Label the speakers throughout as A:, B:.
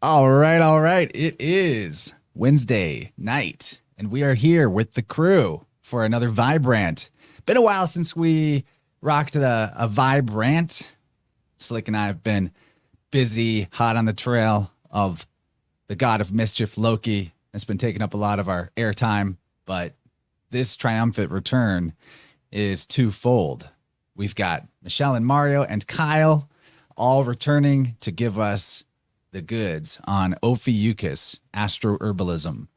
A: All right, all right. It is Wednesday night, and we are here with the crew for another Vibrant. Been a while since we rocked a Vibrant. Slick and I have been busy, hot on the trail of the god of mischief, Loki. It's been taking up a lot of our airtime, but this triumphant return is twofold. We've got Michelle and Mario and Kyle all returning to give us the goods on Ophiuchus, AstroHerbalism.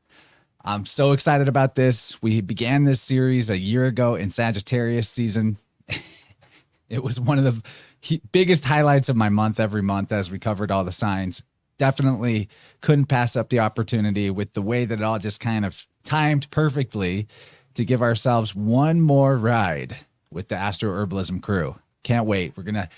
A: I'm so excited about this. We began this series a year ago in Sagittarius season. It was one of the biggest highlights of my month every month as we covered all the signs. Definitely couldn't pass up the opportunity with the way that it all just kind of timed perfectly to give ourselves one more ride with the AstroHerbalism crew. Can't wait. We're going to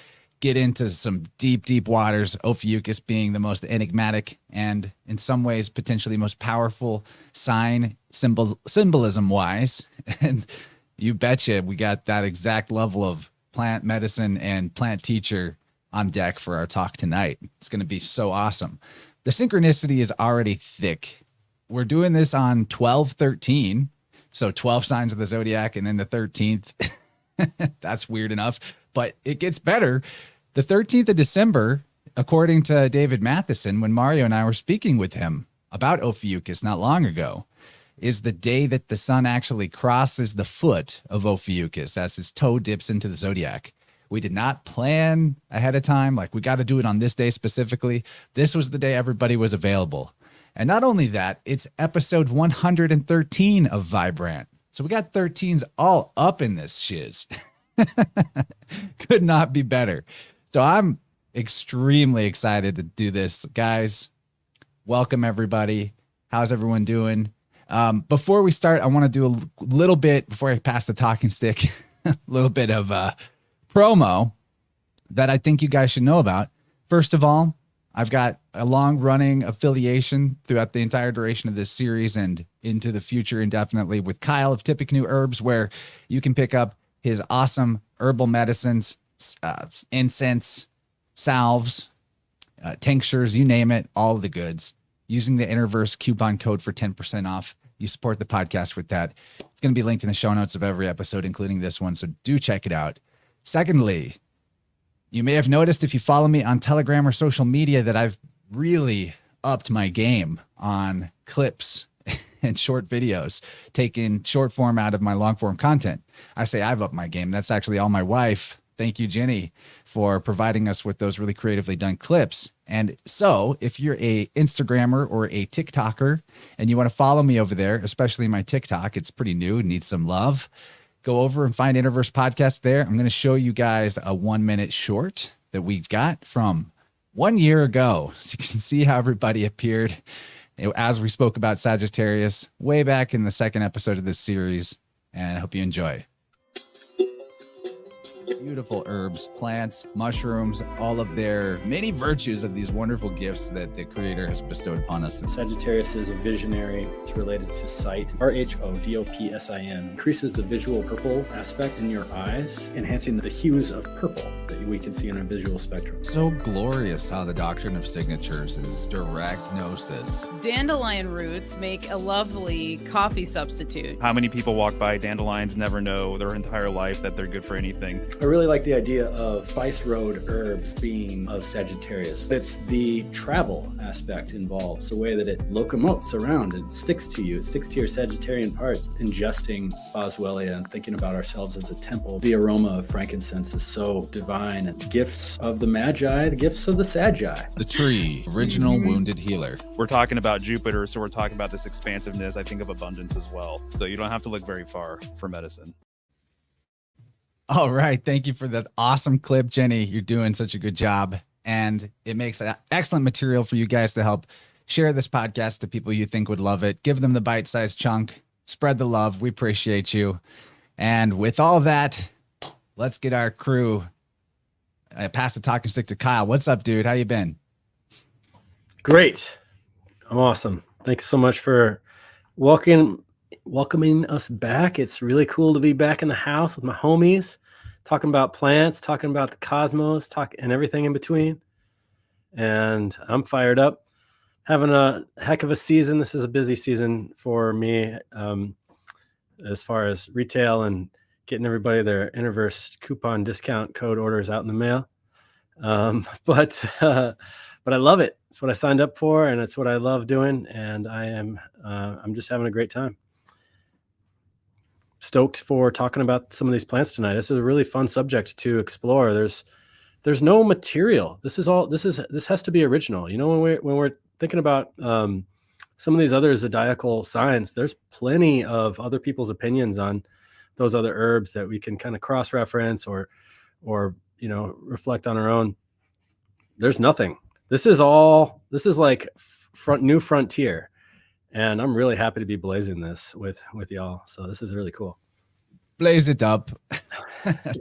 A: get into some deep, deep waters, Ophiuchus being the most enigmatic and in some ways potentially most powerful sign symbolism wise. And you betcha we got that exact level of plant medicine and plant teacher on deck for our talk tonight. It's going to be so awesome. The synchronicity is already thick. We're doing this on 12/13. So 12 signs of the zodiac and then the 13th. That's weird enough, but it gets better. The 13th of December, according to David Matheson, when Mario and I were speaking with him about Ophiuchus not long ago, is the day that the sun actually crosses the foot of Ophiuchus as his toe dips into the zodiac. We did not plan ahead of time. Like, we got to do it on this day specifically. This was the day everybody was available. And not only that, it's episode 113 of Vibrant. So we got 13s all up in this shiz. Could not be better. So I'm extremely excited to do this. Guys, welcome everybody. How's everyone doing? Before we start, I want to do a little bit, before I pass the talking stick, a little bit of promo that I think you guys should know about. First of all, I've got a long-running affiliation throughout the entire duration of this series and into the future indefinitely with Kyle of Tippecanoe Herbs, where you can pick up his awesome herbal medicines, incense, salves, tinctures, you name it, all of the goods. Using the InnerVerse coupon code for 10% off. You support the podcast with that. It's going to be linked in the show notes of every episode, including this one, so do check it out. Secondly, you may have noticed if you follow me on Telegram or social media that I've really upped my game on clips and short videos, taking short form out of my long form content. I say I've upped my game. That's actually all my wife. Thank you, Jenny, for providing us with those really creatively done clips. And so if you're a Instagrammer or a TikToker and you want to follow me over there, especially my TikTok, it's pretty new, needs some love. Go over and find InnerVerse podcast there. I'm going to show you guys a 1-minute short that we've got from 1 year ago. So you can see how everybody appeared as we spoke about Sagittarius way back in the second episode of this series. And I hope you enjoy. Beautiful herbs, plants, mushrooms, all of their many virtues of these wonderful gifts that the Creator has bestowed upon us.
B: Sagittarius is a visionary. It's related to sight. RHODOPSIN increases the visual purple aspect in your eyes, enhancing the hues of purple that we can see in a visual spectrum.
A: So glorious how the doctrine of signatures is direct gnosis.
C: Dandelion roots make a lovely coffee substitute.
D: How many people walk by dandelions, never know their entire life that they're good for anything?
B: I really like the idea of Spice Road herbs being of Sagittarius. It's the travel aspect involved. It's the way that it locomotes around and sticks to you. It sticks to your Sagittarian parts. Ingesting Boswellia and thinking about ourselves as a temple. The aroma of frankincense is so divine. And gifts of the Magi, the gifts of the Sagi.
A: The tree, original wounded healer.
D: We're talking about Jupiter, so we're talking about this expansiveness. I think of abundance as well. So you don't have to look very far for medicine.
A: All right. Thank you for that awesome clip, Jenny. You're doing such a good job. And it makes excellent material for you guys to help share this podcast to people you think would love it. Give them the bite-sized chunk. Spread the love. We appreciate you. And with all that, let's get our crew. I pass the talking stick to Kyle. What's up, dude? How you been?
B: Great. I'm awesome. Thanks so much for welcoming us back. It's really cool to be back in the house with my homies, talking about plants, talking about the cosmos, and everything in between. And I'm fired up. having a heck of a season. This is a busy season for me, as far as retail and getting everybody their InnerVerse coupon discount code orders out in the mail. But I love it. It's what I signed up for, and it's what I love doing. And I'm just having a great time. Stoked for talking about some of these plants tonight. This is a really fun subject to explore. There's no material. This has to be original. You know, when we're thinking about some of these other zodiacal signs, there's plenty of other people's opinions on those other herbs that we can kind of cross-reference or reflect on our own. There's nothing. This is like new frontier, and I'm really happy to be blazing this with y'all. So this is really cool.
A: Blaze it up.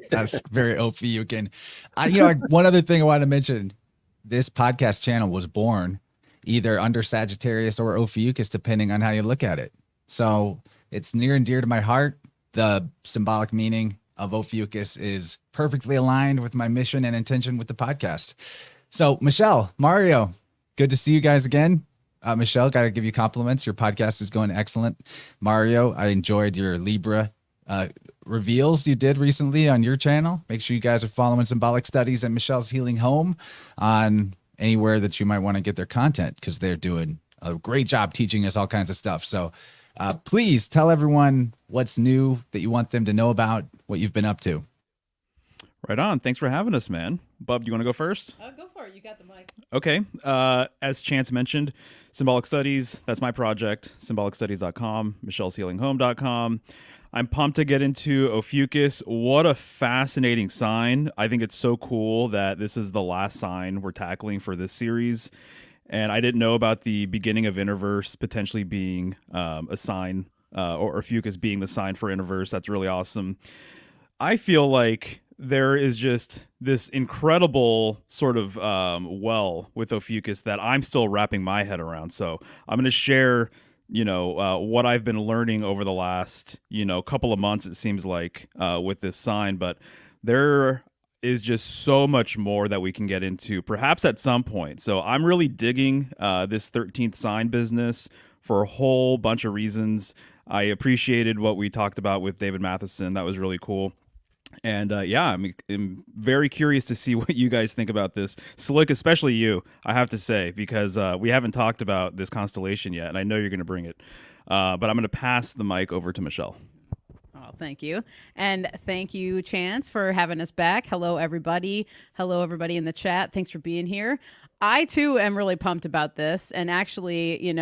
A: That's very Ophiuchian. One other thing I want to mention: this podcast channel was born either under Sagittarius or Ophiuchus, depending on how you look at it. So it's near and dear to my heart. The symbolic meaning of Ophiuchus is perfectly aligned with my mission and intention with the podcast. So Michelle, Mario, good to see you guys again. Michelle, got to give you compliments. Your podcast is going excellent. Mario, I enjoyed your Libra reveals you did recently on your channel. Make sure you guys are following Symbolic Studies and Michelle's Healing Home on anywhere that you might want to get their content, because they're doing a great job teaching us all kinds of stuff. So please tell everyone what's new that you want them to know about, what you've been up to.
D: Right on. Thanks for having us, man. Bub, do you want to go first?
C: Go for it. You got the mic.
D: Okay. As Chance mentioned, Symbolic Studies, that's my project, symbolicstudies.com, michelleshealinghome.com. I'm pumped to get into Ophiuchus. What a fascinating sign. I think it's so cool that this is the last sign we're tackling for this series. And I didn't know about the beginning of InnerVerse potentially being a sign, or Ophiuchus being the sign for InnerVerse. That's really awesome. I feel like there is just this incredible sort of well with Ophiuchus that I'm still wrapping my head around. So I'm going to share what I've been learning over the last, couple of months, it seems like, with this sign. But there is just so much more that we can get into, perhaps at some point. So I'm really digging this 13th sign business for a whole bunch of reasons. I appreciated what we talked about with David Matheson. That was really cool. And I'm very curious to see what you guys think about this. Slick, especially you, I have to say, because we haven't talked about this constellation yet, and I know you're going to bring it. But I'm going to pass the mic over to Michelle.
C: Oh, thank you. And thank you, Chance, for having us back. Hello, everybody. Hello, everybody in the chat. Thanks for being here. I, too, am really pumped about this. And actually,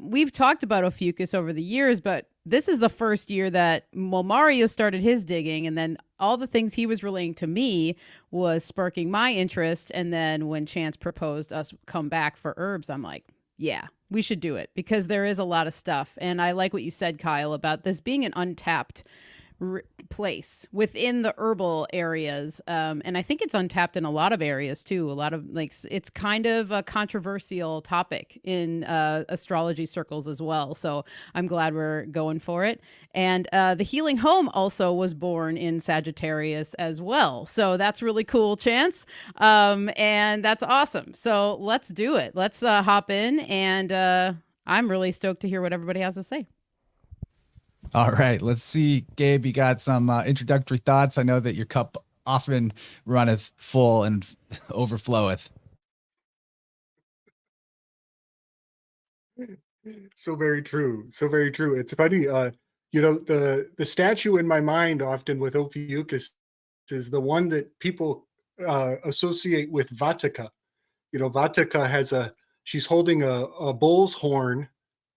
C: we've talked about Ophiuchus over the years, but this is the first year that, Mario started his digging, and then all the things he was relaying to me was sparking my interest. And then when Chance proposed us come back for herbs, I'm like, yeah, we should do it, because there is a lot of stuff. And I like what you said, Kyle, about this being an untapped place within the herbal areas. And I think it's untapped in a lot of areas too. A lot of it's kind of a controversial topic in astrology circles as well. So I'm glad we're going for it. And the Healing Home also was born in Sagittarius as well. So that's really cool, Chance. And that's awesome. So let's do it. Let's hop in. And I'm really stoked to hear what everybody has to say.
A: All right, let's see, Gabe, you got some introductory thoughts. I know that your cup often runneth full and overfloweth.
E: So very true. So very true. It's funny, the statue in my mind often with Ophiuchus is the one that people associate with Vatica. Vatica she's holding a bull's horn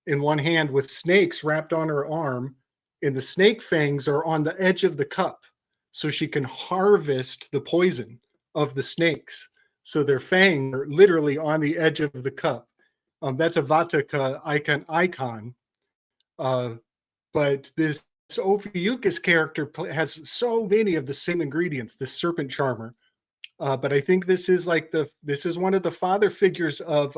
E: in one hand with snakes wrapped on her arm, and the snake fangs are on the edge of the cup, so she can harvest the poison of the snakes. So their fangs are literally on the edge of the cup. That's a Vatica icon. But this Ophiuchus character has so many of the same ingredients, the serpent charmer. But I think this is one of the father figures of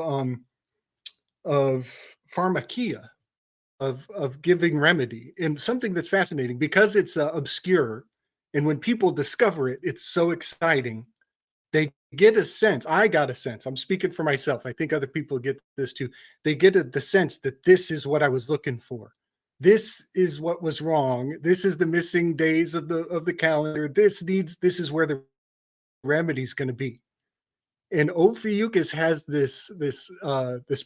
E: pharmakia, of giving remedy, and something that's fascinating because it's obscure, and when people discover it, it's so exciting. they get a sense. I got a sense. I'm speaking for myself. I think other people get this too. They get the sense that this is what I was looking for. This is what was wrong. This is the missing days of the calendar. This is where the remedy's going to be. And Ophiuchus has this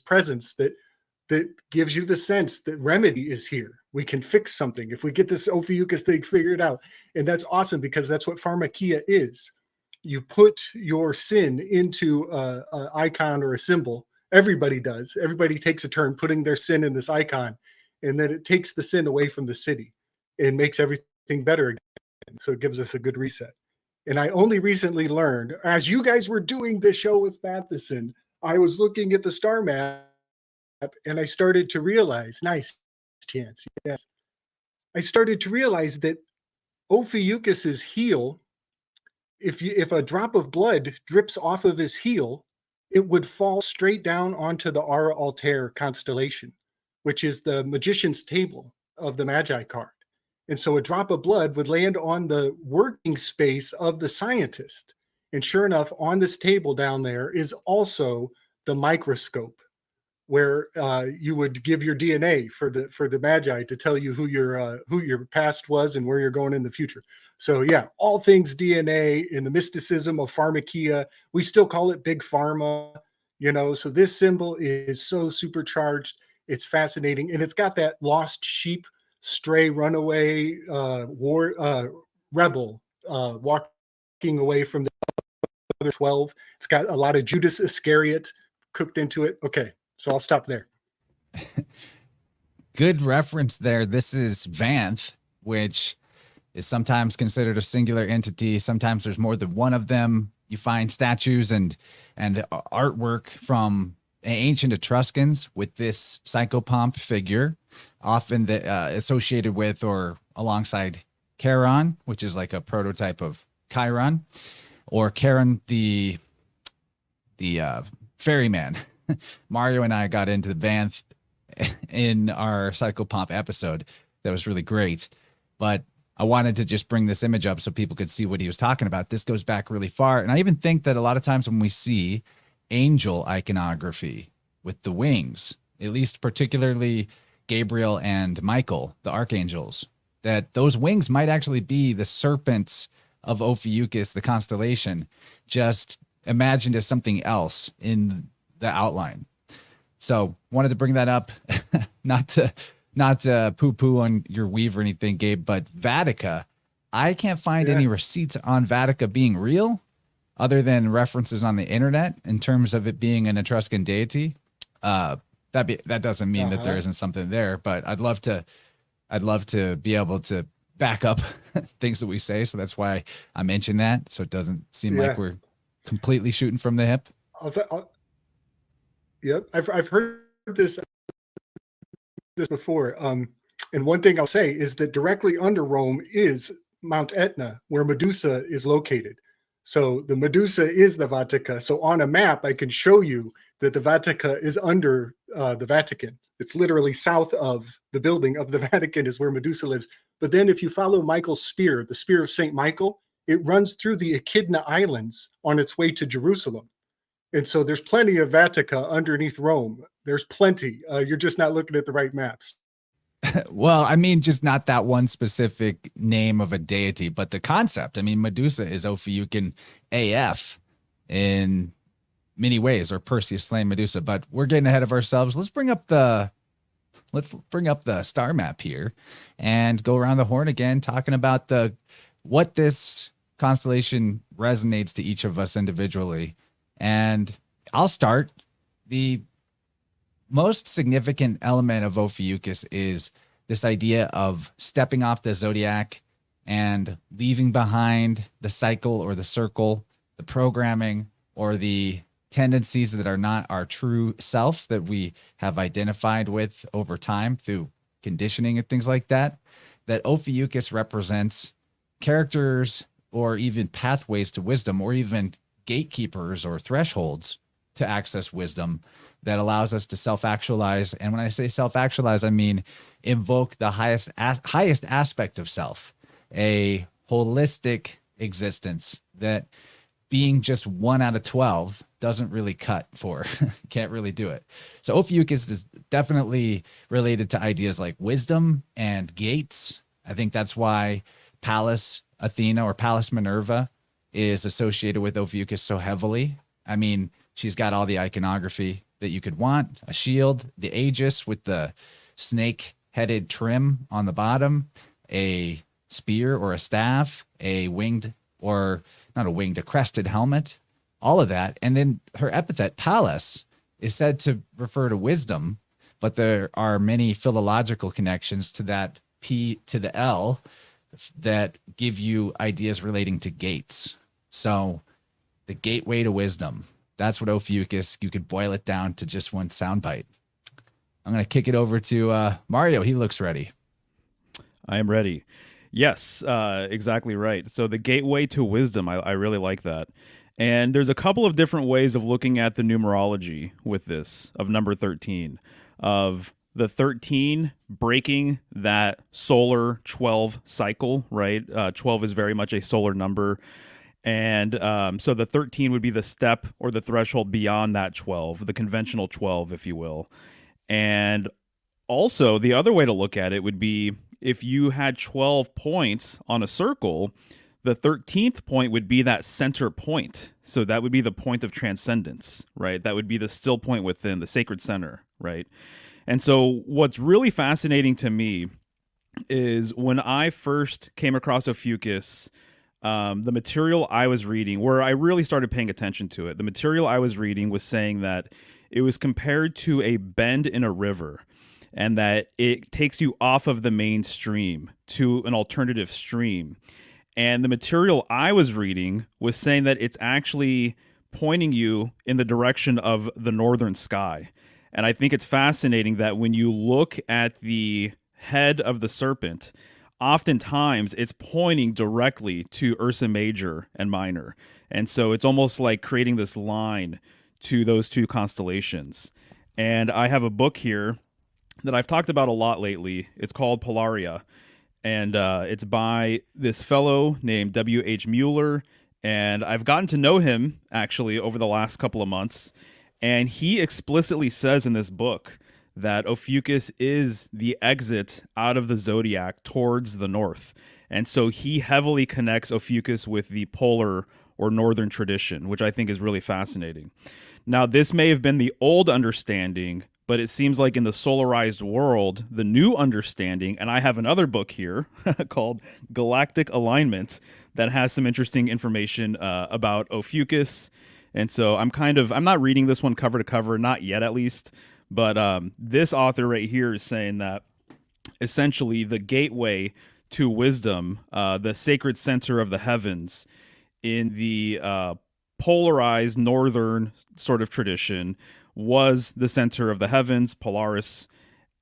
E: presence that gives you the sense that remedy is here. We can fix something if we get this Ophiuchus thing figured out. And that's awesome, because that's what pharmakia is. You put your sin into a icon or a symbol. Everybody does. Everybody takes a turn putting their sin in this icon, and then it takes the sin away from the city and makes everything better again. So it gives us a good reset. And I only recently learned, as you guys were doing the show with Matheson, I was looking at the star map and I started to realize, nice chance, yes. I started to realize that Ophiuchus's heel, if a drop of blood drips off of his heel, it would fall straight down onto the Ara Altair constellation, which is the magician's table of the Magi card. And so a drop of blood would land on the working space of the scientist. And sure enough, on this table down there is also the microscope, where you would give your DNA for the Magi to tell you who your past was and where you're going in the future. So yeah, all things DNA in the mysticism of pharmakia. We still call it big pharma, so this symbol is so supercharged. It's fascinating, and it's got that lost sheep, stray, runaway, rebel walking away from the other 12. It's got a lot of Judas Iscariot cooked into it. Okay, so I'll stop there.
A: Good reference there. This is Vanth, which is sometimes considered a singular entity. Sometimes there's more than one of them. You find statues and artwork from ancient Etruscans with this psychopomp figure, often associated with or alongside Charon, which is like a prototype of Chiron, or Charon the ferryman. Mario and I got into the Vanth in our psychopomp episode. That was really great. But I wanted to just bring this image up so people could see what he was talking about. This goes back really far. And I even think that a lot of times when we see angel iconography with the wings, at least particularly Gabriel and Michael, the archangels, that those wings might actually be the serpents of Ophiuchus, the constellation, just imagined as something else in the outline. So wanted to bring that up, not to poo-poo on your weave or anything, Gabe, but Vatica, I can't find any receipts on Vatica being real other than references on the internet in terms of it being an Etruscan deity. That doesn't mean that there isn't something there, but I'd love to be able to back up things that we say. So that's why I mentioned that. So it doesn't seem like we're completely shooting from the hip.
E: Yep. I've heard this before. And one thing I'll say is that directly under Rome is Mount Etna, where Medusa is located. So the Medusa is the Vatica. So on a map, I can show you that the Vatica is under the Vatican. It's literally south of the building of the Vatican is where Medusa lives. But then if you follow Michael's spear, the spear of St. Michael, it runs through the Echidna Islands on its way to Jerusalem. And so there's plenty of Vatica underneath Rome. There's plenty. You're just not looking at the right maps.
A: Well, I mean, just not that one specific name of a deity, but the concept. I mean, Medusa is Ophiuchian AF in many ways, or Perseus slaying Medusa, but we're getting ahead of ourselves. Let's bring up the star map here and go around the horn again, talking about what this constellation resonates to each of us individually. And I'll start. The most significant element of Ophiuchus is this idea of stepping off the zodiac and leaving behind the cycle or the circle, the programming or the tendencies that are not our true self that we have identified with over time through conditioning and things like that. That Ophiuchus represents characters or even pathways to wisdom, or even gatekeepers or thresholds to access wisdom that allows us to self-actualize. And when I say self-actualize, I mean invoke the highest aspect of self, a holistic existence that being just 1 out of 12 doesn't really cut for, can't really do it. So Ophiuchus is definitely related to ideas like wisdom and gates. I think that's why Pallas Athena or Pallas Minerva is associated with Ophiuchus so heavily. I mean, she's got all the iconography that you could want, a shield, the aegis with the snake-headed trim on the bottom, a spear or a staff, a winged, or not a winged, a crested helmet, all of that. And then her epithet, Pallas, is said to refer to wisdom, but there are many philological connections to that P to the L that give you ideas relating to gates. So the gateway to wisdom, that's what Ophiuchus, you could boil it down to just one soundbite. I'm going to kick it over to Mario. He looks ready.
D: I am ready. Yes, exactly right. So the gateway to wisdom, I really like that. And there's a couple of different ways of looking at the numerology with this, of number 13, of the 13 breaking that solar 12 cycle, right? 12 is very much a solar number. And so the 13 would be the step or the threshold beyond that 12, the conventional 12, if you will. And also, the other way to look at it would be if you had 12 points on a circle, the 13th point would be that center point. So that would be the point of transcendence, right? That would be the still point within the sacred center, right? And so what's really fascinating to me is when I first came across Ophiuchus, the material I was reading, where I really started paying attention to it, the material I was reading was saying that it was compared to a bend in a river, and that it takes you off of the main stream to an alternative stream. And the material I was reading was saying that it's actually pointing you in the direction of the northern sky. And I think it's fascinating that when you look at the head of the serpent, oftentimes it's pointing directly to Ursa Major and Minor. And so it's almost like creating this line to those two constellations. And I have a book here that I've talked about a lot lately. It's called Polaria. And it's by this fellow named W.H. Mueller. And I've gotten to know him, actually, over the last couple of months. And he explicitly says in this book that Ophiuchus is the exit out of the zodiac towards the north. And so he heavily connects Ophiuchus with the polar or northern tradition, which I think is really fascinating. Now, this may have been the old understanding, but it seems like in the solarized world, the new understanding, and I have another book here called Galactic Alignment that has some interesting information about Ophiuchus. And so I'm not reading this one cover to cover, not yet at least, but this author right here is saying that essentially the gateway to wisdom, the sacred center of the heavens in the polarized northern sort of tradition, was the center of the heavens, Polaris.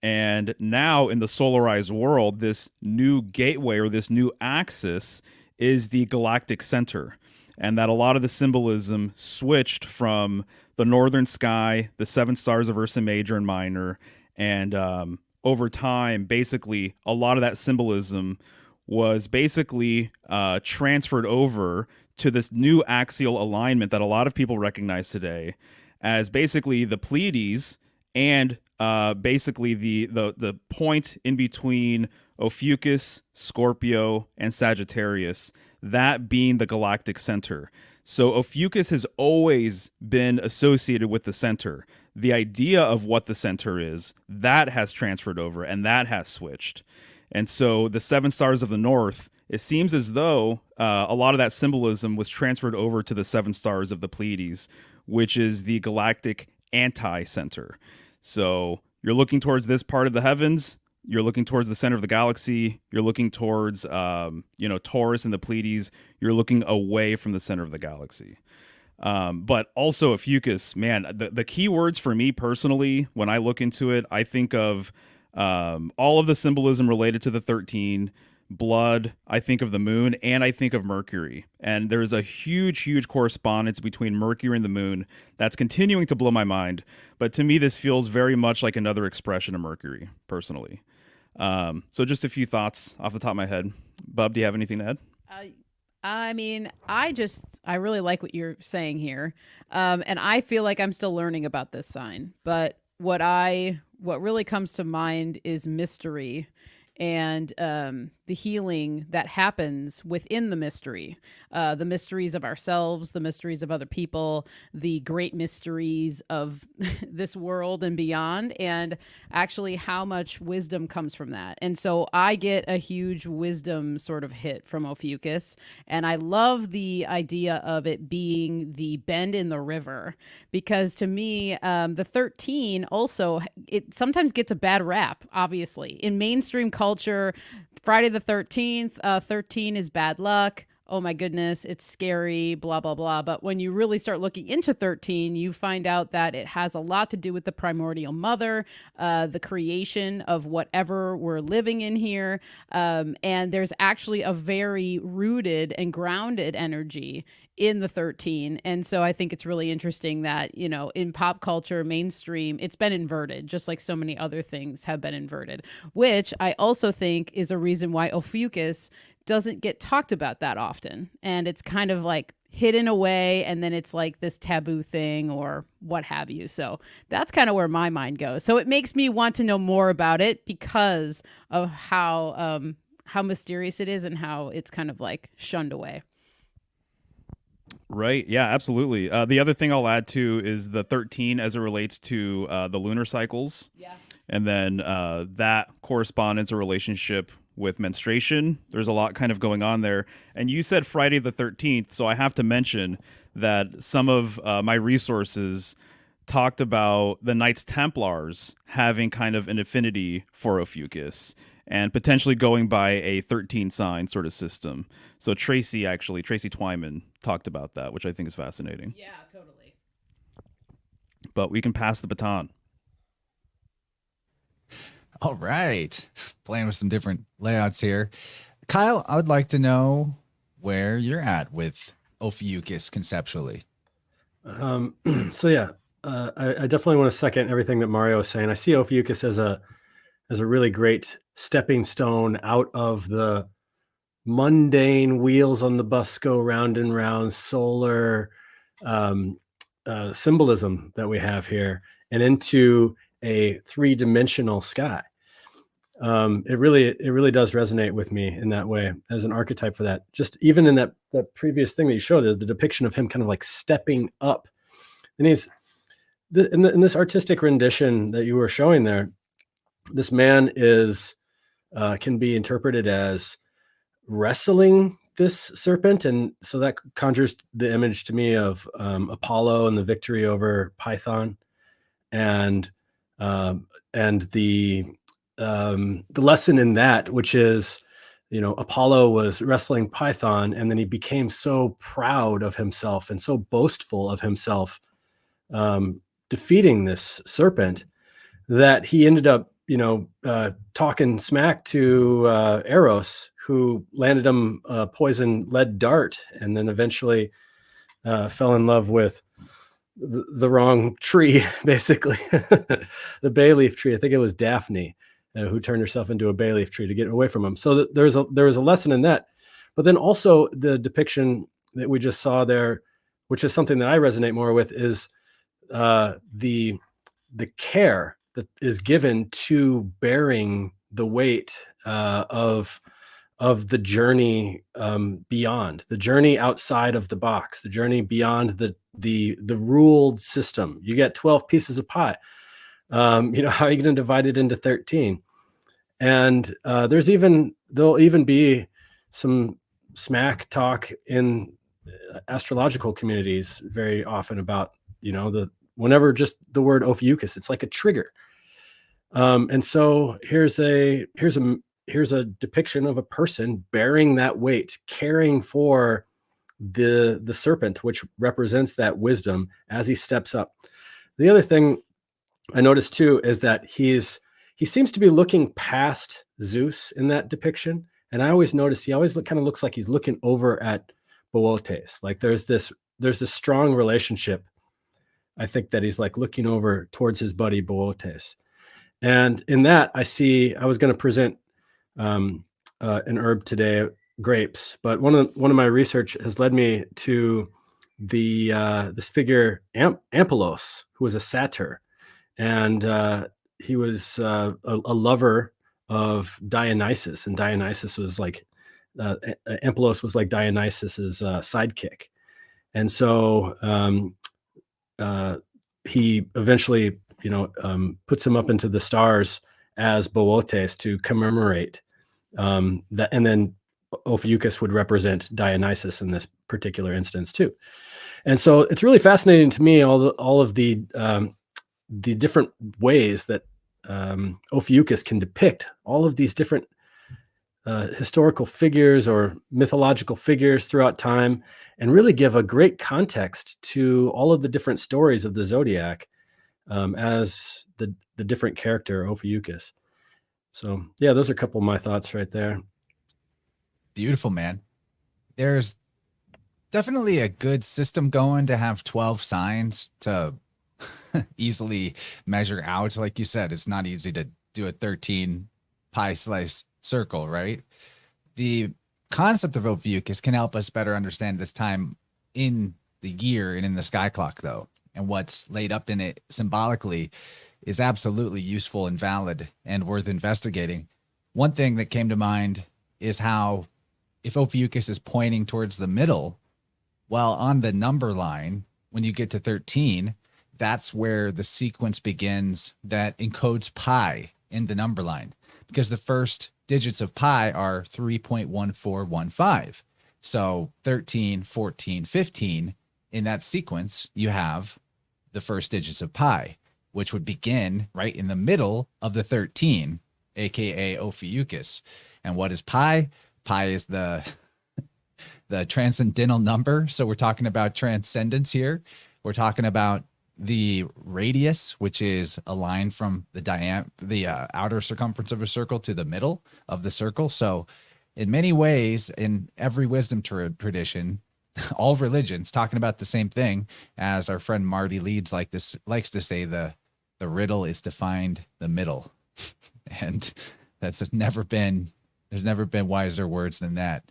D: And now in the solarized world, this new gateway or this new axis is the galactic center. And that a lot of the symbolism switched from the northern sky, the 7 stars of Ursa Major and Minor, and over time, basically, a lot of that symbolism was basically transferred over to this new axial alignment that a lot of people recognize today as basically the Pleiades and basically the point in between Ophiuchus, Scorpio, and Sagittarius, that being the galactic center. So Ophiuchus has always been associated with the center. The idea of what the center is, that has transferred over and that has switched. And so the 7 stars of the north, it seems as though a lot of that symbolism was transferred over to the 7 stars of the Pleiades, which is the galactic anti-center. So you're looking towards this part of the heavens, you're looking towards the center of the galaxy, you're looking towards Taurus and the Pleiades, you're looking away from the center of the galaxy. But also Ophiuchus, man, the key words for me personally, when I look into it, I think of all of the symbolism related to the 13, blood, I think of the moon, and I think of Mercury. And there's a huge correspondence between Mercury and the moon that's continuing to blow my mind. But to me, this feels very much like another expression of Mercury, personally. So just a few thoughts off the top of my head. Bub, do you have anything to add?
C: I mean, I just I really like what you're saying here. And I feel like I'm still learning about this sign, but what really comes to mind is mystery and the healing that happens within the mystery, the mysteries of ourselves, the mysteries of other people, the great mysteries of this world and beyond, and actually how much wisdom comes from that. And so I get a huge wisdom sort of hit from Ophiuchus, and I love the idea of it being the bend in the river, because to me, the 13 also, it sometimes gets a bad rap, obviously. In mainstream culture, Friday the 13th, 13 is bad luck. Oh my goodness, it's scary, blah, blah, blah. But when you really start looking into 13, you find out that it has a lot to do with the primordial mother, the creation of whatever we're living in here. And there's actually a very rooted and grounded energy in the 13. And so I think it's really interesting that, you know, in pop culture, mainstream, it's been inverted, just like so many other things have been inverted, which I also think is a reason why Ophiuchus doesn't get talked about that often. And it's kind of like hidden away, and then it's like this taboo thing or what have you. So that's kind of where my mind goes. So it makes me want to know more about it because of how mysterious it is and how it's kind of like shunned away.
D: Right. Yeah, absolutely. The other thing I'll add too is the 13 as it relates to the lunar cycles.
C: Yeah.
D: And then that correspondence or relationship with menstruation. There's a lot kind of going on there. And you said Friday the 13th, so I have to mention that some of my resources talked about the Knights Templars having kind of an affinity for Ophiuchus and potentially going by a 13 sign sort of system. So Tracy Twyman talked about that, which I think is fascinating.
C: Yeah, totally.
D: But we can pass the baton.
A: All right. Playing with some different layouts here. Kyle, I would like to know where you're at with Ophiuchus conceptually.
F: I definitely want to second everything that Mario is saying. I see Ophiuchus as a really great stepping stone out of the mundane wheels on the bus go round and round solar symbolism that we have here, and into a three-dimensional sky. It really does resonate with me in that way as an archetype for that. Just even in that previous thing that you showed, the depiction of him kind of like stepping up, and he's in this artistic rendition that you were showing there. This man is can be interpreted as wrestling this serpent, and so that conjures the image to me of Apollo and the victory over Python, and the lesson in that, which is, you know, Apollo was wrestling Python, and then he became so proud of himself and so boastful of himself, defeating this serpent, that he ended up, you know, talking smack to Eros, who landed him a poison lead dart, and then eventually fell in love with the wrong tree, basically, the bay leaf tree. I think it was Daphne, who turned herself into a bay leaf tree to get away from him. So there's a lesson in that. But then also the depiction that we just saw there, which is something that I resonate more with, is the care that is given to bearing the weight of the journey beyond, the journey outside of the box, the journey beyond the ruled system. You get 12 pieces of pie. You know, how are you going to divide it into 13? And there'll even be some smack talk in astrological communities very often about, you know, whenever just the word Ophiuchus, it's like a trigger. And so here's a depiction of a person bearing that weight, caring for the serpent, which represents that wisdom as he steps up. The other thing I noticed too is that he seems to be looking past Zeus in that depiction. And I always noticed he always kind of looks like he's looking over at Boötes. Like there's this strong relationship. I think that he's like looking over towards his buddy Boötes. And in that, I was going to present an herb today grapes, but one of my research has led me to the this figure Ampelos, who was a satyr, and he was a lover of Dionysus, and Dionysus was like Ampelos was like Dionysus's sidekick, and so he eventually, puts him up into the stars as Bootes to commemorate that, and then Ophiuchus would represent Dionysus in this particular instance too. And so it's really fascinating to me all of the different ways that Ophiuchus can depict all of these different historical figures or mythological figures throughout time, and really give a great context to all of the different stories of the zodiac as the different character Ophiuchus. So yeah, those are a couple of my thoughts right there.
A: Beautiful, man. There's definitely a good system going to have 12 signs to easily measure out. Like you said, it's not easy to do a 13 pie slice circle, right? The concept of Ophiuchus can help us better understand this time in the year and in the sky clock, though. And what's laid up in it symbolically is absolutely useful and valid and worth investigating. One thing that came to mind is how if Ophiuchus is pointing towards the middle, well, on the number line, when you get to 13, that's where the sequence begins that encodes pi in the number line, because the first digits of pi are 3.1415. So 13, 14, 15, in that sequence, you have the first digits of pi, which would begin right in the middle of the 13, aka Ophiuchus. And what is pi? Pi is the transcendental number. So we're talking about transcendence here. We're talking about the radius, which is a line from the outer circumference of a circle to the middle of the circle. So in many ways, in every wisdom tradition, all religions talking about the same thing. As our friend Marty Leeds likes to say, the riddle is to find the middle. And there's never been wiser words than that.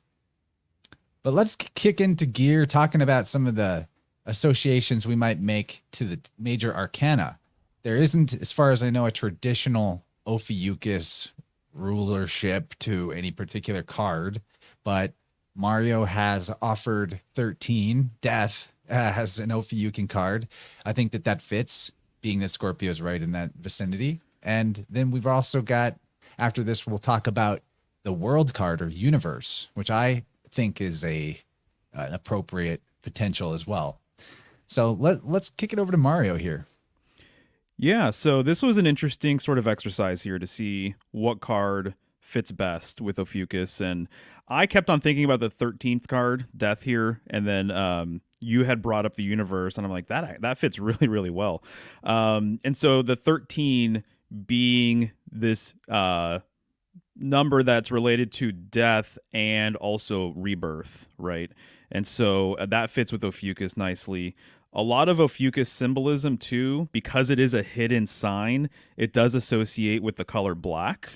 A: But let's kick into gear talking about some of the associations we might make to the major arcana. There isn't, as far as I know, a traditional Ophiuchus rulership to any particular card, but Mario has offered 13, Death, as an Ophiuchian card. I think that fits, being that Scorpio's right in that vicinity. And then we've also got, after this, we'll talk about the World card, or Universe, which I think is an appropriate potential as well. So let's kick it over to Mario here.
D: Yeah, so this was an interesting sort of exercise here to see what card fits best with Ophiuchus. And I kept on thinking about the 13th card, Death, here, and then you had brought up the Universe, and I'm like, that fits really, really well. And so the 13 being this number that's related to death and also rebirth, right? And so that fits with Ophiuchus nicely. A lot of Ophiuchus symbolism too, because it is a hidden sign, it does associate with the color black.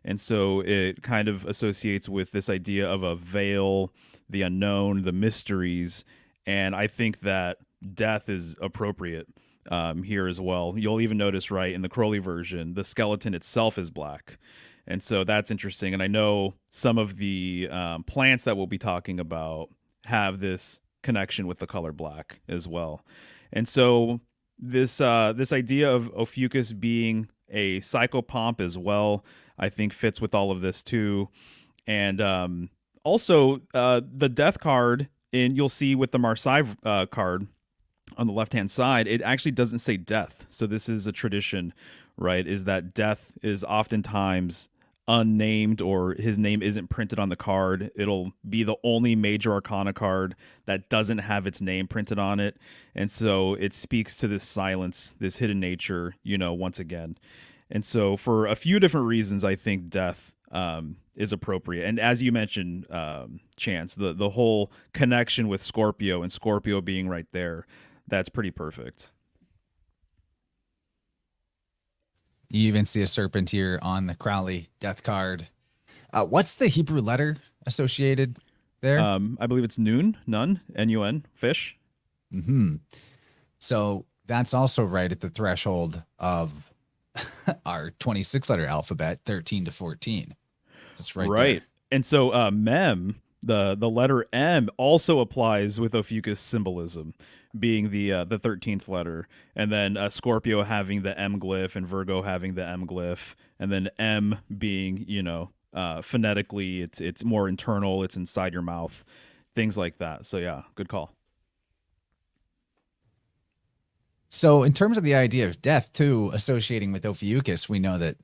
D: And so it kind of associates with this idea of a veil, the unknown, the mysteries. And I think that death is appropriate here as well. You'll even notice, right, in the Crowley version, the skeleton itself is black. And so that's interesting. And I know some of the plants that we'll be talking about have this connection with the color black as well. And so this idea of Ophiuchus being a psychopomp as well, I think fits with all of this too. And also the death card, and you'll see with the Marseille card on the left-hand side, it actually doesn't say death. So this is a tradition, right, is that death is oftentimes unnamed, or his name isn't printed on the card. It'll be the only major arcana card that doesn't have its name printed on it. And so it speaks to this silence, this hidden nature, once again. And so for a few different reasons, I think death is appropriate. And as you mentioned, Chance, the whole connection with Scorpio and Scorpio being right there, that's pretty perfect.
A: You even see a serpent here on the Crowley death card. What's the Hebrew letter associated there?
D: I believe it's none, N-U-N, fish.
A: Mm-hmm. So that's also right at the threshold of our 26-letter alphabet, 13 to 14. That's right there.
D: And so mem, the letter M, also applies with Ophiuchus symbolism, being the 13th letter, and then Scorpio having the M glyph and Virgo having the M glyph, and then M being, phonetically it's more internal, it's inside your mouth, things like that. So yeah, good call.
A: So in terms of the idea of death too, associating with Ophiuchus, we know that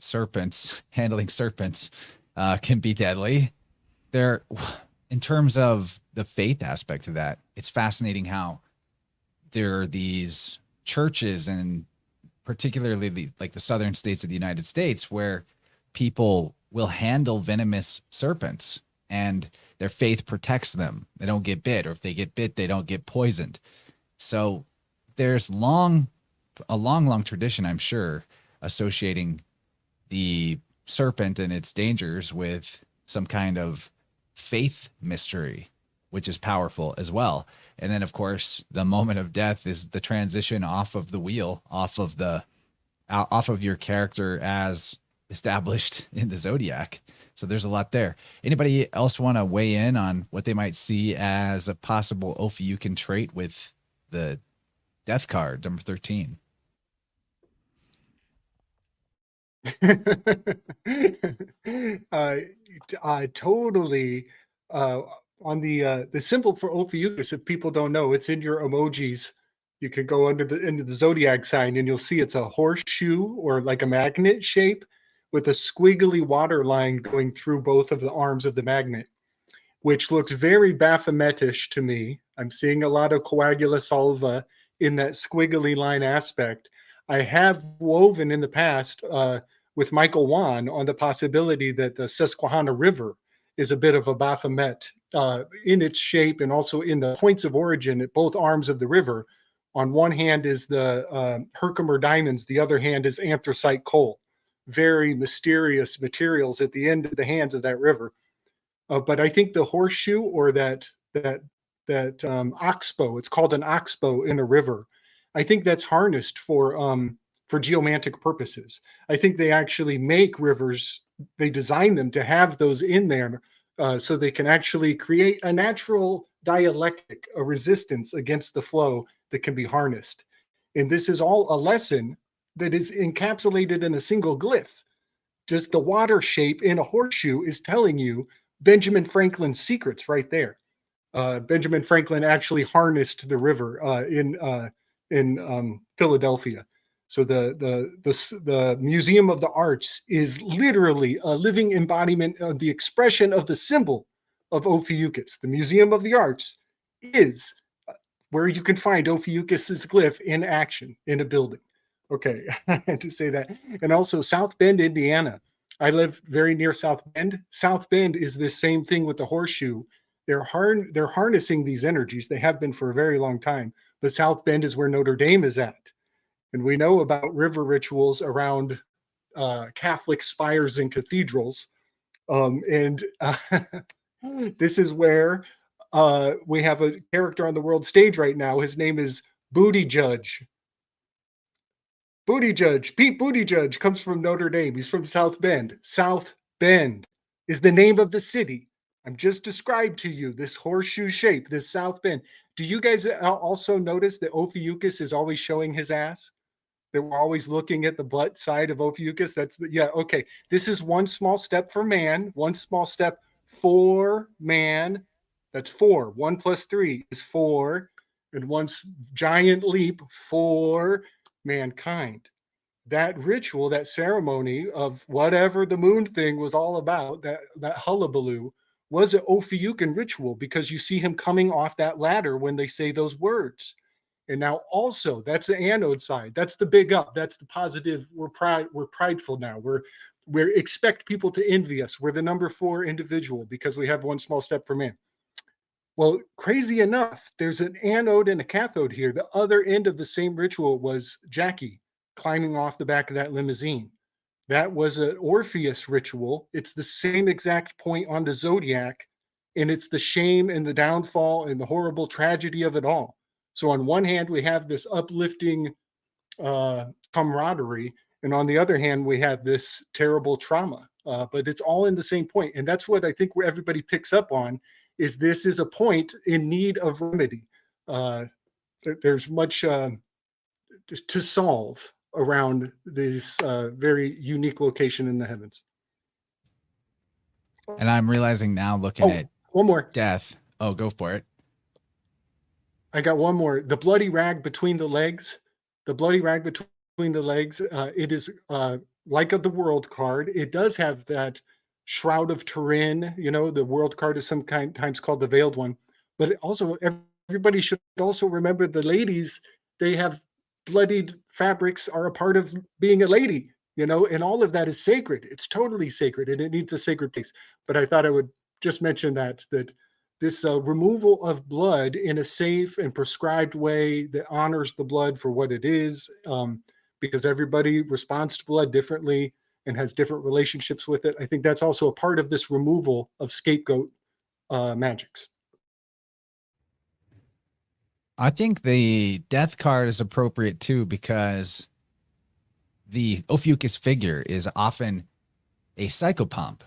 A: handling serpents can be deadly. In terms of the faith aspect of that, it's fascinating how there are these churches, and particularly the southern states of the United States, where people will handle venomous serpents and their faith protects them. They don't get bit, or if they get bit, they don't get poisoned. So there's a long tradition, I'm sure, associating the serpent and its dangers with some kind of faith mystery, which is powerful as well. And then, of course, the moment of death is the transition off of the wheel, off of your character as established in the zodiac. So there's a lot there. Anybody else want to weigh in on what they might see as a possible Ophiuchian trait with the death card, number 13?
E: Totally. On the symbol for Ophiuchus, if people don't know, it's in your emojis. You could go into the zodiac sign and you'll see it's a horseshoe or like a magnet shape with a squiggly water line going through both of the arms of the magnet, which looks very Baphometish to me. I'm seeing a lot of coagula salva in that squiggly line aspect. I have woven in the past with Michael Wan on the possibility that the Susquehanna River is a bit of a Baphomet in its shape and also in the points of origin at both arms of the river. On one hand is the Herkimer diamonds, the other hand is anthracite coal. Very mysterious materials at the end of the hands of that river. But I think the horseshoe or that oxbow, it's called an oxbow in a river, I think that's harnessed for geomantic purposes. I think they actually make rivers, they design them to have those in there so they can actually create a natural dialectic, a resistance against the flow that can be harnessed. And this is all a lesson that is encapsulated in a single glyph. Just the water shape in a horseshoe is telling you Benjamin Franklin's secrets right there. Benjamin Franklin actually harnessed the river in Philadelphia. So the Museum of the Arts is literally a living embodiment of the expression of the symbol of Ophiuchus. The Museum of the Arts is where you can find Ophiuchus's glyph in action in a building. Okay, I had to say that. And also South Bend, Indiana. I live very near South Bend. South Bend is the same thing with the horseshoe. They're harnessing these energies. They have been for a very long time. But South Bend is where Notre Dame is at. And we know about river rituals around Catholic spires and cathedrals. This is where we have a character on the world stage right now. His name is Booty Judge. Booty Judge, Pete Buttigieg comes from Notre Dame. He's from South Bend. South Bend is the name of the city. I'm just described to you this horseshoe shape, this South Bend. Do you guys also notice that Ophiuchus is always showing his ass? That we're always looking at the butt side of Ophiuchus? Okay. This is one small step for man, one small step for man. That's 4. 1 + 3 is 4. And one giant leap for mankind. That ritual, that ceremony of whatever the moon thing was all about, that hullabaloo, was an Ophiuchian ritual because you see him coming off that ladder when they say those words. And now also, that's the anode side. That's the big up. That's the positive. We're prideful now. We expect people to envy us. We're the number 4 individual because we have one small step for man. Well, crazy enough, there's an anode and a cathode here. The other end of the same ritual was Jackie climbing off the back of that limousine. That was an Orpheus ritual. It's the same exact point on the zodiac and it's the shame and the downfall and the horrible tragedy of it all. So on one hand, we have this uplifting camaraderie, and on the other hand, we have this terrible trauma. But it's all in the same point, and that's what I think everybody picks up on. Is this is a point in need of remedy. There's much to solve around this very unique location in the heavens.
A: And I'm realizing now, looking at
E: one more
A: death. Oh, go for it.
E: I got one more. The bloody rag between the legs. The bloody rag between the legs. It is like the world card. It does have that shroud of Turin. You know, the world card is sometimes called the veiled one. But it also, everybody should also remember the ladies. They have bloodied fabrics are a part of being a lady. You know, and all of that is sacred. It's totally sacred, and it needs a sacred place. But I thought I would just mention that this removal of blood in a safe and prescribed way that honors the blood for what it is, because everybody responds to blood differently and has different relationships with it. I think that's also a part of this removal of scapegoat magics.
A: I think the death card is appropriate too, because the Ophiuchus figure is often a psychopomp.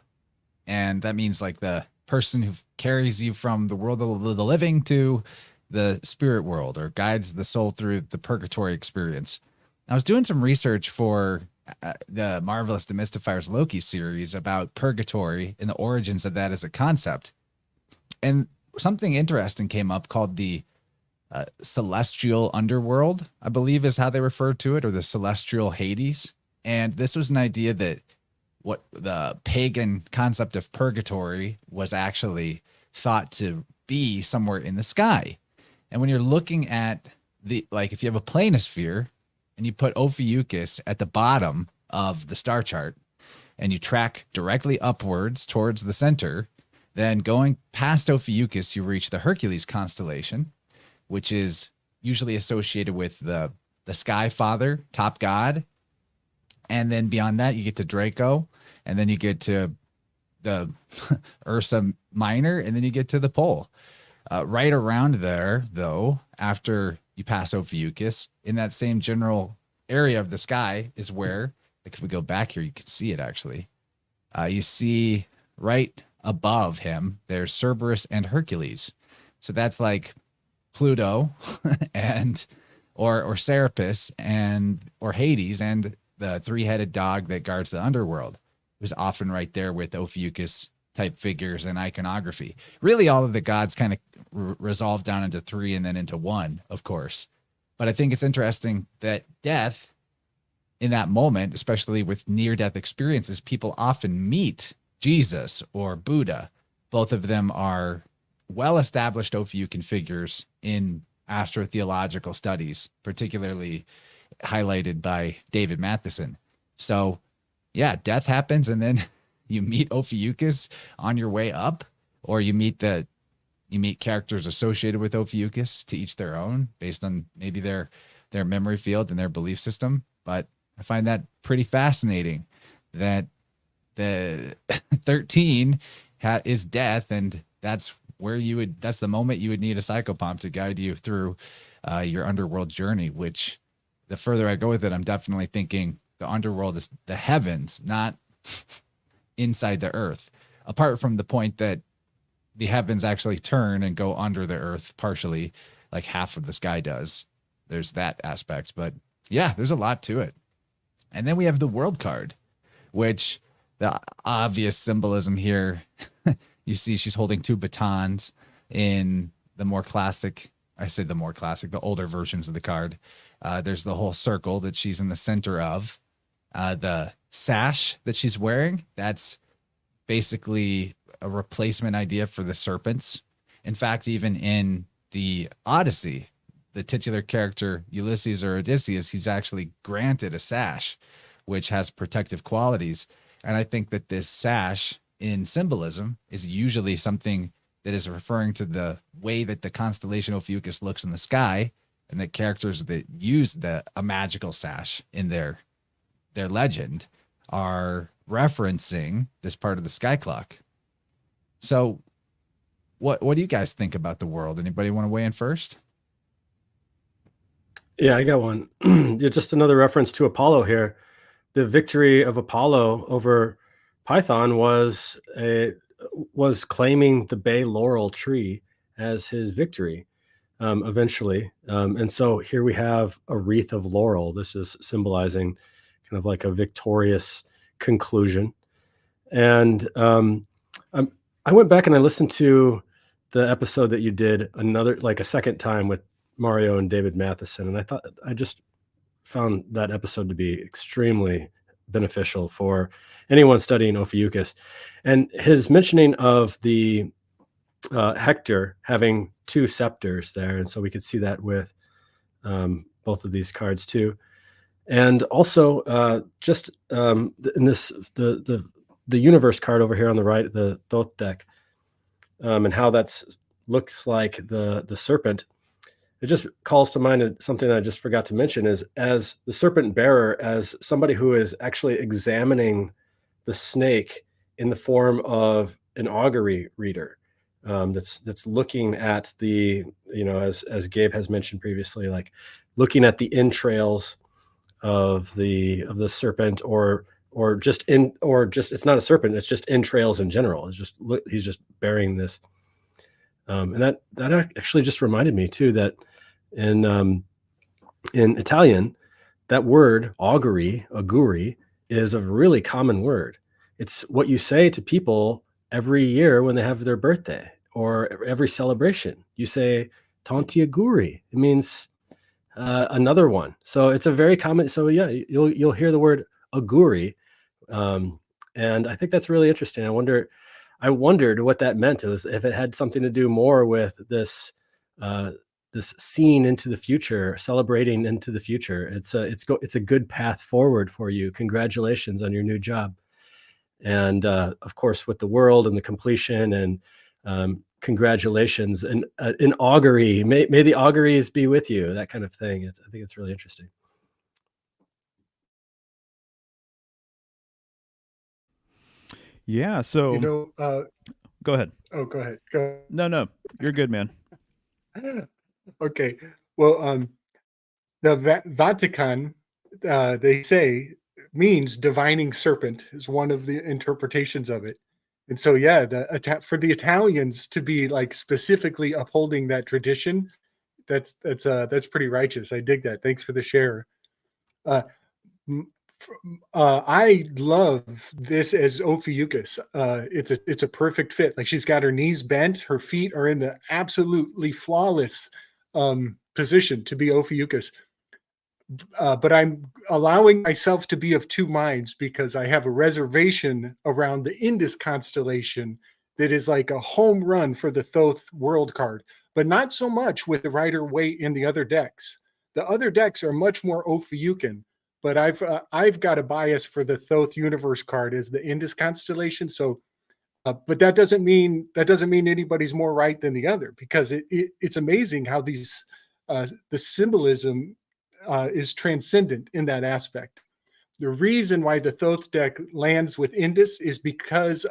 A: And that means like the person who carries you from the world of the living to the spirit world, or guides the soul through the purgatory experience. I was doing some research for the Marvelous Demystifiers Loki series about purgatory and the origins of that as a concept. And something interesting came up called the celestial underworld, I believe is how they refer to it, or the celestial Hades. And this was an idea that what the pagan concept of purgatory was actually thought to be somewhere in the sky. And when you're looking at like if you have a planisphere and you put Ophiuchus at the bottom of the star chart and you track directly upwards towards the center, then going past Ophiuchus, you reach the Hercules constellation, which is usually associated with the Sky Father, top god. And then beyond that, you get to Draco, and then you get to the Ursa Minor, and then you get to the pole. Right around there, though, after you pass Ophiuchus, in that same general area of the sky is where, like if we go back here, you can see it actually. You see right above him, there's Cerberus and Hercules. So that's like Pluto and or Serapis or Hades and the three-headed dog that guards the underworld. It was often right there with Ophiuchus type figures and iconography. Really, all of the gods kind of resolve down into three and then into one, of course. But I think it's interesting that death in that moment, especially with near-death experiences, people often meet Jesus or Buddha. Both of them are well-established Ophiuchian figures in astrotheological studies, particularly highlighted by David Matheson. So, yeah, death happens, and then you meet Ophiuchus on your way up, or you meet characters associated with Ophiuchus, to each their own, based on maybe their memory field and their belief system. But I find that pretty fascinating that the 13 is death, and that's the moment you would need a psychopomp to guide you through your underworld journey, which the further I go with it, I'm definitely thinking the underworld is the heavens, not inside the earth. Apart from the point that the heavens actually turn and go under the earth partially, like half of the sky does. There's that aspect, but yeah, there's a lot to it. And then we have the world card, which the obvious symbolism here, you see she's holding two batons in the more classic, the older versions of the card. There's the whole circle that she's in the center of. The sash that she's wearing, that's basically a replacement idea for the serpents. In fact, even in the Odyssey, the titular character Ulysses or Odysseus, he's actually granted a sash, which has protective qualities. And I think that this sash in symbolism is usually something that is referring to the way that the constellation Ophiuchus looks in the sky, and the characters that use a magical sash in their legend are referencing this part of the sky clock. So What do you guys think about the world? Anybody want to weigh in first?
F: Yeah, I got one. Just another reference to Apollo here. The victory of Apollo over Python was claiming the bay laurel tree as his victory eventually. And so here we have a wreath of laurel. This is symbolizing kind of like a victorious conclusion. And I went back and I listened to the episode that you did a second time with Mario and David Matheson. And I just found that episode to be extremely beneficial for anyone studying Ophiuchus. And his mentioning of the Hector having two scepters there. And so we could see that with both of these cards too. And also in this, the universe card over here on the right, the Thoth deck, and how looks like the serpent. It just calls to mind something I just forgot to mention is as the serpent bearer, as somebody who is actually examining the snake in the form of an augury reader, that's looking at the, as Gabe has mentioned previously, like looking at the entrails of the serpent, or it's not a serpent, it's just entrails in general. It's just he's just bearing this. And that actually just reminded me too that in Italian, that word auguri, is a really common word. It's what you say to people every year when they have their birthday or every celebration. You say tanti auguri. It means another one. So it's a very common. So yeah, you'll hear the word auguri, and I think that's really interesting. I wondered what that meant. It was if it had something to do more with this scene into the future, celebrating into the future. It's a good path forward for you. Congratulations on your new job, and of course with the world and the completion, and congratulations and an augury. May the auguries be with you. That kind of thing. I think it's really interesting.
D: Yeah. So go ahead.
E: Oh, go ahead. Go.
D: No, you're good, man.
E: Okay. Well, the Vatican, they say, means divining serpent is one of the interpretations of it. And so, yeah, for the Italians to be like specifically upholding that tradition, that's pretty righteous. I dig that. Thanks for the share. I love this as Ophiuchus. It's a perfect fit. Like she's got her knees bent, her feet are in the absolutely flawless position to be Ophiuchus. But I'm allowing myself to be of two minds because I have a reservation around the Indus constellation that is like a home run for the Thoth world card, but not so much with the Rider-Waite in the other decks. The other decks are much more Ophiuchian, but I've got a bias for the Thoth universe card as the Indus constellation. So, but that doesn't mean anybody's more right than the other, because it's amazing how these the symbolism is transcendent in that aspect. The reason why the Thoth deck lands with Indus is because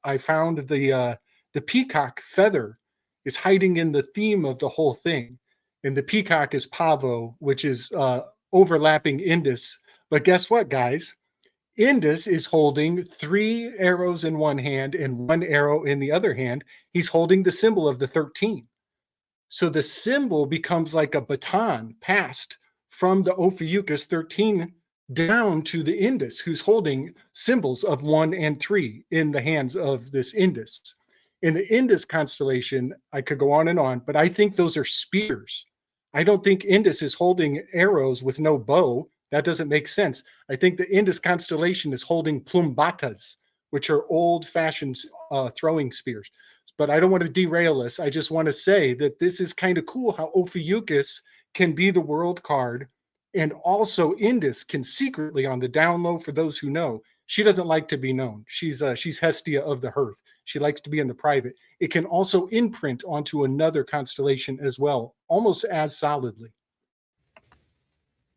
E: I found the peacock feather is hiding in the theme of the whole thing, and the peacock is Pavo, which is overlapping Indus. But guess what, guys? Indus is holding 3 arrows in one hand and 1 arrow in the other hand. He's holding the symbol of the 13. So the symbol becomes like a baton passed from the Ophiuchus 13 down to the Indus, who's holding symbols of 1 and 3 in the hands of this Indus. In the Indus constellation, I could go on, but I think those are spears. I don't think Indus is holding arrows with no bow. That doesn't make sense. I think the Indus constellation is holding plumbatas, which are old-fashioned throwing spears. But I don't want to derail this. I just want to say that this is kind of cool how Ophiuchus can be the world card, and also Indus can secretly, on the down low, for those who know, she doesn't like to be known. She's Hestia of the hearth. She likes to be in the private. It can also imprint onto another constellation as well, almost as solidly.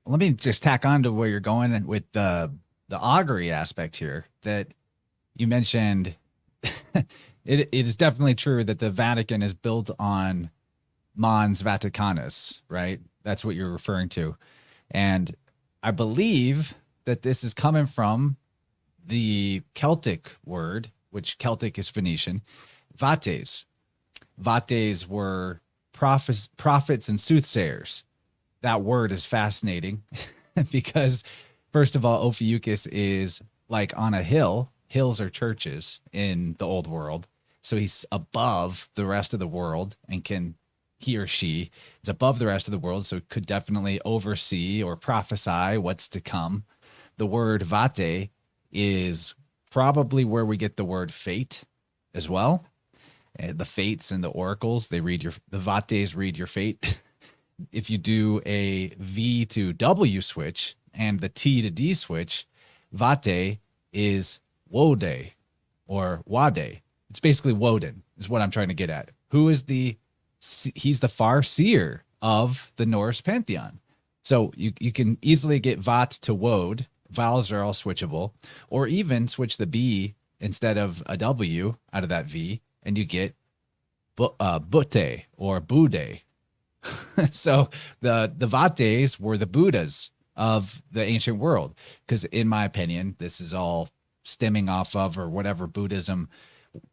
A: Let me just tack on to where you're going with the augury aspect here that you mentioned. it is definitely true that the Vatican is built on Mons Vaticanus, right? That's what you're referring to. And I believe that this is coming from the Celtic word, which Celtic is Phoenician, vates. Vates were prophets and soothsayers. That word is fascinating because, first of all, Ophiuchus is like on a hill. Hills are churches in the old world. So he's above the rest of the world and he or she is above the rest of the world. So could definitely oversee or prophesy what's to come. The word vate is probably where we get the word fate as well. The fates and the oracles, the vates read your fate. If you do a V to W switch and the T to D switch, vate is Wode or Wade. It's basically Woden is what I'm trying to get at. He's the far seer of the Norse pantheon. So you can easily get Vat to Wode. Vowels are all switchable, or even switch the B instead of a W out of that V, and you get Butte or Bude. So the Vates were the Buddhas of the ancient world, because in my opinion, this is all stemming off of, or whatever Buddhism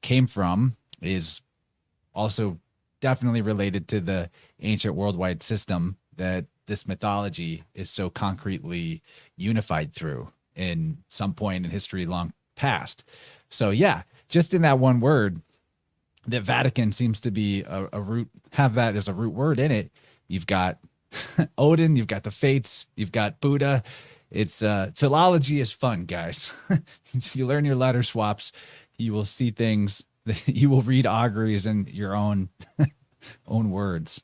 A: came from is also definitely related to the ancient worldwide system that this mythology is so concretely unified through in some point in history long past. So yeah, just in that one word, the Vatican seems to be a root, have that as a root word in it. You've got Odin, you've got the fates, you've got Buddha. It's philology is fun, guys. If you learn your letter swaps, you will see things that you will read auguries in your own words.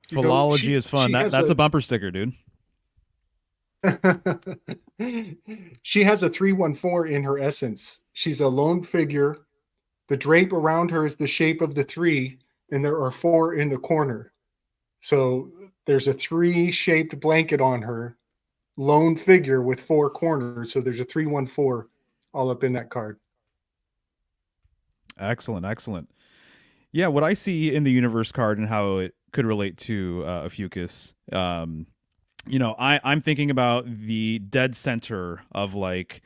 D: Philology is fun. That's a bumper sticker, dude.
E: She has a 314 in her essence. She's a lone figure. The drape around her is the shape of the 3, and there are 4 in the corner. So there's a 3-shaped blanket on her, lone figure with 4 corners. So there's a 314 all up in that card.
D: Excellent. Yeah, what I see in the universe card and how it could relate to Ophiuchus, I'm thinking about the dead center of like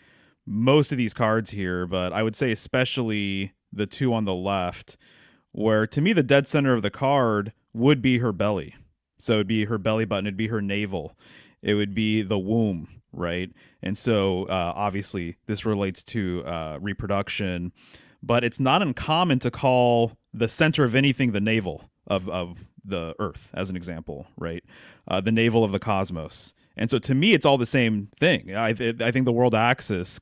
D: most of these cards here, but I would say especially the 2 on the left, where to me the dead center of the card would be her belly. So it'd be her belly button, it'd be her navel, it would be the womb, right? And so obviously this relates to reproduction, but it's not uncommon to call the center of anything the navel of the earth, as an example, right? The navel of the cosmos. And so to me, it's all the same thing. I think the world axis,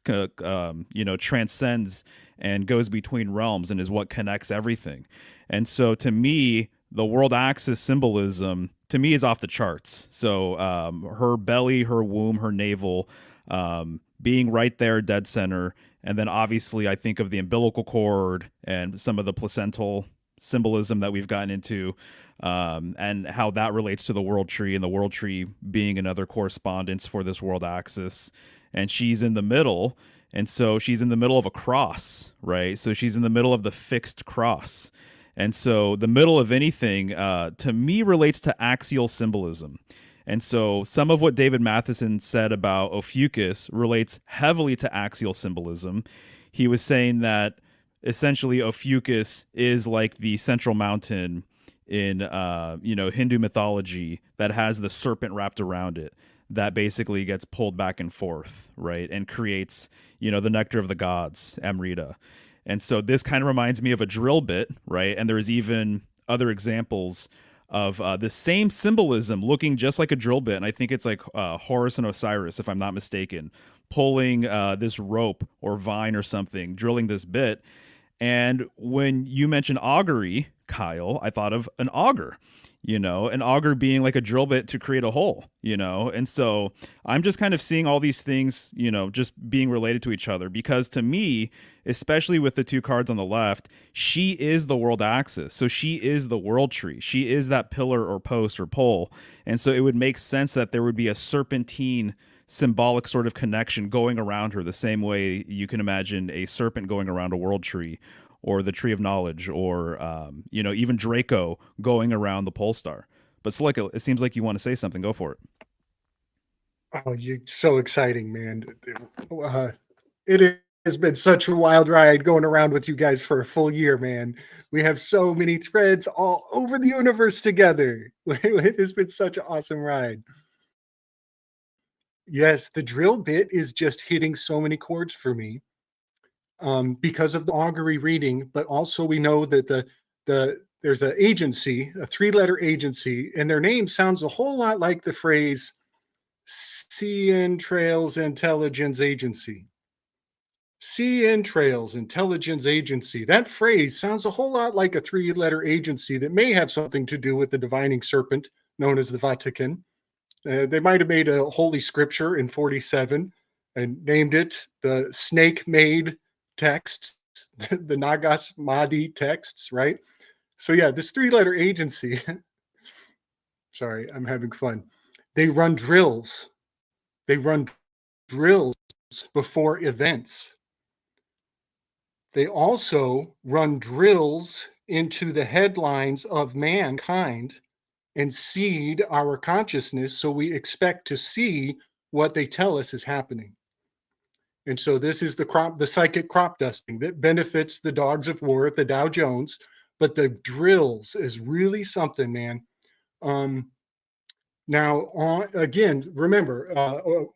D: transcends and goes between realms and is what connects everything. And so to me, the world axis symbolism, to me, is off the charts. So her belly, her womb, her navel, being right there, dead center. And then obviously I think of the umbilical cord and some of the placental symbolism that we've gotten into, and how that relates to the world tree, and the world tree being another correspondence for this world axis. And she's in the middle. And so she's in the middle of a cross, right? So she's in the middle of the fixed cross. And so the middle of anything, to me, relates to axial symbolism. And so some of what David Matheson said about Ophiuchus relates heavily to axial symbolism. He was saying that essentially Ophiuchus is like the central mountain in Hindu mythology that has the serpent wrapped around it that basically gets pulled back and forth, right, and creates the nectar of the gods, Amrita. And so this kind of reminds me of a drill bit, right? And there's even other examples of the same symbolism looking just like a drill bit. And I think it's like Horus and Osiris, if I'm not mistaken, pulling this rope or vine or something, drilling this bit. And when you mentioned augury, Kyle, I thought of an auger, an auger being like a drill bit to create a hole, and so I'm just kind of seeing all these things, just being related to each other, because to me, especially with the 2 cards on the left, she is the world axis. So she is the world tree. She is that pillar or post or pole. And so it would make sense that there would be a serpentine symbolic sort of connection going around her, the same way you can imagine a serpent going around a world tree, or the tree of knowledge, or even Draco going around the pole star. But Slick, it seems like you want to say something. Go for it.
E: Oh, you so exciting, man. It has been such a wild ride going around with you guys for a full year, man. We have so many threads all over the universe together. It has been such an awesome ride. Yes, the drill bit is just hitting so many chords for me, because of the augury reading, but also we know that there's an agency, a 3-letter agency, and their name sounds a whole lot like the phrase Sea Trails Intelligence Agency. Sea Trails Intelligence Agency. That phrase sounds a whole lot like a 3-letter agency that may have something to do with the divining serpent known as the Vatican. They might have made a holy scripture in 47 and named it the snake-made texts, the Nagas Mahdi texts, right? So yeah, this 3-letter agency, sorry, I'm having fun. They run drills. They run drills before events. They also run drills into the headlines of mankind and seed our consciousness, so we expect to see what they tell us is happening. And so this is the psychic crop dusting that benefits the dogs of war at the Dow Jones, but the drills is really something, man. Now, again, remember,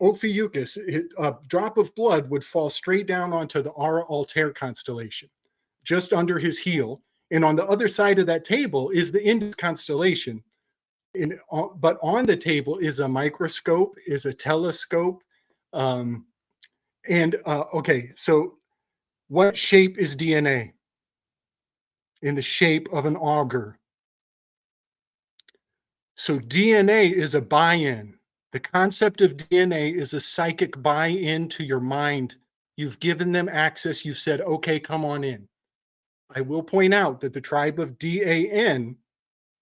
E: Ophiuchus, a drop of blood would fall straight down onto the Ara Altair constellation, just under his heel. And on the other side of that table is the Indus constellation. But on the table is a microscope, is a telescope. Okay, so what shape is DNA? In the shape of an auger. So DNA is a buy-in. The concept of DNA is a psychic buy-in to your mind. You've given them access. You've said, okay, come on in. I will point out that the tribe of DAN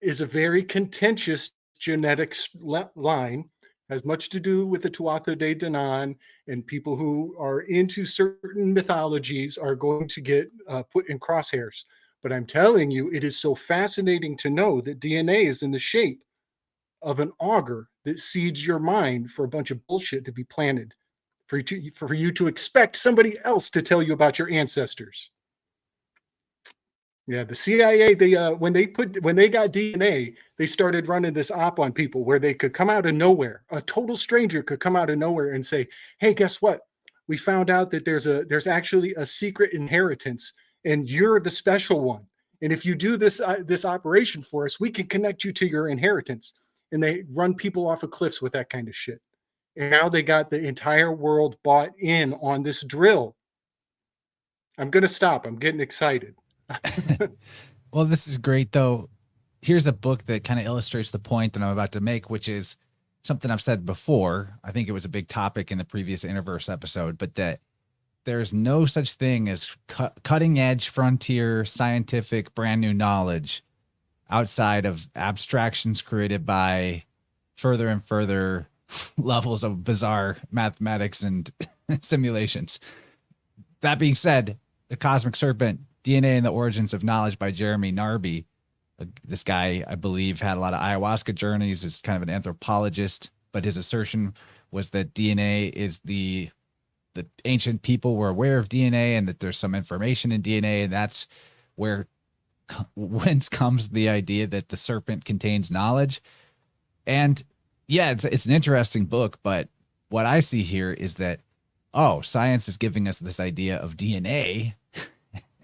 E: is a very contentious genetics line, has much to do with the Tuatha De Danann, and people who are into certain mythologies are going to get put in crosshairs. But I'm telling you, it is so fascinating to know that DNA is in the shape of an auger that seeds your mind for a bunch of bullshit to be planted, for you to expect somebody else to tell you about your ancestors. Yeah, the CIA, when they got DNA, they started running this op on people where they could come out of nowhere. A total stranger could come out of nowhere and say, "Hey, guess what? We found out that there's actually a secret inheritance, and you're the special one. And if you do this operation for us, we can connect you to your inheritance." And they run people off of cliffs with that kind of shit. And now they got the entire world bought in on this drill. I'm gonna stop. I'm getting excited.
A: Well, this is great, though. Here's a book that kind of illustrates the point that I'm about to make, which is something I've said before. I think it was a big topic in the previous InnerVerse episode, but that there's no such thing as cutting edge, frontier, scientific, brand new knowledge outside of abstractions created by further and further levels of bizarre mathematics and simulations. That being said, The Cosmic Serpent, DNA and the Origins of Knowledge by Jeremy Narby. This guy, I believe, had a lot of ayahuasca journeys, is kind of an anthropologist, but his assertion was that DNA is the ancient people were aware of DNA and that there's some information in DNA, and that's whence comes the idea that the serpent contains knowledge. And yeah, it's an interesting book, but what I see here is that, science is giving us this idea of DNA,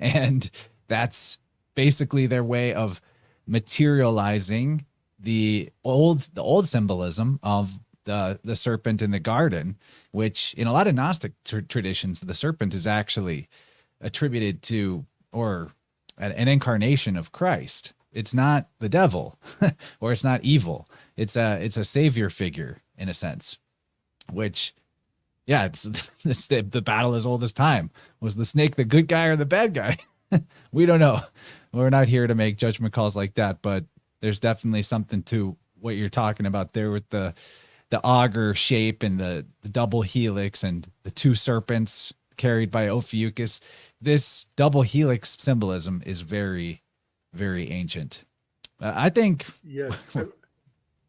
A: and that's basically their way of materializing the old symbolism of the serpent in the garden, which in a lot of Gnostic traditions, the serpent is actually attributed to, or an incarnation of Christ. It's not the devil or it's not evil. It's a savior figure in a sense, which, yeah, it's the battle as old as time. Was the snake the good guy or the bad guy? We don't know. We're not here to make judgment calls like that, but there's definitely something to what you're talking about there with the the auger shape and the double helix and the two serpents carried by Ophiuchus. This double helix symbolism is very, very ancient. I think.
E: Yes.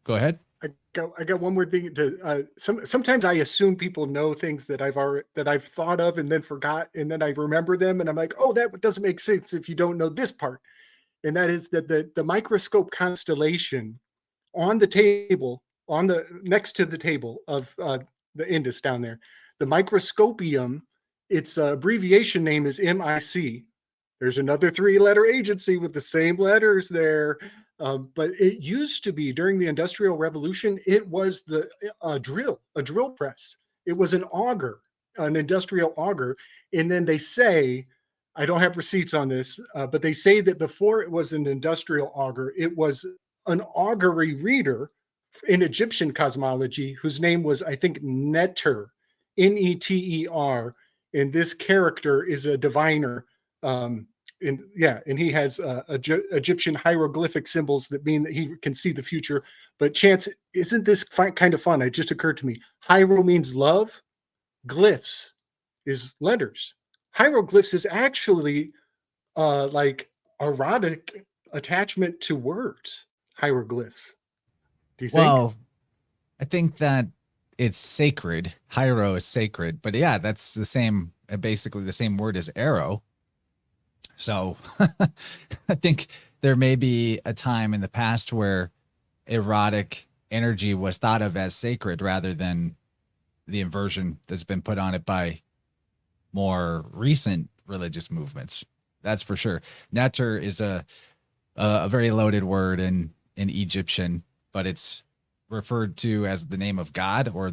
A: Go ahead.
E: I got one more thing to. Sometimes I assume people know things that I've thought of and then forgot, and then I remember them, and I'm like, oh, that doesn't make sense if you don't know this part. And that is that the microscope constellation on the table, next to the table of the Indus down there, the microscopium, its abbreviation name is MIC. There's another 3-letter agency with the same letters there. But it used to be, during the Industrial Revolution, it was a drill press. It was an auger, an industrial auger. And then they say, I don't have receipts on this, but they say that before it was an industrial auger, it was an augury reader in Egyptian cosmology, whose name was, I think, Neter, Neter. And this character is a diviner. And he has Egyptian hieroglyphic symbols that mean that he can see the future. But Chance, isn't this kind of fun? It just occurred to me. Hiero means love. Glyphs is letters. Hieroglyphs is actually like erotic attachment to words. Hieroglyphs. Do you think?
A: Well, I think that it's sacred. Hiero is sacred, but yeah, that's the same, basically the same word as arrow. So I think there may be a time in the past where erotic energy was thought of as sacred rather than the inversion that's been put on it by more recent religious movements. That's for sure. Neter is a very loaded word in Egyptian, but it's referred to as the name of God, or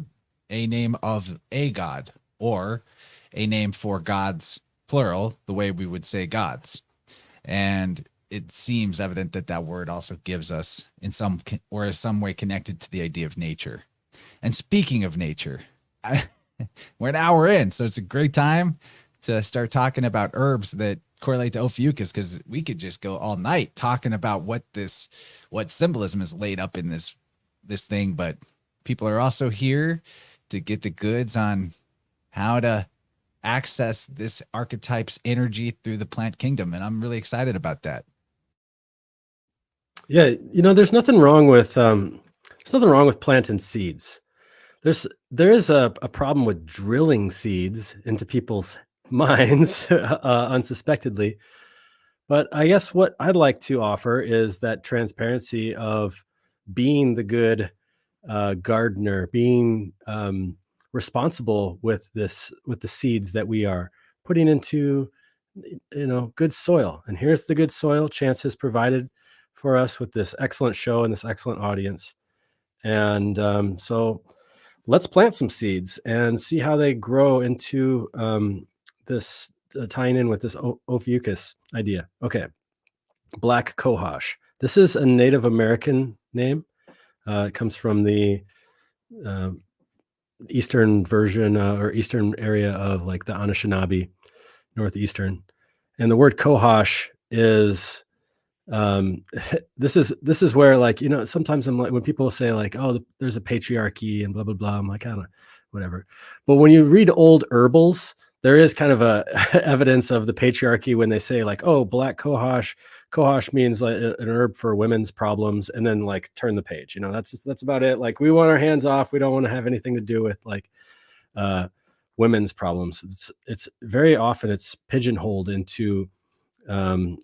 A: a name of a god, or a name for gods, plural, the way we would say gods. And it seems evident that that word also gives us in some way connected to the idea of nature. And speaking of nature, we're an hour in, so it's a great time to start talking about herbs that correlate to Ophiuchus, because we could just go all night talking about what symbolism is laid up in this thing. But people are also here to get the goods on how to access this archetype's energy through the plant kingdom, and I'm really excited about that.
F: Yeah, there's nothing wrong with planting seeds. There is a problem with drilling seeds into people's minds unsuspectedly. But I guess what I'd like to offer is that transparency of being the good gardener, being responsible with the seeds that we are putting into good soil. And here's the good soil Chance has provided for us with this excellent show and this excellent audience. And so let's plant some seeds and see how they grow into this tying in with this Ophiuchus idea. Okay, black cohosh. This is a Native American name. It comes from the eastern version or eastern area of like the Anishinaabe, northeastern. And the word cohosh is this is where, like, sometimes I'm like, when people say like, oh, there's a patriarchy and blah blah blah, I'm like, I don't know, whatever. But when you read old herbals, there is kind of a evidence of the patriarchy when they say like, oh, black cohosh means like an herb for women's problems, and then like turn the page. That's about it. Like, we want our hands off. We don't want to have anything to do with like women's problems. It's very often it's pigeonholed into an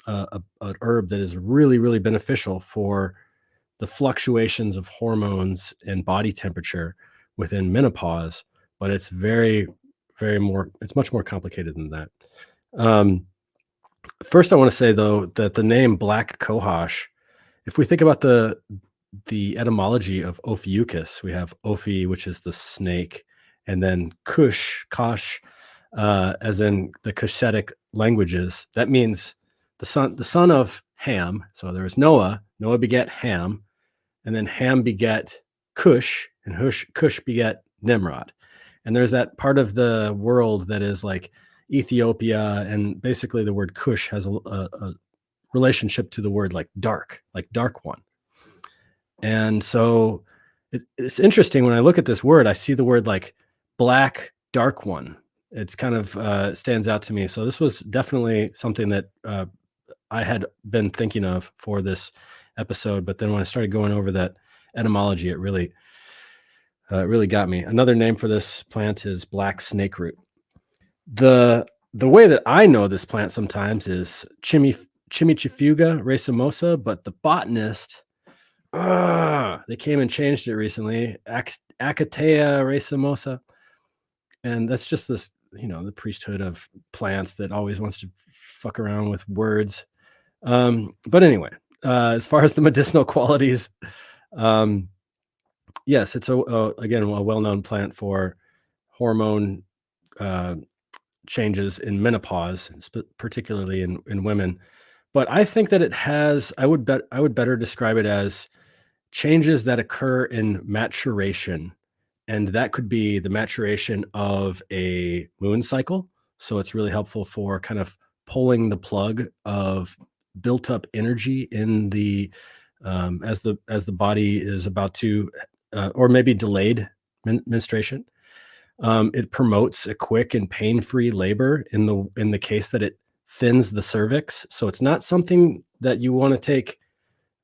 F: herb that is really, really beneficial for the fluctuations of hormones and body temperature within menopause. But it's it's much more complicated than that. First, I want to say, though, that the name black cohosh, if we think about the etymology of Ophiuchus, we have Ophi, which is the snake, and then kosh, as in the Cushitic languages. That means the son of Ham. So there was Noah beget Ham, and then Ham beget Cush, and Cush beget Nimrod. And there's that part of the world that is like Ethiopia, and basically the word Cush has a relationship to the word like dark one. And so it's interesting when I look at this word, I see the word like black dark one. It's kind of stands out to me. So this was definitely something that I had been thinking of for this episode, but then when I started going over that etymology, it really got me. Another name for this plant is black snake root. The way that I know this plant sometimes is Chimichifuga racemosa, but the botanist, they came and changed it recently, Achatea racemosa, and that's just this, the priesthood of plants that always wants to fuck around with words. But anyway, as far as the medicinal qualities, yes, it's again a well-known plant for hormone changes in menopause, particularly in women. But I think that it has, I would better describe it as changes that occur in maturation. And that could be the maturation of a moon cycle. So it's really helpful for kind of pulling the plug of built up energy in the as the body is about to or maybe delayed menstruation. It promotes a quick and pain-free labor in the case that it thins the cervix. So it's not something that you want to take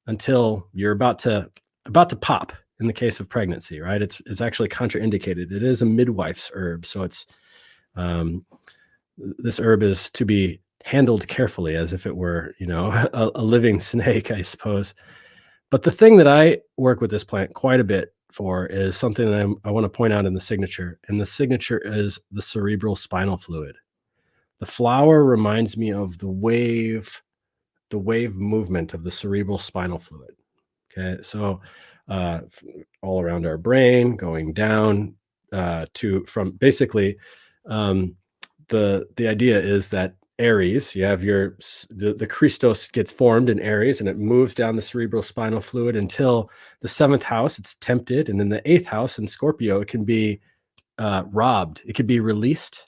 F: until you're about to pop in the case of pregnancy, right? It's actually contraindicated. It is a midwife's herb. So it's this herb is to be handled carefully as if it were, a living snake, I suppose. But the thing that I work with this plant quite a bit for is something that I want to point out in the signature. And the signature is the cerebral spinal fluid. The flower reminds me of the wave movement of the cerebral spinal fluid. Okay. So all around our brain, going down from basically the idea is that Aries, you have the Christos gets formed in Aries and it moves down the cerebral spinal fluid until the 7th house, it's tempted. And in the 8th house in Scorpio, it can be robbed. It could be released.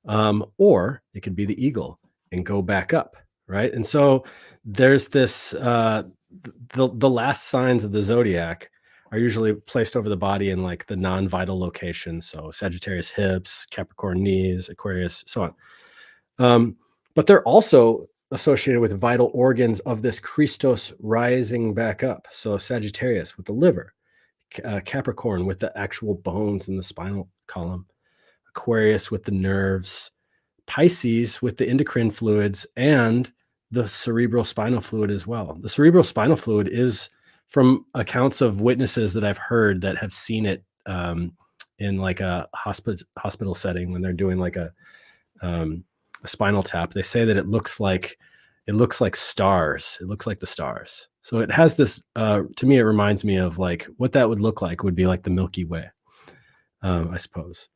F: Or it could be the eagle and go back up. Right. And so there's this, the last signs of the zodiac are usually placed over the body in like the non-vital locations. So Sagittarius hips, Capricorn knees, Aquarius, so on. But they're also associated with vital organs of this Christos rising back up. So Sagittarius with the liver, Capricorn with the actual bones in the spinal column, Aquarius with the nerves, Pisces with the endocrine fluids, and the cerebral spinal fluid as well. The cerebral spinal fluid is, from accounts of witnesses that I've heard that have seen it in like a hospital setting when they're doing like a spinal tap, they say that it looks like stars. It looks like the stars. So it has this, to me, it reminds me of like what that would look like would be like the Milky Way, I suppose.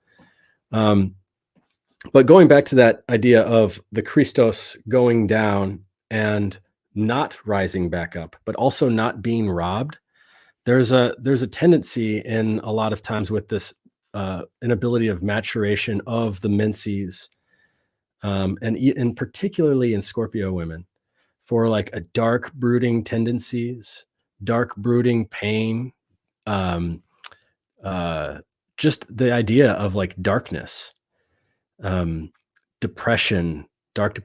F: But going back to that idea of the Christos going down and not rising back up, but also not being robbed, there's a tendency in a lot of times with this inability of maturation of the menses, and particularly in Scorpio women, for like a dark brooding tendencies, dark brooding pain, just the idea of like darkness, depression, dark,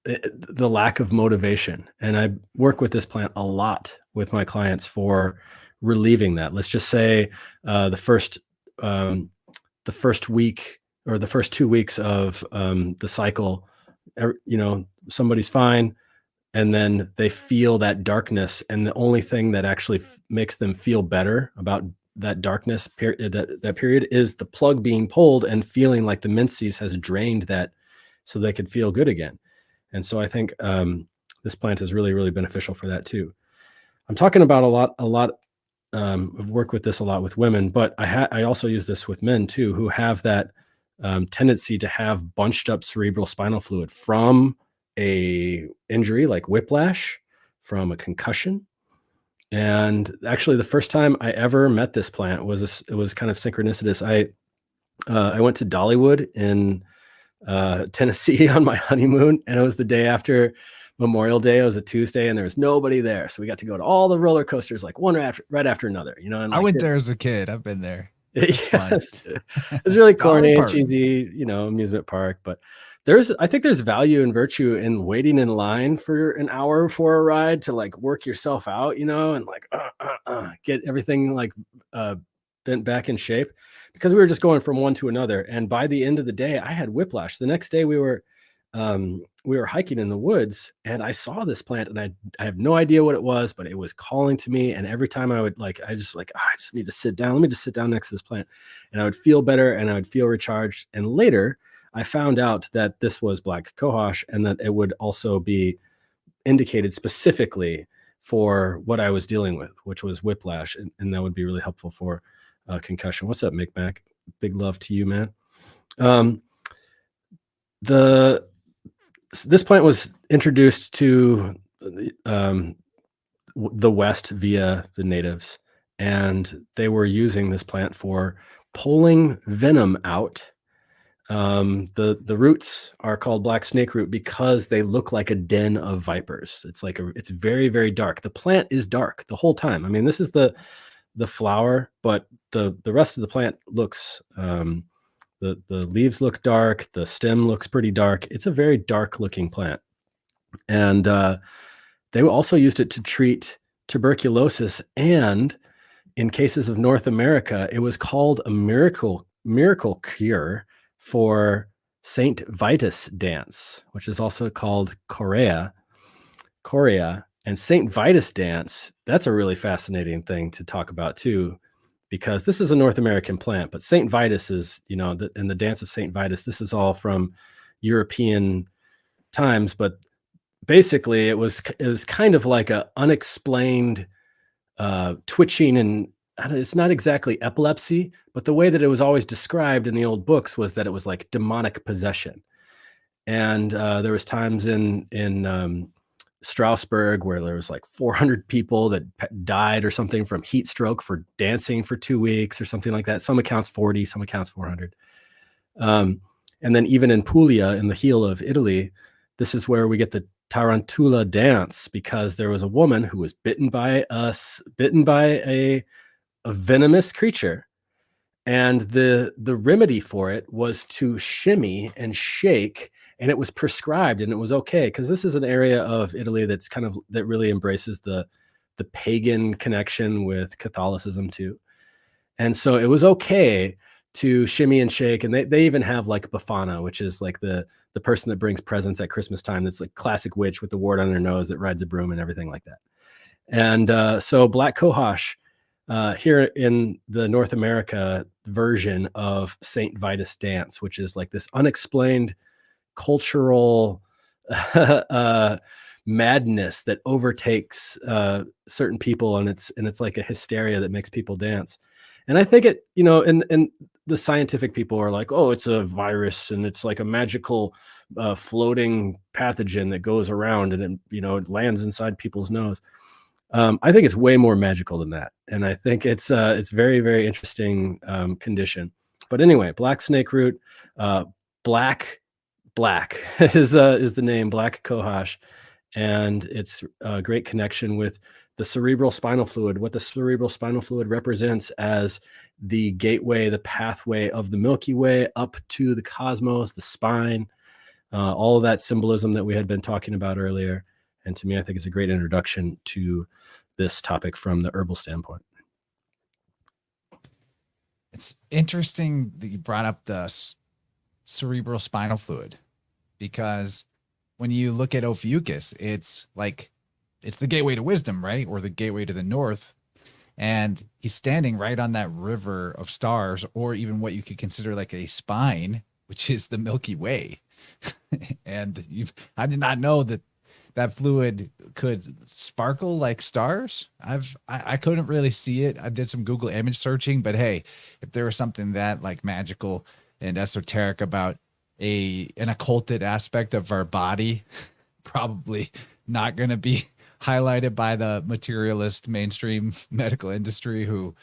F: the lack of motivation. And I work with this plant a lot with my clients for relieving that. Let's just say the first week or the first 2 weeks of the cycle, somebody's fine, and then they feel that darkness, and the only thing that actually makes them feel better about that darkness that period is the plug being pulled and feeling like the menses has drained that, so they could feel good again. And so I think this plant is really, really beneficial for that too. I'm talking about a lot of work with this a lot with women, but I also use this with men too, who have that tendency to have bunched up cerebral spinal fluid from a injury like whiplash, from a concussion. And actually, the first time I ever met this plant it was kind of synchronicitous. I went to Dollywood in Tennessee on my honeymoon, and it was the day after Memorial Day. It was a Tuesday, and there was nobody there, so we got to go to all the roller coasters, like one right after another. You know, and
A: I
F: like,
A: went there as a kid. I've been there.
F: It's
A: fun.
F: It's really corny
A: Dolly
F: and
A: Parton.
F: cheesy, you know, amusement park. But I think there's value and virtue in waiting in line for an hour for a ride to like work yourself out, you know, and like get everything like bent back in shape, because we were just going from one to another. And by the end of the day, I had whiplash. The next day we were hiking in the woods, and I saw this plant, and I have no idea what it was, but it was calling to me. And every time I would I just need to sit down. Let me just sit down next to this plant, and I would feel better, and I would feel recharged. And later I found out that this was black cohosh, and that it would also be indicated specifically for what I was dealing with, which was whiplash. And that would be really helpful for concussion. What's up, Mick? Big love to you, man. This plant was introduced to the West via the natives, and they were using this plant for pulling venom out. The roots are called black snake root because they look like a den of vipers. It's very, very dark. The plant is dark the whole time. I mean, this is the flower, but the rest of the plant looks the leaves look dark. The stem looks pretty dark. It's a very dark looking plant. And they also used it to treat tuberculosis. And in cases of North America, it was called a miracle cure for Saint Vitus dance, which is also called chorea. And Saint Vitus dance, that's a really fascinating thing to talk about too, because this is a North American plant, but Saint Vitus is, you know, and the dance of Saint Vitus, this is all from European times, but basically it was kind of like a unexplained twitching, and it's not exactly epilepsy, but the way that it was always described in the old books was that it was like demonic possession. And there was times in Strasbourg where there was like 400 people that died or something from heat stroke for dancing for 2 weeks or something like that. Some accounts 40, some accounts 400. And then even in Puglia, in the heel of Italy, this is where we get the tarantula dance, because there was a woman who was bitten by a venomous creature, and the remedy for it was to shimmy and shake, and it was prescribed, and it was okay, because this is an area of Italy that really embraces the pagan connection with Catholicism too. And so it was okay to shimmy and shake. And they even have like Befana, which is like the person that brings presents at Christmas time. That's like classic witch with the wart on their nose that rides a broom and everything like that. And so black cohosh, here in the North America version of Saint Vitus dance, which is like this unexplained cultural madness that overtakes certain people, and it's like a hysteria that makes people dance. And I think it, you know, and the scientific people are like, oh, it's a virus and it's like a magical floating pathogen that goes around and it, you know, it lands inside people's nose. I think it's way more magical than that, and I think it's very, very interesting condition. But anyway, black snake root, black is the name, black cohosh, and it's a great connection with the cerebral spinal fluid. What the cerebral spinal fluid represents as the gateway, the pathway of the Milky Way up to the cosmos, the spine, all of that symbolism that we had been talking about earlier. And to me, I think it's a great introduction to this topic from the herbal standpoint.
A: It's interesting that you brought up the cerebral spinal fluid, because when you look at Ophiuchus, it's the gateway to wisdom, right? Or the gateway to the north. And he's standing right on that river of stars, or even what you could consider like a spine, which is the Milky Way. And I did not know that fluid could sparkle like stars. I couldn't really see it. I did some Google image searching, but hey, if there was something that like magical and esoteric about an occulted aspect of our body, probably not going to be highlighted by the materialist mainstream medical industry, who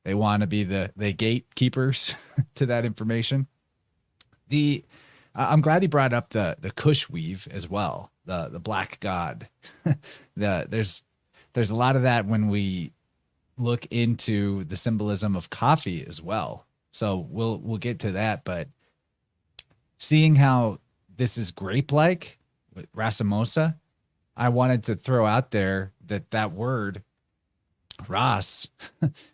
A: they want to be the gatekeepers to that information. I'm glad he brought up the Kush weave as well, the black god. There's a lot of that when we look into the symbolism of coffee as well. So we'll get to that, but seeing how this is grape-like with racemosa, I wanted to throw out there that word ras,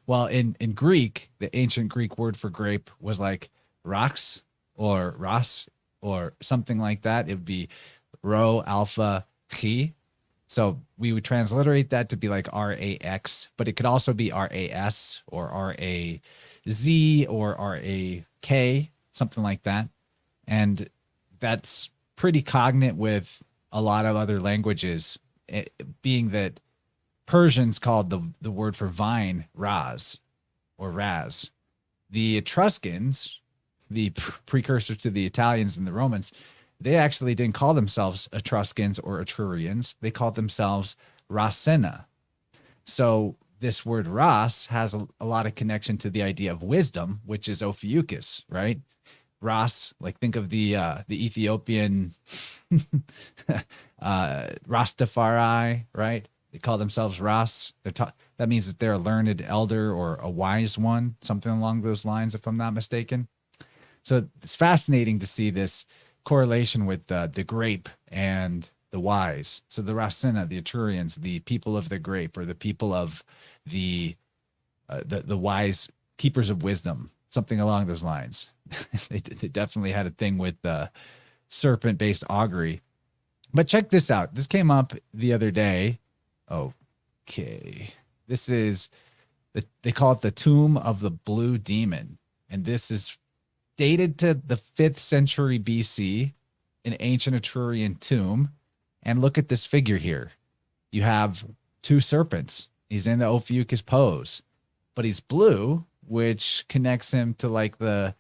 A: well, in Greek, the ancient Greek word for grape was like rax or ras or something like that. It would be rho alpha chi. So we would transliterate that to be like RAX, but it could also be RAS or RAZ or RAK, something like that. And that's pretty cognate with a lot of other languages, being that Persians called the word for vine raz or raz. The Etruscans, the precursor to the Italians and the Romans, they actually didn't call themselves Etruscans or Etrurians. They called themselves Rasenna. So this word ras has a lot of connection to the idea of wisdom, which is Ophiuchus, right? Ras, like think of the Ethiopian Rastafari, right? They call themselves Ras. That means that they're a learned elder or a wise one, something along those lines, if I'm not mistaken. So it's fascinating to see this correlation with the grape and the wise. So the Rasenna, the Etrurians, the people of the grape, or the people of the wise keepers of wisdom, something along those lines. They definitely had a thing with serpent-based augury. But check this out. This came up the other day. Okay. This is, they call it the Tomb of the Blue Demon. And this is dated to the 5th century BC, an ancient Etrurian tomb. And look at this figure here. You have 2 serpents. He's in the Ophiuchus pose, but he's blue, which connects him to like the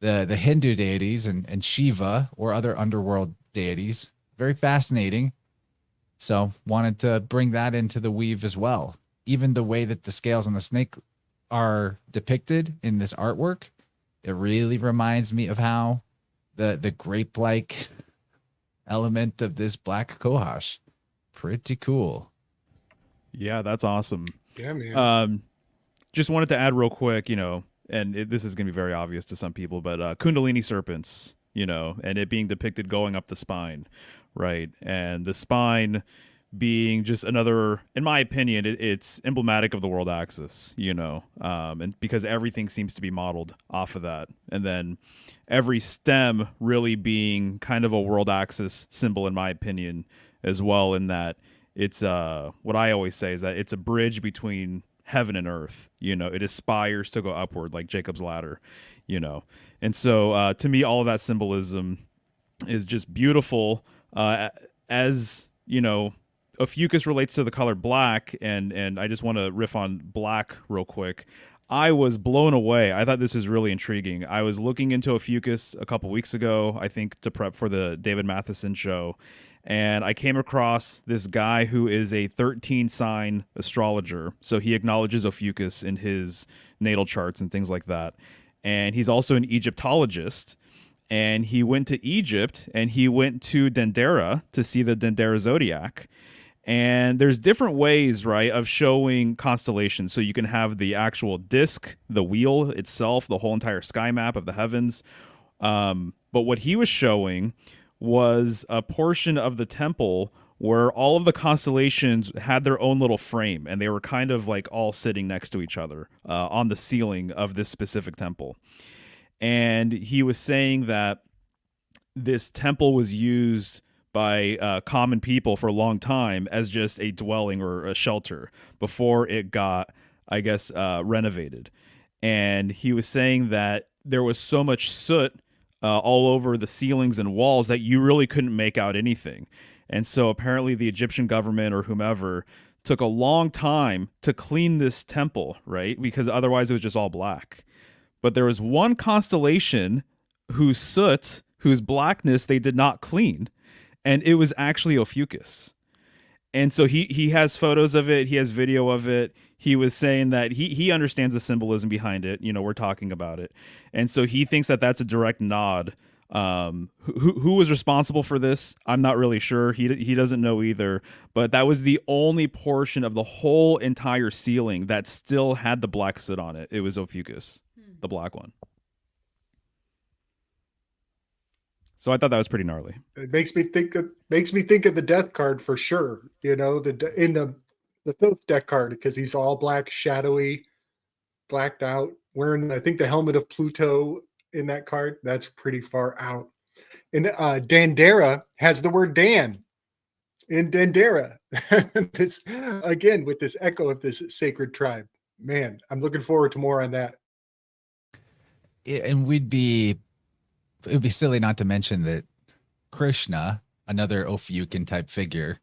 A: Hindu deities and Shiva or other underworld deities. Very fascinating. So wanted to bring that into the weave as well. Even the way that the scales on the snake are depicted in this artwork, it really reminds me of how the grape-like element of this black cohosh. Pretty cool.
D: Yeah, that's awesome.
E: Yeah, man.
D: Just wanted to add real quick, and this is going to be very obvious to some people, but Kundalini serpents, and it being depicted going up the spine, right? And the spine being just another, in my opinion, it's emblematic of the world axis, and because everything seems to be modeled off of that. And then every stem really being kind of a world axis symbol, in my opinion, as well, in that it's what I always say is that it's a bridge between heaven and earth. It aspires to go upward like Jacob's ladder, and so to me, all of that symbolism is just beautiful. As Ophiuchus relates to the color black, and I just want to riff on black real quick. I was blown away. I thought this was really intriguing. I was looking into Ophiuchus a couple weeks ago, I think, to prep for the David Matheson show. And I came across this guy who is a 13-sign astrologer. So he acknowledges Ophiuchus in his natal charts and things like that. And he's also an Egyptologist. And he went to Egypt, and he went to Dendera to see the Dendera zodiac. And there's different ways, right, of showing constellations. So you can have the actual disc, the wheel itself, the whole entire sky map of the heavens. But what he was showing was a portion of the temple where all of the constellations had their own little frame, and they were kind of like all sitting next to each other on the ceiling of this specific temple. And he was saying that this temple was used by common people for a long time as just a dwelling or a shelter before it got, I guess, renovated. And he was saying that there was so much soot all over the ceilings and walls that you really couldn't make out anything. And so apparently the Egyptian government or whomever took a long time to clean this temple, right? Because otherwise it was just all black. But there was one constellation whose soot, whose blackness they did not clean. And it was actually Ophiuchus. And so he has photos of it. He has video of it. He was saying that he understands the symbolism behind it. We're talking about it. And so he thinks that that's a direct nod Who was responsible for this? I'm not really sure. He doesn't know either. But that was the only portion of the whole entire ceiling that still had the black soot on it. It was Ophiuchus, the black one. So I thought that was pretty gnarly.
E: It makes me think of the death card for sure. You know, in the fifth deck card, because he's all black, shadowy, blacked out, wearing I think the helmet of Pluto in that card. That's pretty far out. And Dandara has the word Dan in Dandara. This again with this echo of this sacred tribe. Man, I'm looking forward to more on that.
A: And it would be silly not to mention that Krishna, another Ophiuchian type figure,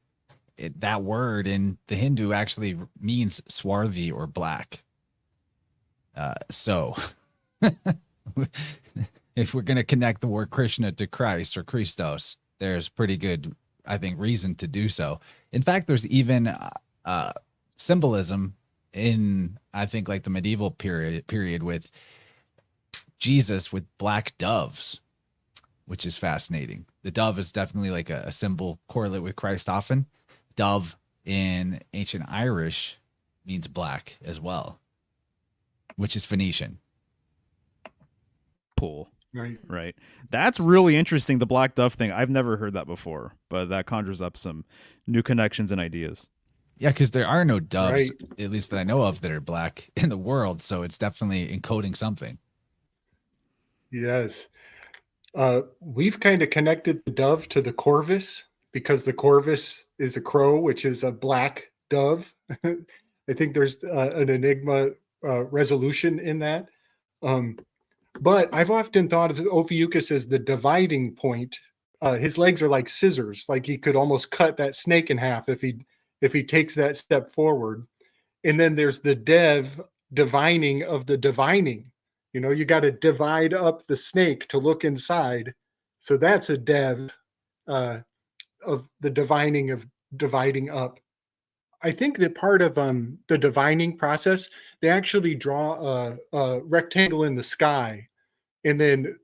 A: that word in the Hindu actually means swarthy or black. So if we're going to connect the word Krishna to Christ or Christos, there's pretty good, I think, reason to do so. In fact, there's even symbolism in, I think, like the medieval period with Jesus with black doves, which is fascinating. The dove is definitely like a symbol correlate with Christ often. Dove in ancient Irish means black as well, which is Phoenician.
D: Pool.
E: Right.
D: That's really interesting, the black dove thing. I've never heard that before, but that conjures up some new connections and ideas.
A: Yeah, because there are no doves, at least that I know of, that are black in the world. So it's definitely encoding something.
E: Yes. We've kind of connected the dove to the corvus because the corvus is a crow, which is a black dove. I think there's an enigma resolution in that. But I've often thought of Ophiuchus as the dividing point. His legs are like scissors, like he could almost cut that snake in half if he takes that step forward. And then there's the divining of the divining. You know, you got to divide up the snake to look inside. So that's a dev of the divining of dividing up. I think that part of the divining process, they actually draw a rectangle in the sky, and then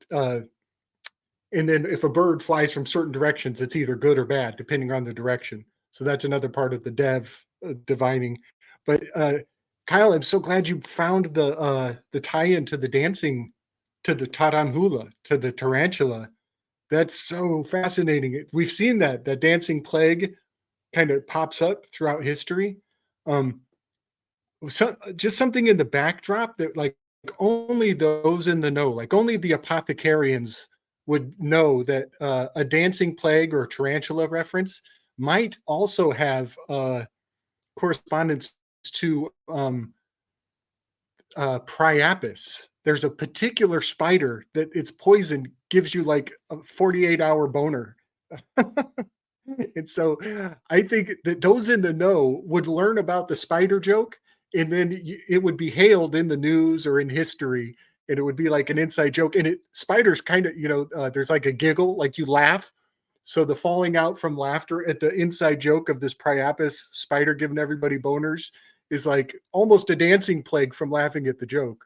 E: if a bird flies from certain directions, it's either good or bad depending on the direction. So that's another part of the divining. But Kyle, I'm so glad you found the tie-in to the dancing, to the tarantula, to the tarantula. That's so fascinating. We've seen that dancing plague kind of pops up throughout history. So just something in the backdrop that like only those in the know, like only the apothecarians would know that a dancing plague or tarantula reference might also have correspondence to Priapus. There's a particular spider that its poison gives you like a 48-hour boner. And so I think that those in the know would learn about the spider joke, and then it would be hailed in the news or in history, and it would be like an inside joke. And spiders kind of, there's like a giggle, like you laugh. So the falling out from laughter at the inside joke of this Priapus spider giving everybody boners is like almost a dancing plague from laughing at the joke.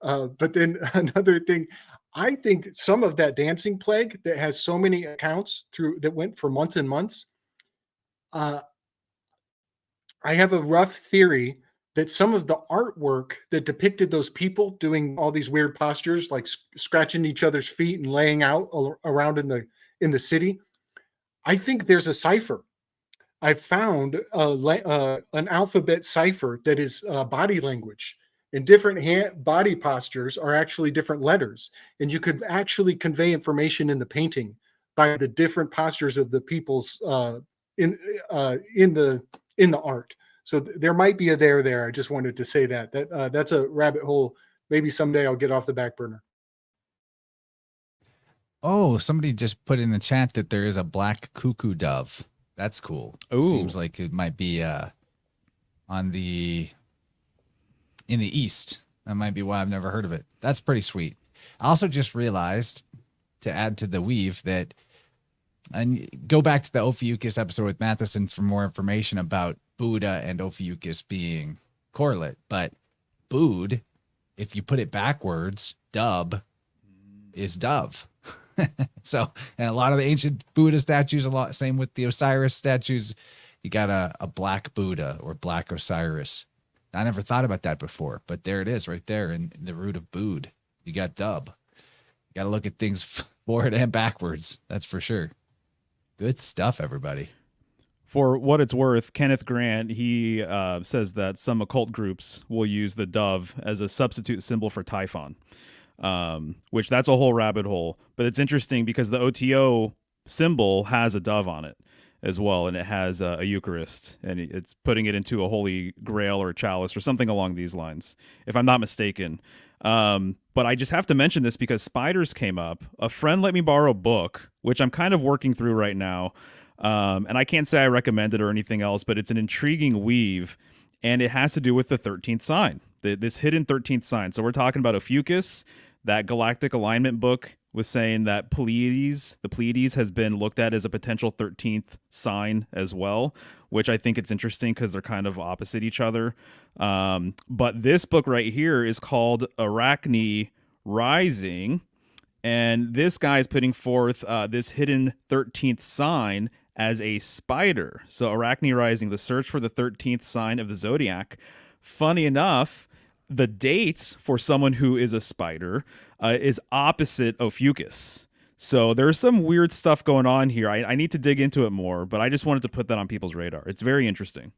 E: But then another thing, I think some of that dancing plague that has so many accounts that went for months and months. I have a rough theory that some of the artwork that depicted those people doing all these weird postures, like scratching each other's feet and laying out around in the city, I think there's a cipher. I found an alphabet cipher that is body language. And different body postures are actually different letters, and you could actually convey information in the painting by the different postures of the people's in the art. So there might be a there. I just wanted to say that's a rabbit hole. Maybe someday I'll get off the back burner.
A: Oh, somebody just put in the chat that there is a black cuckoo dove. That's cool.
D: Ooh.
A: Seems like it might be in the East. That might be why I've never heard of it. That's pretty sweet. I also just realized, to add to the weave, that, and go back to the Ophiuchus episode with Matheson for more information about Buddha and Ophiuchus being correlate. But Bood, if you put it backwards, dub is dove. So, and a lot of the ancient Buddha statues, a lot, same with the Osiris statues, you got a black Buddha or black Osiris. I never thought about that before, but there it is right there in the root of Bood. You got dub. You got to look at things forward and backwards. That's for sure. Good stuff, everybody.
D: For what it's worth, Kenneth Grant, he says that some occult groups will use the dove as a substitute symbol for Typhon, which that's a whole rabbit hole. But it's interesting because the OTO symbol has a dove on it as well, and it has a Eucharist, and it's putting it into a holy grail or chalice or something along these lines, if I'm not mistaken. But I just have to mention this because spiders came up. A friend let me borrow a book, which I'm kind of working through right now. And I can't say I recommend it or anything else, but it's an intriguing weave, and it has to do with the 13th sign, this hidden 13th sign. So we're talking about Ophiuchus. That galactic alignment book was saying that the Pleiades has been looked at as a potential 13th sign as well, which I think it's interesting because they're kind of opposite each other. But this book right here is called Arachne Rising, and this guy is putting forth this hidden 13th sign as a spider. So Arachne Rising, the search for the 13th sign of the zodiac. Funny enough, the dates for someone who is a spider is opposite Ophiuchus. So there's some weird stuff going on here. I need to dig into it more, but I just wanted to put that on people's radar. It's very interesting.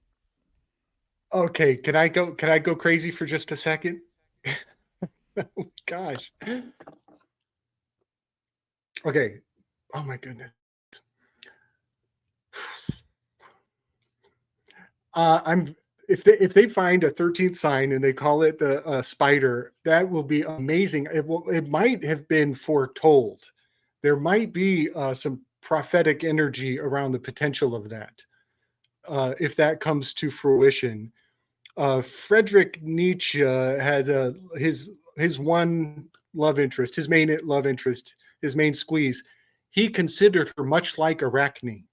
E: Okay, can I go crazy for just a second? Oh, gosh. Okay. Oh my goodness. If they find a 13th sign and they call it the spider, that will be amazing. It might have been foretold. There might be some prophetic energy around the potential of that, if that comes to fruition. Friedrich Nietzsche has his one love interest, his main love interest, his main squeeze. He considered her much like Arachne.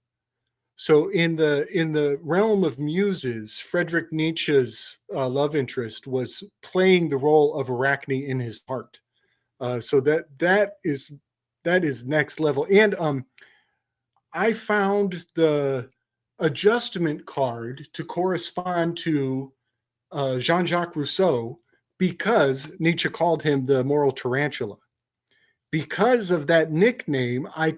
E: So in the realm of muses, Friedrich Nietzsche's love interest was playing the role of Arachne in his heart. So that is next level. And I found the adjustment card to correspond to Jean-Jacques Rousseau because Nietzsche called him the moral tarantula. Because of that nickname, I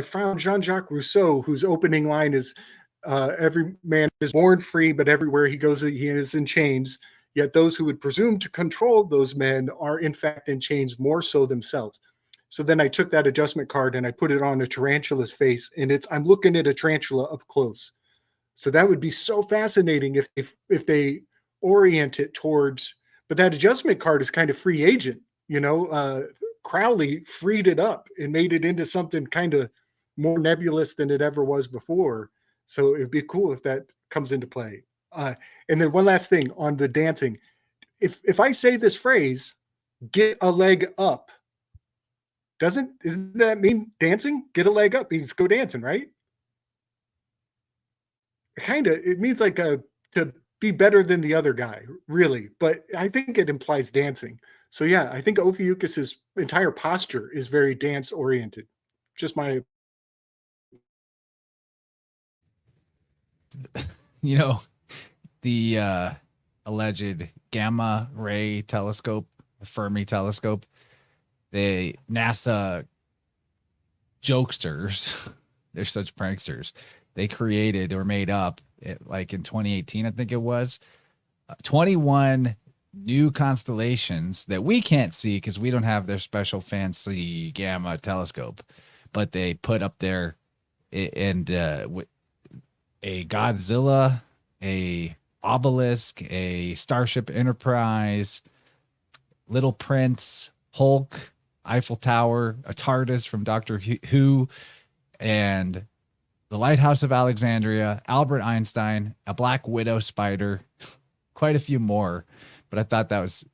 E: found Jean-Jacques Rousseau, whose opening line is, every man is born free, but everywhere he goes, he is in chains. Yet those who would presume to control those men are in fact in chains more so themselves. So then I took that adjustment card and I put it on a tarantula's face, and I'm looking at a tarantula up close. So that would be so fascinating if they orient it towards, but that adjustment card is kind of free agent, Crowley freed it up and made it into something kind of more nebulous than it ever was before. So it'd be cool if that comes into play. And then one last thing on the dancing. If I say this phrase, get a leg up, isn't that mean dancing? Get a leg up means go dancing, right? It means like to be better than the other guy, really. But I think it implies dancing. So yeah, I think Ophiuchus's entire posture is very dance oriented. Just my,
A: The alleged gamma ray telescope, Fermi telescope, the NASA jokesters, they're such pranksters. They created or made up like in 2018, I think it was 21 new constellations that we can't see because we don't have their special fancy gamma telescope, but they put up there and a Godzilla, a obelisk, a Starship Enterprise, Little Prince, Hulk, Eiffel Tower, a TARDIS from Doctor Who, and the Lighthouse of Alexandria, Albert Einstein, a Black Widow spider, quite a few more. But I thought that's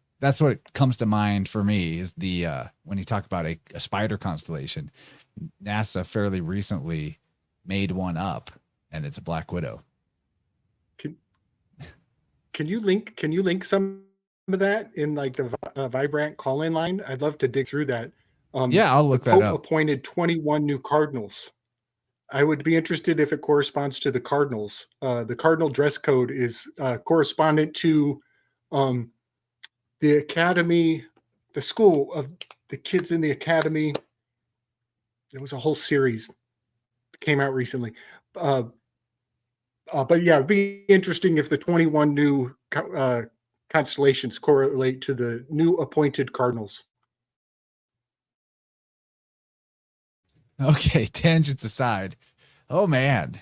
A: what comes to mind for me is the when you talk about a spider constellation. NASA fairly recently made one up, and it's a Black Widow.
E: Can you link some of that in like the Vibrant call-in line? I'd love to dig through that.
A: Yeah, I'll
E: The
A: look that
E: Pope
A: up.
E: appointed 21 new cardinals. I would be interested if it corresponds to the cardinals. The cardinal dress code is correspondent to the academy, the school of the kids in the academy. It was a whole series came out recently. But yeah, it'd be interesting if the 21 new constellations correlate to the new appointed cardinals.
A: Okay, tangents aside. Oh man,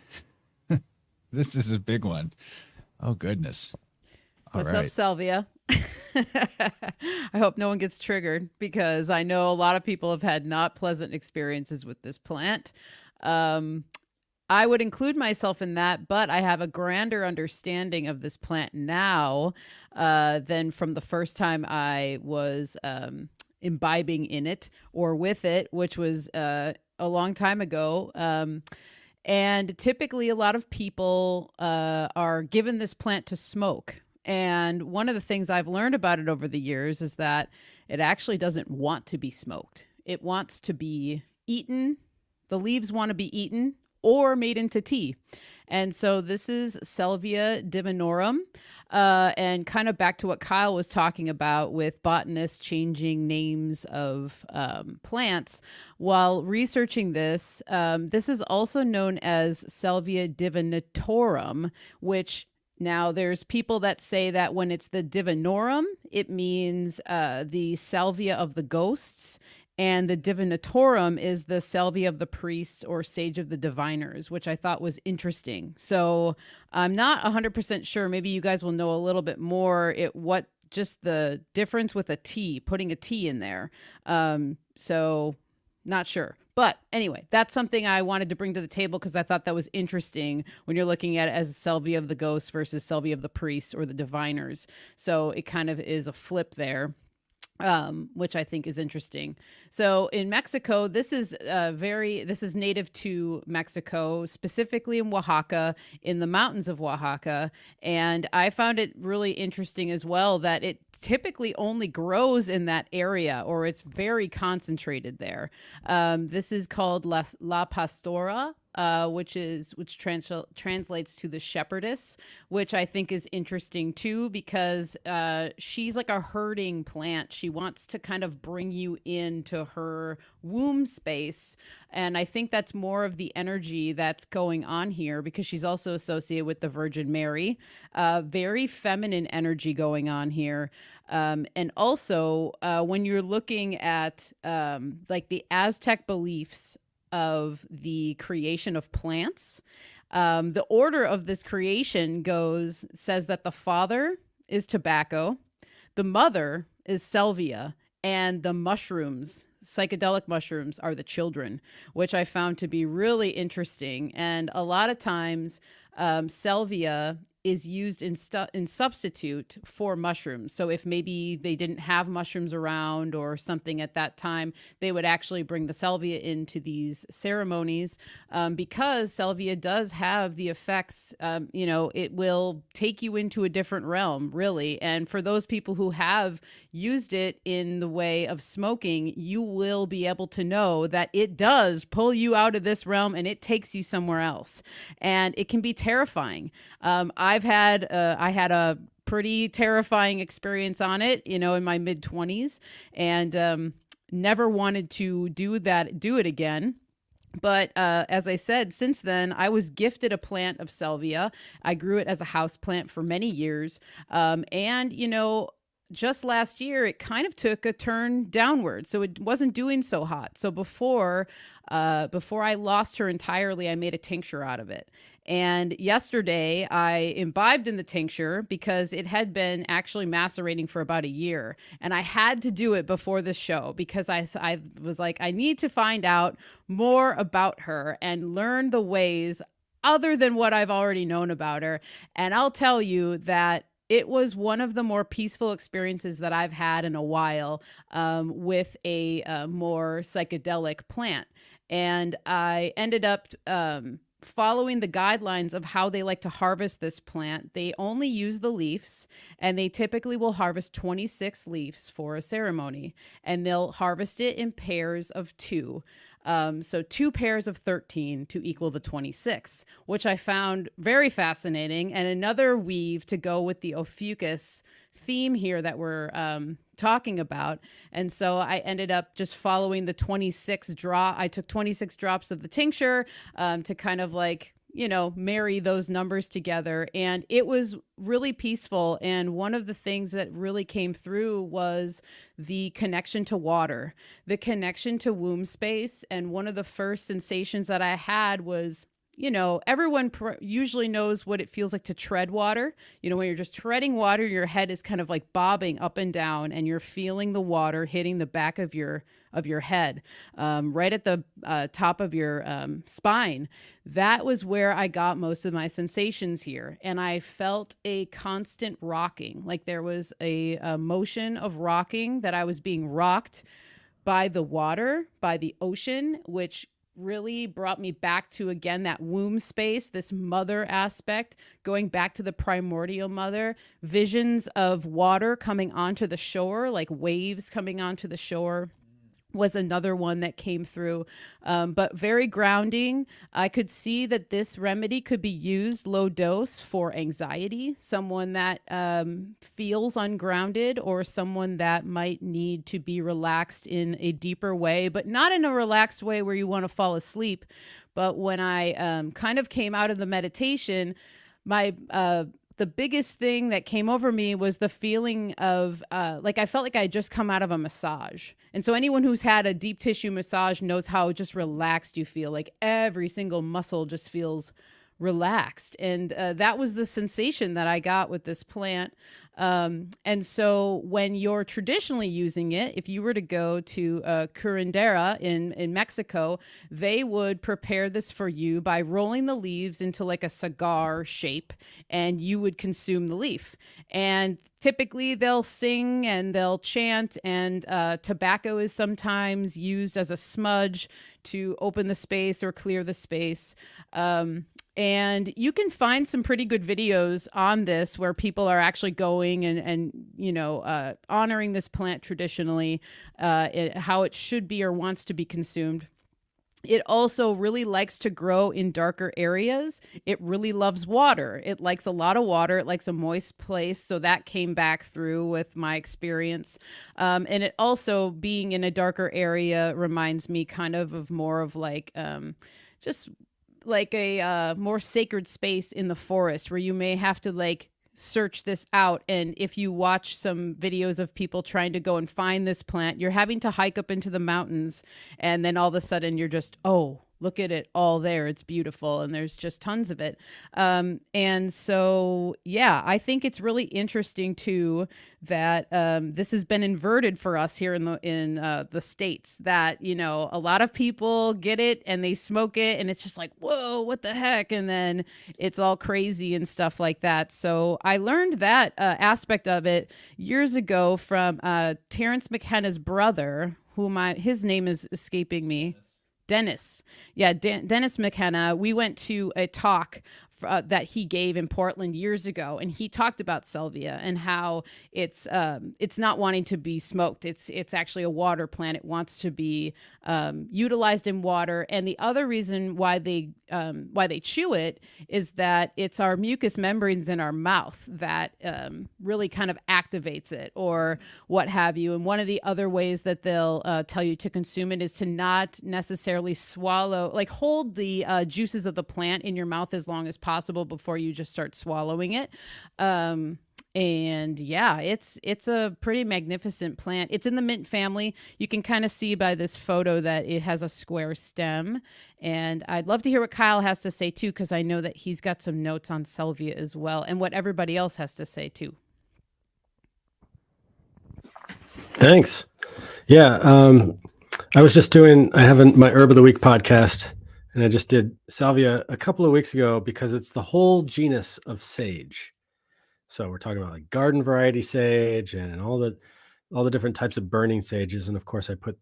A: this is a big one. Oh goodness. All
C: What's
A: right.
C: up, Salvia? I hope no one gets triggered because I know a lot of people have had not pleasant experiences with this plant. I would include myself in that, but I have a grander understanding of this plant now than from the first time I was imbibing in it or with it, which was a long time ago. And typically, a lot of people are given this plant to smoke. And one of the things I've learned about it over the years is that it actually doesn't want to be smoked. It wants to be eaten. The leaves want to be eaten or made into tea. And so this is Salvia divinorum. And kind of back to what Kyle was talking about with botanists changing names of plants. While researching this, this is also known as Salvia divinatorum, which now there's people that say that when it's the divinorum, it means the salvia of the ghosts. And the divinatorum is the salvia of the priests or sage of the diviners, which I thought was interesting. So I'm not 100% sure. Maybe you guys will know a little bit more what just the difference with a T, putting a T in there. So not sure. But anyway, that's something I wanted to bring to the table because I thought that was interesting when you're looking at it as salvia of the ghosts versus salvia of the priests or the diviners. So it kind of is a flip there. Which I think is interesting. So in Mexico, this is native to Mexico, specifically in Oaxaca, in the mountains of Oaxaca. And I found it really interesting as well that it typically only grows in that area, or it's very concentrated there. This is called La Pastora. Which translates to the shepherdess, which I think is interesting too, because she's like a herding plant. She wants to kind of bring you into her womb space. And I think that's more of the energy that's going on here because she's also associated with the Virgin Mary. Very feminine energy going on here. And also when you're looking at like the Aztec beliefs of the creation of plants. The order of this creation says that the father is tobacco, the mother is salvia, and the mushrooms, psychedelic mushrooms, are the children, which I found to be really interesting. And a lot of times, salvia is used in substitute for mushrooms. So if maybe they didn't have mushrooms around or something at that time, they would actually bring the salvia into these ceremonies because salvia does have the effects, it will take you into a different realm, really. And for those people who have used it in the way of smoking, you will be able to know that it does pull you out of this realm and it takes you somewhere else. And it can be terrifying. I had a pretty terrifying experience on it, in my mid-20s, and never wanted to do it again. But as I said, since then, I was gifted a plant of salvia. I grew it as a house plant for many years. And just last year, it kind of took a turn downward. So it wasn't doing so hot. So before I lost her entirely, I made a tincture out of it. And yesterday I imbibed in the tincture because it had been actually macerating for about a year. And I had to do it before the show because I was like, I need to find out more about her and learn the ways other than what I've already known about her. And I'll tell you that it was one of the more peaceful experiences that I've had in a while with a more psychedelic plant. And I ended up following the guidelines of how they like to harvest this plant, they only use the leaves, and they typically will harvest 26 leaves for a ceremony, and they'll harvest it in pairs of 2. So 2 pairs of 13 to equal the 26, which I found very fascinating, and another weave to go with the Ophiuchus theme here that we're talking about. And so I ended up just following the 26 drop. I took 26 drops of the tincture to kind of like, you know, marry those numbers together. And it was really peaceful. And one of the things that really came through was the connection to water, the connection to womb space. And one of the first sensations that I had was, you know, everyone usually knows what it feels like to tread water. You know, when you're just treading water, your head is kind of like bobbing up and down, and you're feeling the water hitting the back of your head, right at the top of your spine. That was where I got most of my sensations here. And I felt a constant rocking, like there was a motion of rocking, that I was being rocked by the water, by the ocean, which really brought me back to, again, that womb space, this mother aspect, going back to the primordial mother, visions of water coming onto the shore, like waves coming onto the shore, was another one that came through, but very grounding. I could see that this remedy could be used low dose for anxiety, someone that feels ungrounded, or someone that might need to be relaxed in a deeper way, but not in a relaxed way where you want to fall asleep. But when I kind of came out of the meditation, the biggest thing that came over me was the feeling of like I felt like I had just come out of a massage. And so anyone who's had a deep tissue massage knows how just relaxed you feel. Like every single muscle just feels relaxed. And that was the sensation that I got with this plant. And so when you're traditionally using it, if you were to go to curandera in Mexico, they would prepare this for you by rolling the leaves into like a cigar shape, and you would consume the leaf. And typically they'll sing and they'll chant, and tobacco is sometimes used as a smudge to open the space or clear the space. And you can find some pretty good videos on this where people are actually going and you know, honoring this plant traditionally, how it should be or wants to be consumed. It also really likes to grow in darker areas. It really loves water. It likes a lot of water. It likes a moist place. So that came back through with my experience. And it also, being in a darker area, reminds me kind of more of like just like a more sacred space in the forest, where you may have to like search this out. And if you watch some videos of people trying to go and find this plant, you're having to hike up into the mountains, and then all of a sudden you're just, oh, look at it all there. It's beautiful. And there's just tons of it. And so, yeah, I think it's really interesting too, that this has been inverted for us here in the States, that, you know, a lot of people get it and they smoke it and it's just like, whoa, what the heck? And then it's all crazy and stuff like that. So I learned that aspect of it years ago from Terrence McKenna's brother, his name is escaping me. Dennis. Yeah, Dennis McKenna. We went to a talk that he gave in Portland years ago, and he talked about salvia and how it's not wanting to be smoked. It's actually a water plant. It wants to be utilized in water. And the other reason why they chew it is that it's our mucous membranes in our mouth that really kind of activates it, or what have you. And one of the other ways that they'll tell you to consume it is to not necessarily swallow, like hold the juices of the plant in your mouth as long as possible before you just start swallowing it. And yeah, it's a pretty magnificent plant. It's in the mint family. You can kind of see by this photo that it has a square stem. And I'd love to hear what Kyle has to say too, because I know that he's got some notes on salvia as well, and what everybody else has to say too.
F: Thanks. Yeah. I was just I have my Herb of the Week podcast, and I just did salvia a couple of weeks ago because it's the whole genus of sage. So we're talking about like garden variety sage and all the different types of burning sages. And of course I put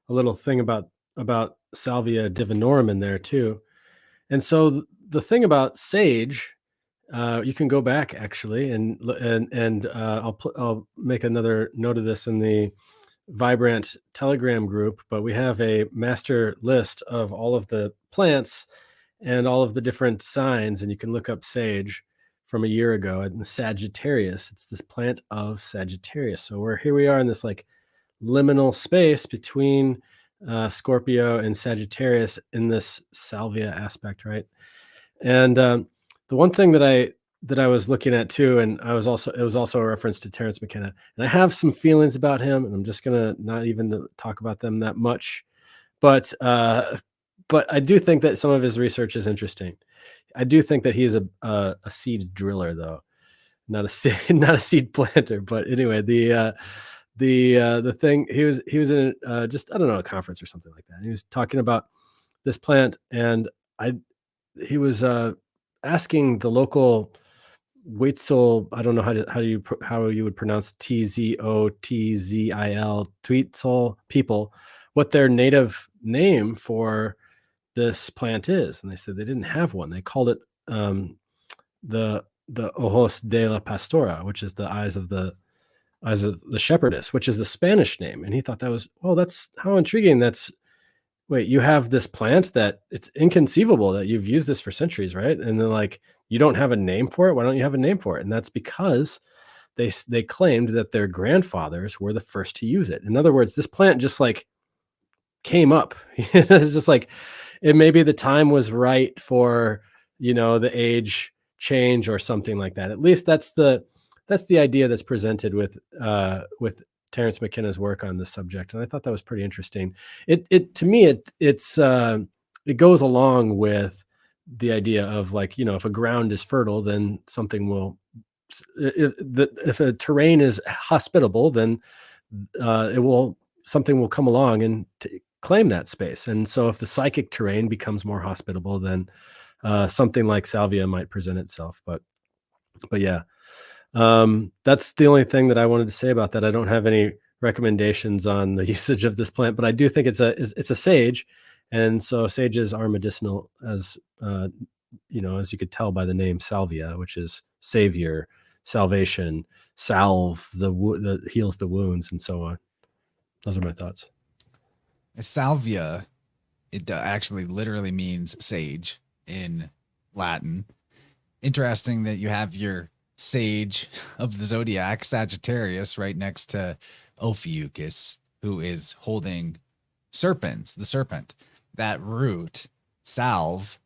F: a little thing about Salvia divinorum in there too. And so the thing about sage, you can go back actually, and I'll make another note of this in the Vibrant Telegram group, but we have a master list of all of the plants and all of the different signs, and you can look up sage from a year ago in Sagittarius. It's this plant of Sagittarius. So we are in this like liminal space between Scorpio and Sagittarius in this salvia aspect, right? And the one thing that I was looking at too, and it was also a reference to Terence McKenna, and I have some feelings about him, and I'm just gonna not even talk about them that much, but I do think that some of his research is interesting. I do think that he is a seed driller, though, not a seed planter. But anyway, the thing he was in just, I don't know, a conference or something like that. And he was talking about this plant, and he was asking the local Huitzil, I don't know how you would pronounce Tzotzil, Huitzil people, what their native name for this plant is, and they said they didn't have one. They called it the Ojos de la Pastora, which is the eyes of the shepherdess, which is the Spanish name. And he thought that was, well, that's how intriguing. Wait, you have this plant that it's inconceivable that you've used this for centuries, right? And they're like, you don't have a name for it? Why don't you have a name for it? And that's because they claimed that their grandfathers were the first to use it. In other words, this plant just like came up. It's just like, maybe the time was right for, the age change or something like that. At least that's the idea that's presented with Terence McKenna's work on this subject, and I thought that was pretty interesting. It to me it goes along with the idea of, like, if a ground is fertile, then something will. If a terrain is hospitable, then something will come along and claim that space. And so if the psychic terrain becomes more hospitable, then something like salvia might present itself. But yeah. That's the only thing that I wanted to say about that. I don't have any recommendations on the usage of this plant, but I do think it's a sage, and so sages are medicinal, as as you could tell by the name salvia, which is savior, salvation, salve, the heals the wounds, and so on. Those are my thoughts.
A: Salvia, it actually literally means sage in Latin. Interesting that you have your sage of the zodiac, Sagittarius, right next to Ophiuchus, who is holding the serpent. That root, salve,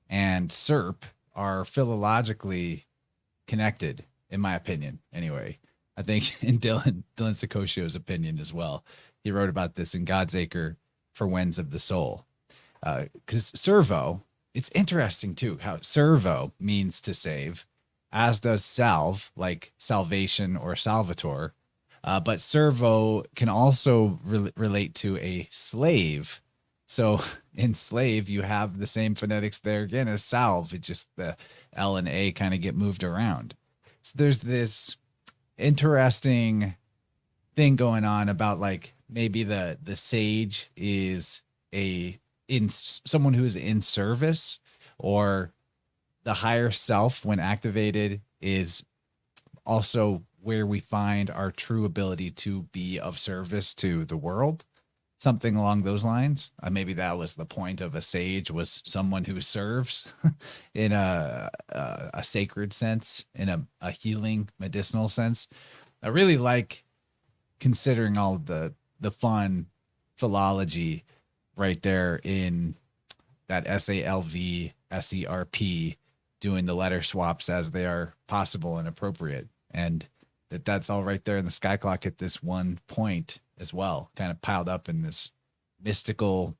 A: and serp are philologically connected, in my opinion. Anyway, I think in Dylan Sicocio's opinion as well. He wrote about this in God's Acre for Winds of the Soul. Because servo, it's interesting too how servo means to save, as does salve, like salvation or salvator. But servo can also relate to a slave. So in slave, you have the same phonetics there again as salve. It just the L and A kind of get moved around. So there's this interesting thing going on about, like, maybe the sage is someone who is in service, or the higher self, when activated, is also where we find our true ability to be of service to the world. Something along those lines. Maybe that was the point of a sage, was someone who serves in a sacred sense, in a healing medicinal sense. I really like considering all the fun philology right there in that SALV, SERP, doing the letter swaps as they are possible and appropriate. And that's all right there in the sky clock at this one point as well, kind of piled up in this mystical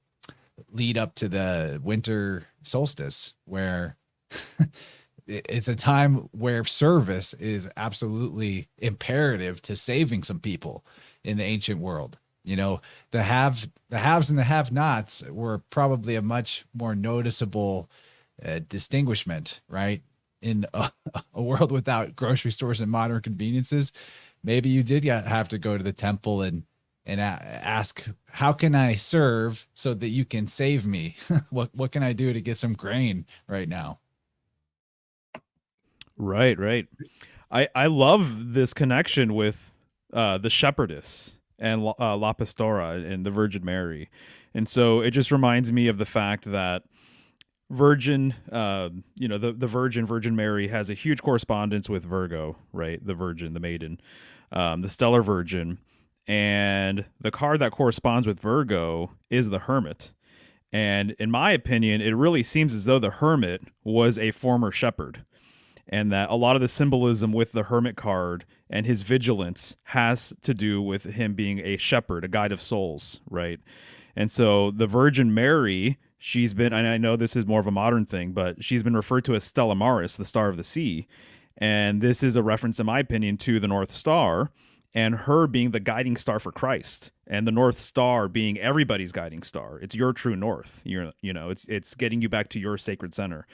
A: lead up to the winter solstice, where it's a time where service is absolutely imperative to saving some people in the ancient world. The haves and the have-nots were probably a much more noticeable distinguishment, right? In a world without grocery stores and modern conveniences, maybe you did have to go to the temple and and ask, how can I serve so that you can save me? What can I do to get some grain right now?
D: Right, right. I love this connection with the shepherdess and La Pastora and the Virgin Mary. And so it just reminds me of the fact that Virgin, the Virgin Mary has a huge correspondence with Virgo, right? The Virgin, the maiden, the stellar Virgin. And the card that corresponds with Virgo is the Hermit. And in my opinion, it really seems as though the Hermit was a former shepherd, and that a lot of the symbolism with the Hermit card and his vigilance has to do with him being a shepherd, a guide of souls, right? And so the Virgin Mary, she's been, and I know this is more of a modern thing, but she's been referred to as Stella Maris, the star of the sea. And this is a reference, in my opinion, to the North Star, and her being the guiding star for Christ, and the North Star being everybody's guiding star. It's your true north. It's getting you back to your sacred center.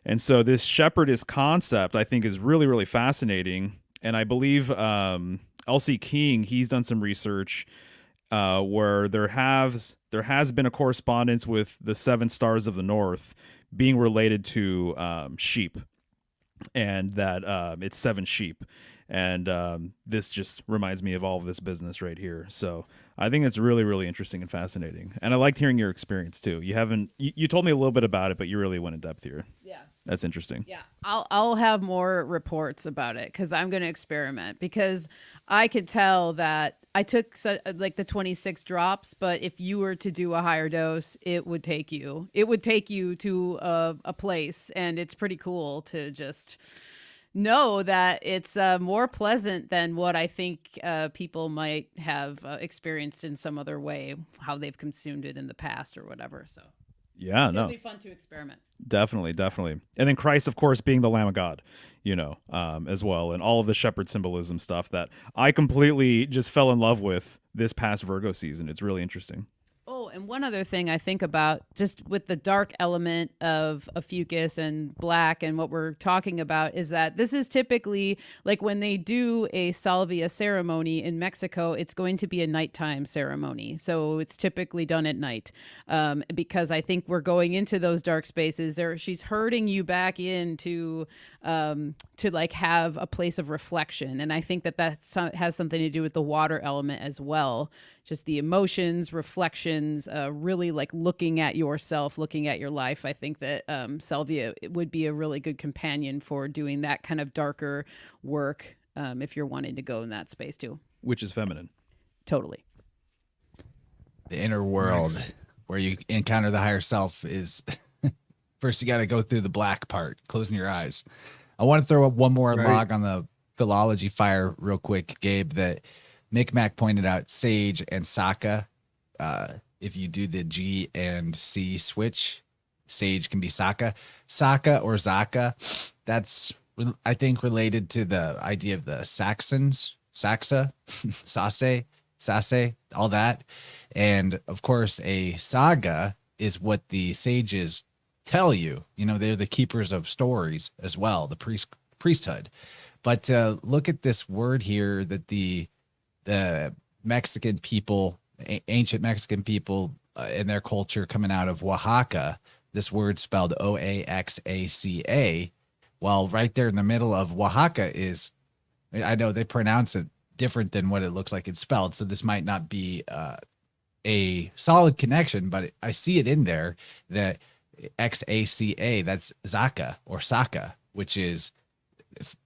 D: And so this shepherdess concept, I think, is really, really fascinating. And I believe L.C. King, he's done some research where there has been a correspondence with the 7 stars of the North being related to sheep, and that it's 7 sheep. And this just reminds me of all of this business right here. So I think it's really, really interesting and fascinating. And I liked hearing your experience too. You told me a little bit about it, but you really went in depth here.
C: Yeah.
D: That's interesting.
C: Yeah, I'll have more reports about it because I'm going to experiment, because I could tell that I took like the 26 drops, but if you were to do a higher dose, it would take you to a place, and it's pretty cool to just know that it's more pleasant than what I think people might have experienced in some other way, how they've consumed it in the past or whatever. So
D: yeah,
C: it'll be fun to experiment.
D: Definitely. And then Christ, of course, being the Lamb of God, as well, and all of the shepherd symbolism stuff that I completely just fell in love with this past Virgo season. It's really interesting.
C: Oh, and one other thing I think about, just with the dark element of Ophiuchus and black and what we're talking about, is that this is typically like when they do a salvia ceremony in Mexico, it's going to be a nighttime ceremony. So it's typically done at night, because I think we're going into those dark spaces. She's herding you back into to like have a place of reflection. And I think that has something to do with the water element as well. Just the emotions, reflections, really like looking at yourself, looking at your life. I think that salvia would be a really good companion for doing that kind of darker work, if you're wanting to go in that space too.
D: Which is feminine.
C: Totally.
A: The inner world where you encounter the higher self is first you got to go through the black part, closing your eyes. I want to throw up one more log on the philology fire real quick, Gabe, that Micmac pointed out sage and saka. If you do the G and C switch, sage can be saka. Saka or zaka, that's, I think, related to the idea of the Saxons, Saxa, Sase, all that. And of course, a saga is what the sages tell you. They're the keepers of stories as well, the priesthood. But look at this word here that the Mexican people, ancient Mexican people in their culture coming out of Oaxaca, this word spelled Oaxaca. Well, right there in the middle of Oaxaca is, I know they pronounce it different than what it looks like it's spelled. So this might not be a solid connection, but I see it in there that Xaca, that's Zaka or Saka, which is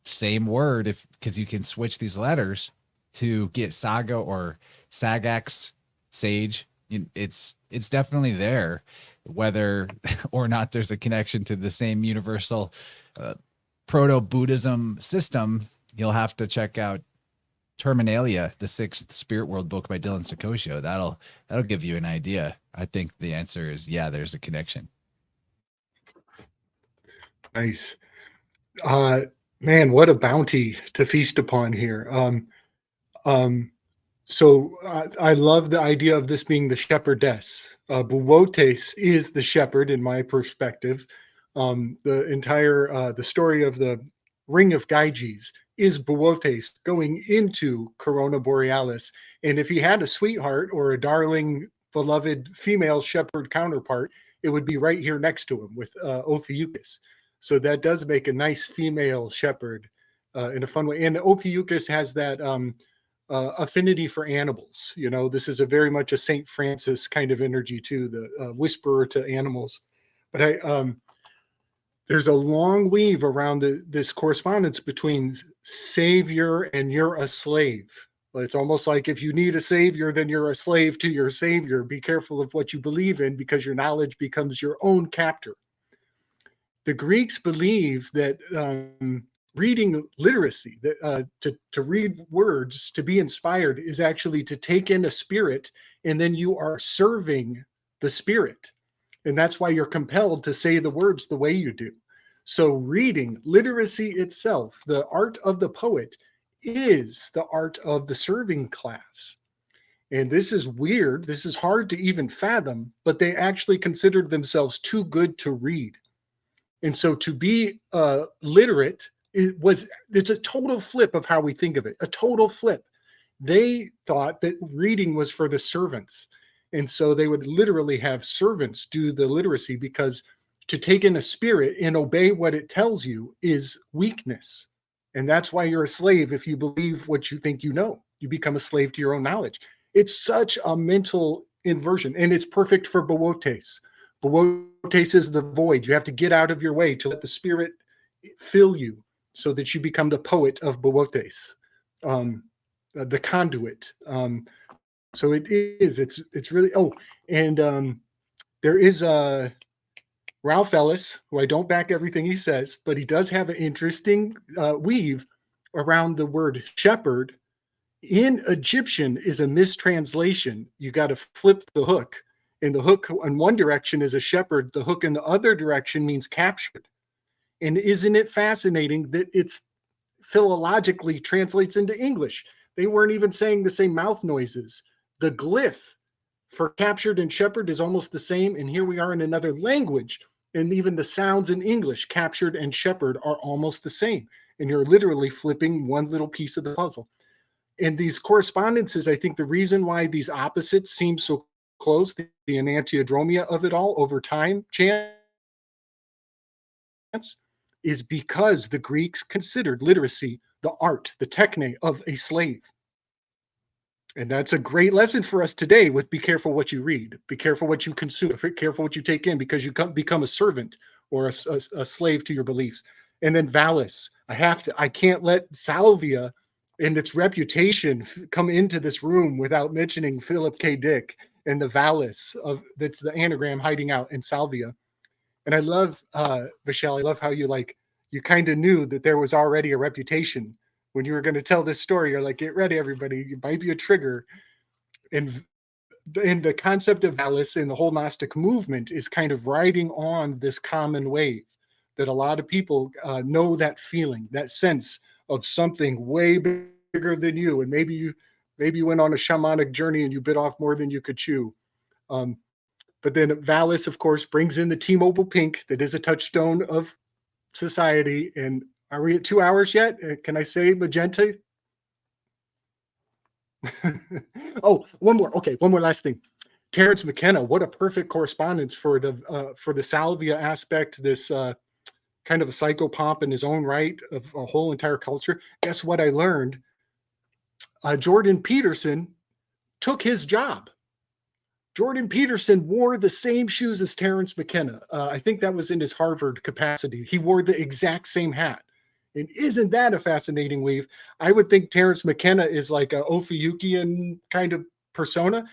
A: same word because you can switch these letters to get saga or sagax, sage. It's definitely there. Whether or not there's a connection to the same universal proto-Buddhism system, you'll have to check out Terminalia, the 6th Spirit World book by Dylan Sakosho. That'll give you an idea. I think the answer is yeah, there's a connection.
E: Nice. Man, what a bounty to feast upon here. So I love the idea of this being the shepherdess. Buwotes is the shepherd in my perspective. The entire the story of the ring of Gyges is Boötes going into Corona Borealis. And if he had a sweetheart or a darling, beloved female shepherd counterpart, it would be right here next to him with Ophiuchus. So that does make a nice female shepherd in a fun way. And Ophiuchus has that affinity for animals. You know, this is a very much a St. Francis kind of energy too, the whisperer to animals. But there's a long weave around this correspondence between savior and you're a slave. It's almost like if you need a savior, then you're a slave to your savior. Be careful of what you believe in because your knowledge becomes your own captor. The Greeks believed that reading literacy, that to read words, to be inspired, is actually to take in a spirit, and then you are serving the spirit. And that's why you're compelled to say the words the way you do. So reading, literacy itself, the art of the poet, is the art of the serving class. And this is weird. This is hard to even fathom, but they actually considered themselves too good to read. And so to be literate, it's a total flip of how we think of it, a total flip. They thought that reading was for the servants. And so they would literally have servants do the literacy, because to take in a spirit and obey what it tells you is weakness. And that's why you're a slave. If you believe what you think you know, you become a slave to your own knowledge. It's such a mental inversion, and it's perfect for Boötes. Boötes is the void. You have to get out of your way to let the spirit fill you so that you become the poet of Boötes, the conduit. So it's really, and there is Ralph Ellis, who I don't back everything he says, but he does have an interesting weave around the word shepherd. In Egyptian is a mistranslation. You got to flip the hook, and the hook in one direction is a shepherd. The hook in the other direction means captured. And isn't it fascinating that it's philologically translates into English? They weren't even saying the same mouth noises. The glyph for captured and shepherd is almost the same. And here we are in another language. And even the sounds in English, captured and shepherd, are almost the same. And you're literally flipping one little piece of the puzzle. And these correspondences, I think the reason why these opposites seem so close, the enantiodromia of it all over time, chance, is because the Greeks considered literacy the art, the techne of a slave. And that's a great lesson for us today with be careful what you read, be careful what you consume, be careful what you take in, because you become a servant or a slave to your beliefs. And then Valis, I can't let salvia and its reputation come into this room without mentioning Philip K. Dick and the Valis that's the anagram hiding out in salvia. And I love, Michelle, I love how you kind of knew that there was already a reputation when you were going to tell this story. You're like, get ready, everybody. It might be a trigger. And the concept of Valis and the whole Gnostic movement is kind of riding on this common wave that a lot of people know, that feeling, that sense of something way bigger than you. And maybe you went on a shamanic journey and you bit off more than you could chew. But then Valis, of course, brings in the T-Mobile pink that is a touchstone of society. And are we at 2 hours yet? Can I say magenta? One more last thing. Terence McKenna, what a perfect correspondence for the salvia aspect, this kind of a psychopomp in his own right of a whole entire culture. Guess what I learned? Jordan Peterson took his job. Jordan Peterson wore the same shoes as Terence McKenna. I think that was in his Harvard capacity. He wore the exact same hat. And isn't that a fascinating weave? I would think Terence McKenna is like a Ophiuchian kind of persona.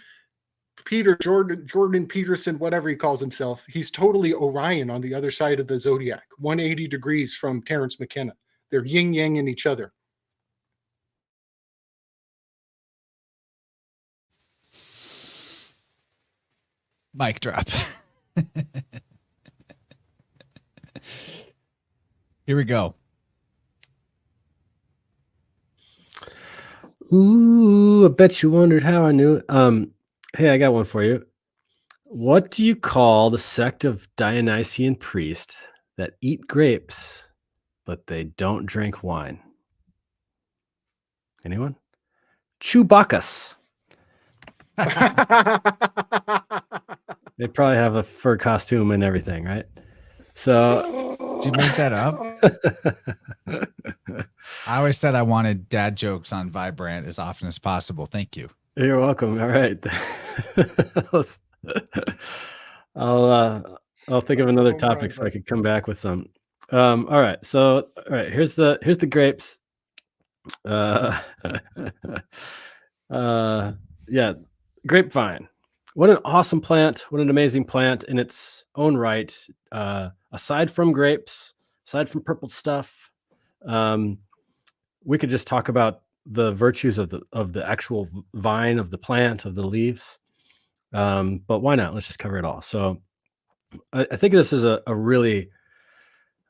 E: Jordan Peterson, whatever he calls himself, he's totally Orion on the other side of the zodiac, 180 degrees from Terence McKenna. They're yin-yang in each other.
A: Mic drop. Here we go.
F: Ooh, I bet you wondered how I knew it. Hey, I got one for you. What do you call the sect of Dionysian priests that eat grapes but they don't drink wine. Anyone? Chewbacca's. They probably have a fur costume and everything, right? So
A: Did you make that up? I always said I wanted dad jokes on Vibrant as often as possible. Thank you.
F: You're welcome. All right. I'll think of another topic so I could come back with some. All right. So here's the grapes. Yeah, grapevine. What an awesome plant. What an amazing plant in its own right. Aside from grapes, aside from purple stuff, we could just talk about the virtues of the actual vine, of the plant, of the leaves. But why not? Let's just cover it all. So I think this is a really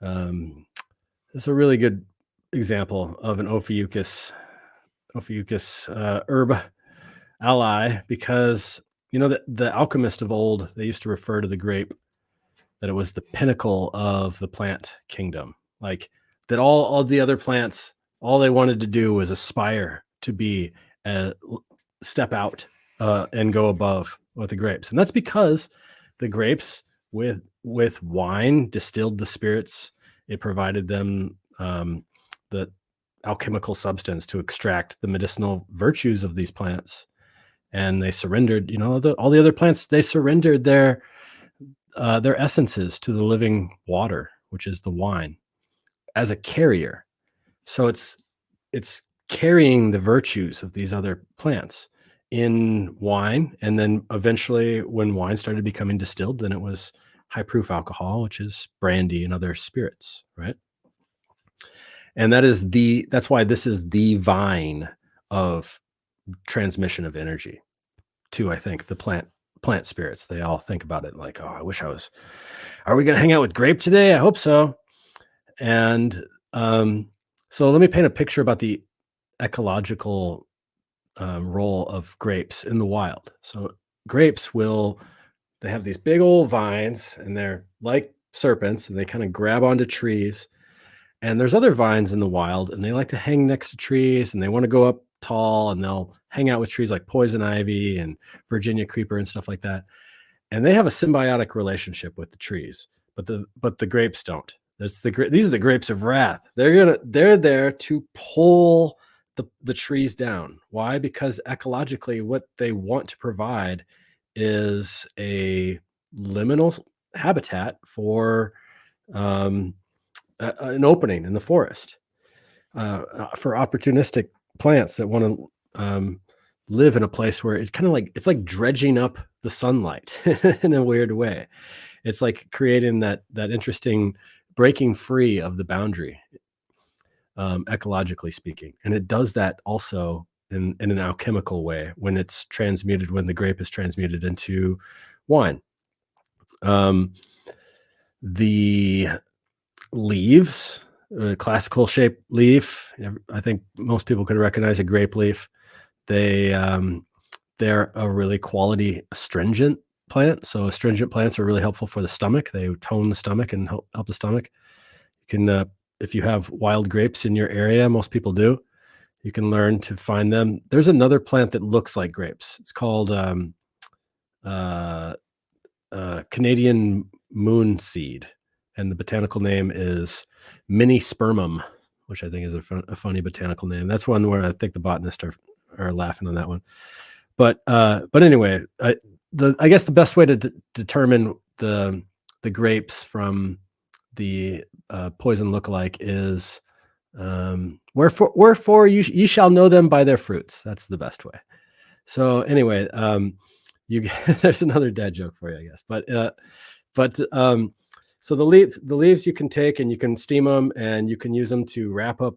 F: good example of an Ophiuchus herb ally, because the alchemist of old, they used to refer to the grape that it was the pinnacle of the plant kingdom. Like that all the other plants, all they wanted to do was aspire to be step out and go above with the grapes. And that's because the grapes with wine distilled the spirits. It provided them the alchemical substance to extract the medicinal virtues of these plants. And they surrendered, all the other plants, they surrendered their essences to the living water, which is the wine, as a carrier. So it's carrying the virtues of these other plants in wine. And then eventually when wine started becoming distilled, then it was high proof alcohol, which is brandy and other spirits, right? And that's why this is the vine of transmission of energy to, I think, the plant spirits. They all think about it like, oh, I wish are we going to hang out with grape today? I hope so. And so let me paint a picture about the ecological role of grapes in the wild. So grapes they have these big old vines, and they're like serpents, and they kind of grab onto trees. And there's other vines in the wild, and they like to hang next to trees, and they want to go up tall, and they'll hang out with trees like poison ivy and Virginia creeper and stuff like that. And they have a symbiotic relationship with the trees, but the grapes don't. These are the grapes of wrath. They're there to pull the trees down. Why? Because ecologically, what they want to provide is a liminal habitat for an opening in the forest for opportunistic plants that want to live in a place where it's like dredging up the sunlight in a weird way. It's like creating that interesting breaking free of the boundary, ecologically speaking. And it does that also in an alchemical way when the grape is transmuted into wine. The leaves, classical shaped leaf, I think most people could recognize a grape leaf. They're a really quality astringent plant. So astringent plants are really helpful for the stomach. They tone the stomach and help the stomach. You can, if you have wild grapes in your area, most people do, you can learn to find them. There's another plant that looks like grapes. It's called Canadian moon seed, and the botanical name is Minispermum, which I think is a funny botanical name. That's one where I think the botanists are laughing on that one. But anyway, I guess the best way to determine the grapes from the poison lookalike is wherefore you shall know them by their fruits. That's the best way. So anyway, there's another dad joke for you, I guess. So the leaves you can take and you can steam them, and you can use them to wrap up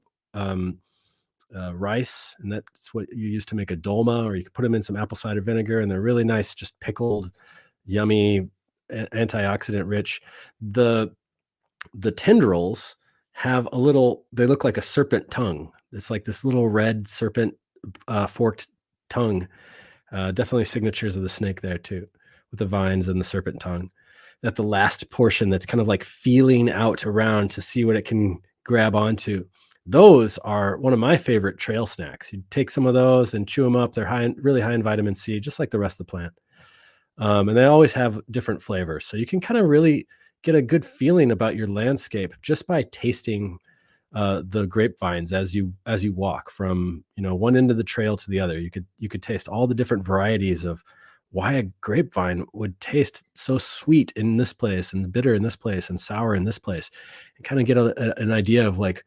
F: rice, and that's what you use to make a dolma, or you can put them in some apple cider vinegar, and they're really nice, just pickled, yummy, antioxidant rich. The tendrils have they look like a serpent tongue. It's like this little red serpent forked tongue. Definitely signatures of the snake there too, with the vines and the serpent tongue. At the last portion, that's kind of like feeling out around to see what it can grab onto. Those are one of my favorite trail snacks. You take some of those and chew them up. They're really high in vitamin C, just like the rest of the plant. And they always have different flavors. So you can kind of really get a good feeling about your landscape just by tasting the grapevines as you walk from, one end of the trail to the other. You could taste all the different varieties of why a grapevine would taste so sweet in this place and bitter in this place and sour in this place, and kind of get an idea of like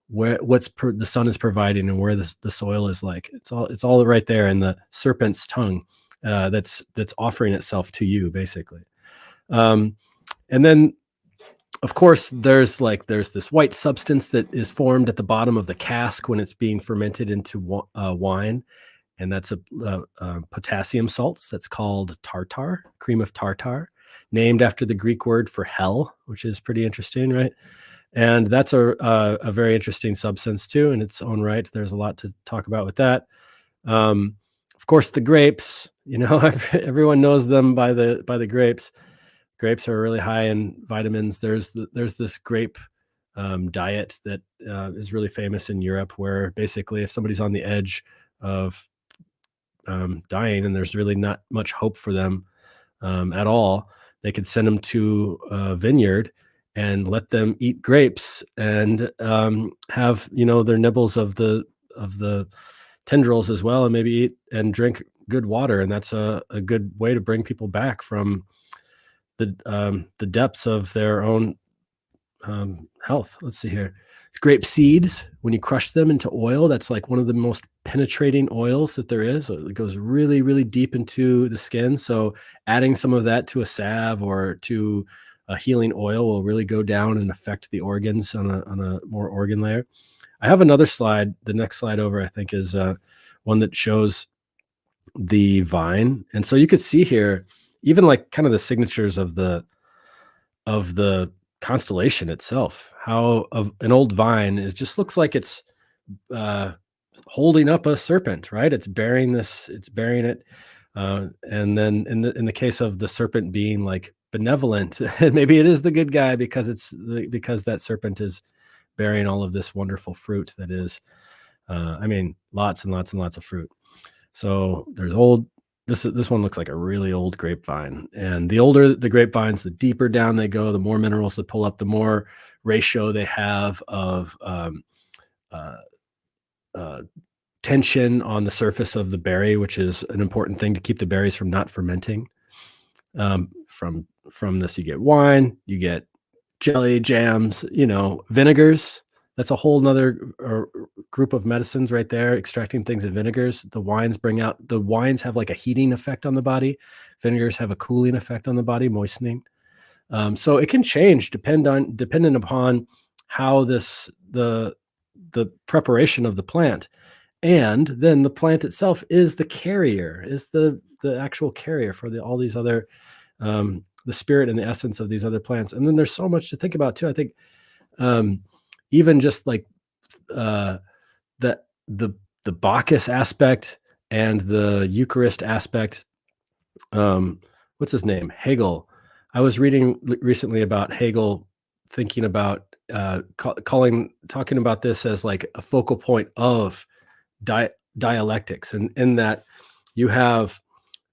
F: where the sun is providing and where the soil is like. It's all right there in the serpent's tongue that's offering itself to you, basically. And then, of course, there's this white substance that is formed at the bottom of the cask when it's being fermented into wine, and that's a potassium salts. That's called tartar, cream of tartar, named after the Greek word for hell, which is pretty interesting, right? And that's a very interesting substance too in its own right. There's a lot to talk about with that. Of course, the grapes. Everyone knows them by the grapes. Grapes are really high in vitamins. There's this grape diet that is really famous in Europe, where basically if somebody's on the edge of dying and there's really not much hope for them at all, they could send them to a vineyard and let them eat grapes and have their nibbles of the tendrils as well, and maybe eat and drink good water. And that's a good way to bring people back from the depths of their own health. Let's see here. Grape seeds, when you crush them into oil, that's like one of the most penetrating oils that there is. It goes really, really deep into the skin. So adding some of that to a salve or to a healing oil will really go down and affect the organs on a more organ layer. I have another slide. The next slide over, I think, is one that shows the vine. And so you could see here, even like kind of the signatures of the constellation itself, how an old vine just looks like it's holding up a serpent, right? It's bearing it. And then in the case of the serpent being like benevolent, maybe it is the good guy because that serpent is bearing all of this wonderful fruit that is, lots and lots and lots of fruit. So there's this one looks like a really old grapevine, and the older the grapevines, the deeper down they go, the more minerals they pull up, the more ratio they have of tension on the surface of the berry, which is an important thing to keep the berries from not fermenting. From this, you get wine, you get jelly, jams, vinegars. That's a whole nother group of medicines right there, extracting things in vinegars. The wines have like a heating effect on the body. Vinegars have a cooling effect on the body, moistening. So it can change dependent upon how the preparation of the plant. And then the plant itself is the carrier, is the actual carrier for all these other, the spirit and the essence of these other plants. And then there's so much to think about too. I think even just like the Bacchus aspect and the Eucharist aspect. What's his name? Hegel. I was reading recently about Hegel thinking about talking about this as like a focal point of dialectics, and in that you have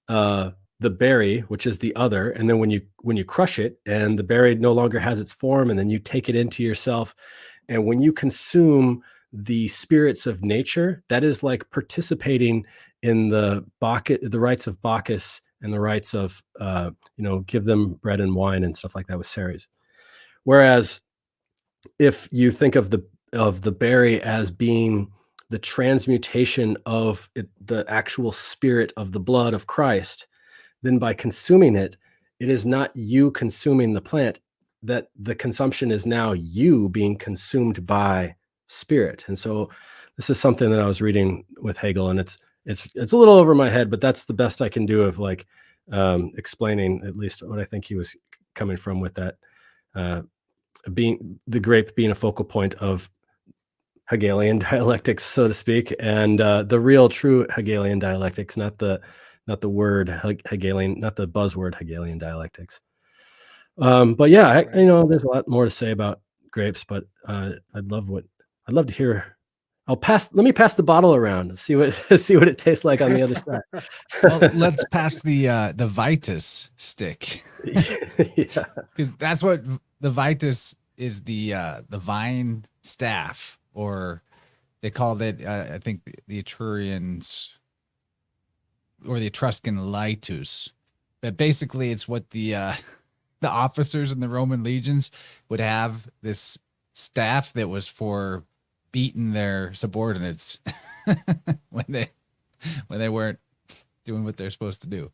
F: the berry, which is the other, and then when you crush it and the berry no longer has its form, and then you take it into yourself, and when you consume the spirits of nature, that is like participating in the rites of Bacchus and the rites of give them bread and wine and stuff like that with Ceres. Whereas if you think of the berry as being the transmutation of the actual spirit of the blood of Christ, then by consuming it, it is not you consuming the plant, that the consumption is now you being consumed by spirit. And so this is something that I was reading with Hegel, and it's a little over my head, but that's the best I can do of like explaining at least what I think he was coming from with that, being the grape being a focal point of Hegelian dialectics, so to speak, and the real true Hegelian dialectics, not the word Hegelian, not the buzzword Hegelian dialectics. But yeah, there's a lot more to say about grapes, but I'd love to hear. Let me pass the bottle around and see what it tastes like on the other side.
A: Well, let's pass the Vitus stick.
F: Yeah.
A: Because that's what the Vitus is, the vine staff, or they called it, I think the Etrurians or the Etruscan litus. But basically it's what the officers in the Roman legions would have, this staff that was for beating their subordinates when they weren't doing what they're supposed to do.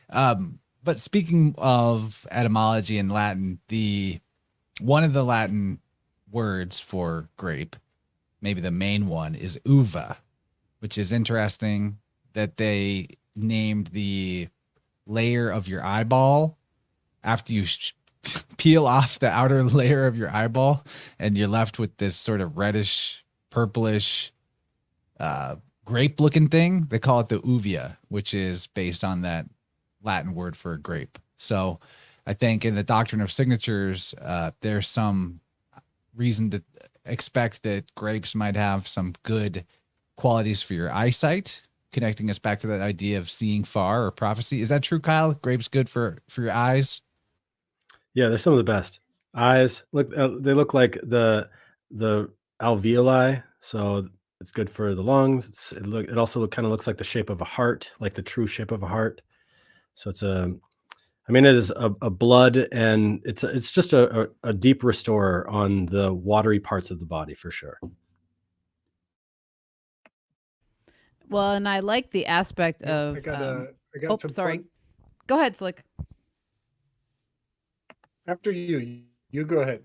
A: But speaking of etymology in Latin, one of the Latin words for grape, maybe the main one, is uva, which is interesting that they named the layer of your eyeball after you peel off the outer layer of your eyeball and you're left with this sort of reddish, purplish, grape looking thing. They call it the uvea, which is based on that Latin word for grape. So I think in the doctrine of signatures, there's some reason to expect that grapes might have some good qualities for your eyesight, connecting us back to that idea of seeing far or prophecy. Is that true, Kyle? Grapes good for your eyes?
F: Yeah, they're some of the best. Eyes they look like the alveoli, so it's good for the lungs. It also kind of looks like the shape of a heart, like the true shape of a heart. So it is a blood, and it's just a deep restorer on the watery parts of the body for sure.
C: Well, and I like the aspect of.
E: I got some.
C: Sorry.
E: Fun.
C: Go ahead, Slick.
E: After you go ahead.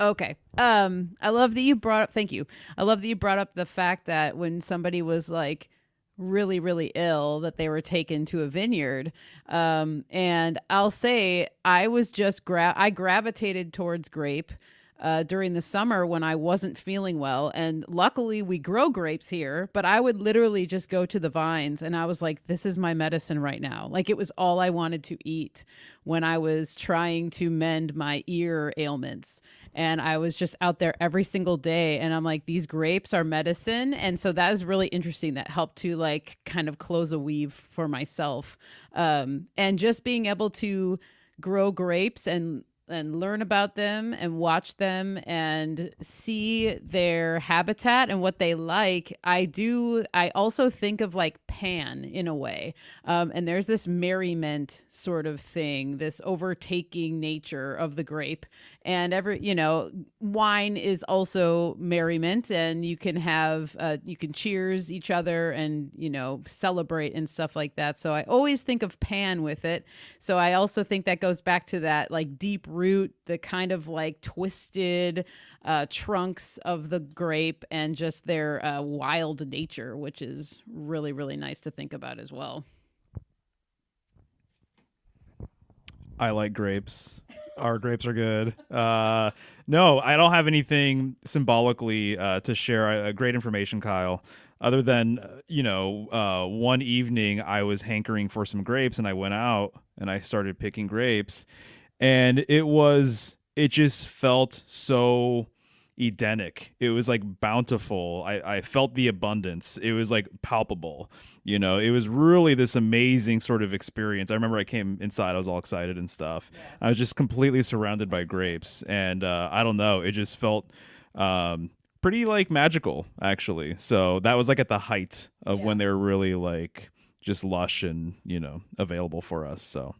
C: Okay. I love that you brought up. Thank you. I love that you brought up the fact that when somebody was like really, really ill, that they were taken to a vineyard. And I'll say I was just I gravitated towards grape during the summer when I wasn't feeling well. And luckily we grow grapes here, but I would literally just go to the vines and I was like, this is my medicine right now. Like it was all I wanted to eat when I was trying to mend my ear ailments. And I was just out there every single day. And I'm like, these grapes are medicine. And so that was really interesting. That helped to like kind of close a weave for myself. And just being able to grow grapes and learn about them and watch them and see their habitat and what they like. I also think of like Pan in a way. And there's this merriment sort of thing, this overtaking nature of the grape. And wine is also merriment, and you can have, you can cheers each other and, celebrate and stuff like that. So I always think of Pan with it. So I also think that goes back to that like deep root, the kind of like twisted trunks of the grape and just their wild nature, which is really, really nice to think about as well.
D: I like grapes. Our grapes are good. No, I don't have anything symbolically to share. Great information, Kyle. Other than, one evening I was hankering for some grapes and I went out and I started picking grapes, and it just felt so Edenic. It was like bountiful. I felt the abundance. It was like palpable. It was really this amazing sort of experience. I remember I came inside, I was all excited and stuff. Yeah. I was just completely surrounded by grapes, and I don't know, it just felt pretty like magical, actually. So that was like at the height of when they were really like just lush and available for us. So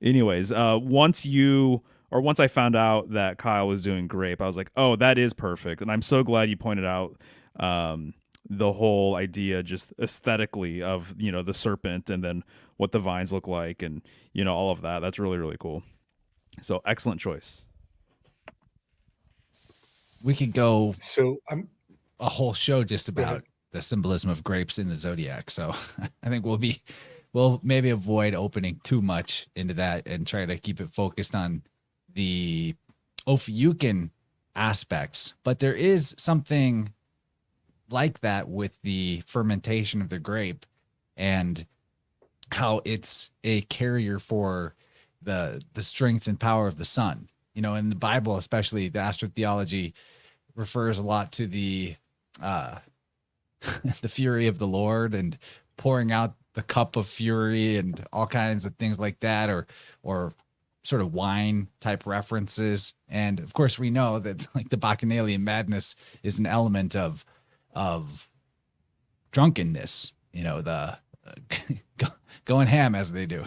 D: anyways, once I found out that Kyle was doing grape, I was like, oh, that is perfect. And I'm so glad you pointed out the whole idea just aesthetically of, the serpent and then what the vines look like and, all of that. That's really, really cool. So excellent choice.
A: We could go
E: a
A: whole show just about the symbolism of grapes in the zodiac. So I think we'll maybe avoid opening too much into that and try to keep it focused on the Ophiuchus aspects. But there is something like that with the fermentation of the grape and how it's a carrier for the strength and power of the sun. you know, in the Bible, especially the astrotheology refers a lot to the the fury of the Lord and pouring out the cup of fury and all kinds of things like that, or sort of wine type references. And of course we know that like the Bacchanalian madness is an element of drunkenness, you know, the going ham as they do.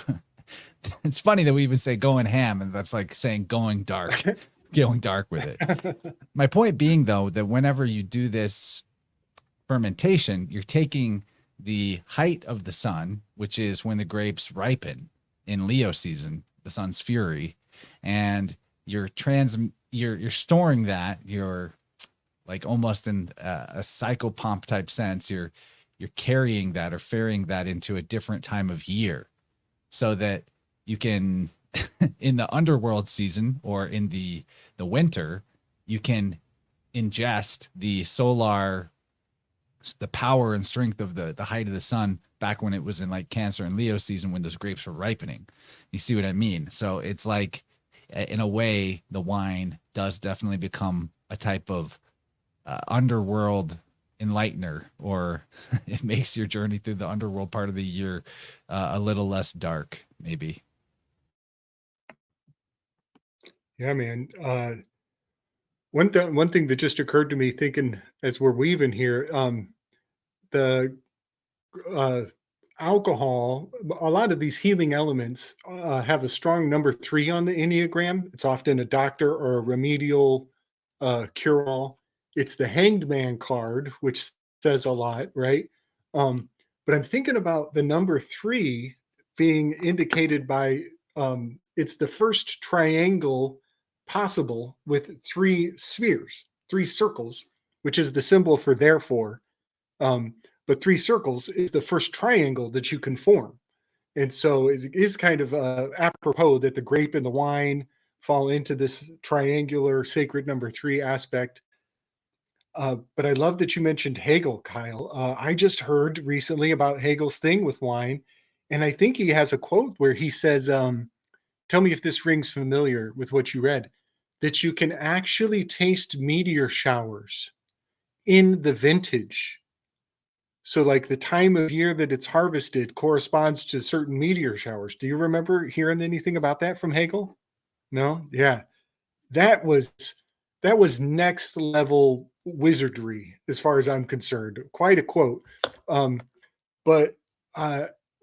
A: It's funny that we even say going ham, and that's like saying going dark, going dark with it. My point being, though, that whenever you do this fermentation, you're taking the height of the sun, which is when the grapes ripen in Leo season, the sun's fury, and you're storing that. You're like almost in a psychopomp type sense. You're carrying that or ferrying that into a different time of year, so that you can, in the underworld season or in the winter, you can ingest the power and strength of the height of the sun back when it was in like Cancer and Leo season when those grapes were ripening. You see what I mean? So it's like, in a way, the wine does definitely become a type of underworld enlightener, or it makes your journey through the underworld part of the year a little less dark, maybe.
E: Yeah, man. One thing that just occurred to me thinking as we're weaving here, the alcohol, a lot of these healing elements have a strong number 3 on the Enneagram. It's often a doctor or a remedial cure-all. It's the Hanged Man card, which says a lot, right? But I'm thinking about the number 3 being indicated by it's the first triangle possible with 3 spheres, 3 circles, which is the symbol for therefore. But 3 circles is the first triangle that you can form. And so it is kind of apropos that the grape and the wine fall into this triangular sacred number 3 aspect. But I love that you mentioned Hegel, Kyle. I just heard recently about Hegel's thing with wine. And I think he has a quote where he says, tell me if this rings familiar with what you read, that you can actually taste meteor showers in the vintage. So like the time of year that it's harvested corresponds to certain meteor showers. Do you remember hearing anything about that from Hegel? No? Yeah. That was next level wizardry as far as I'm concerned. Quite a quote. But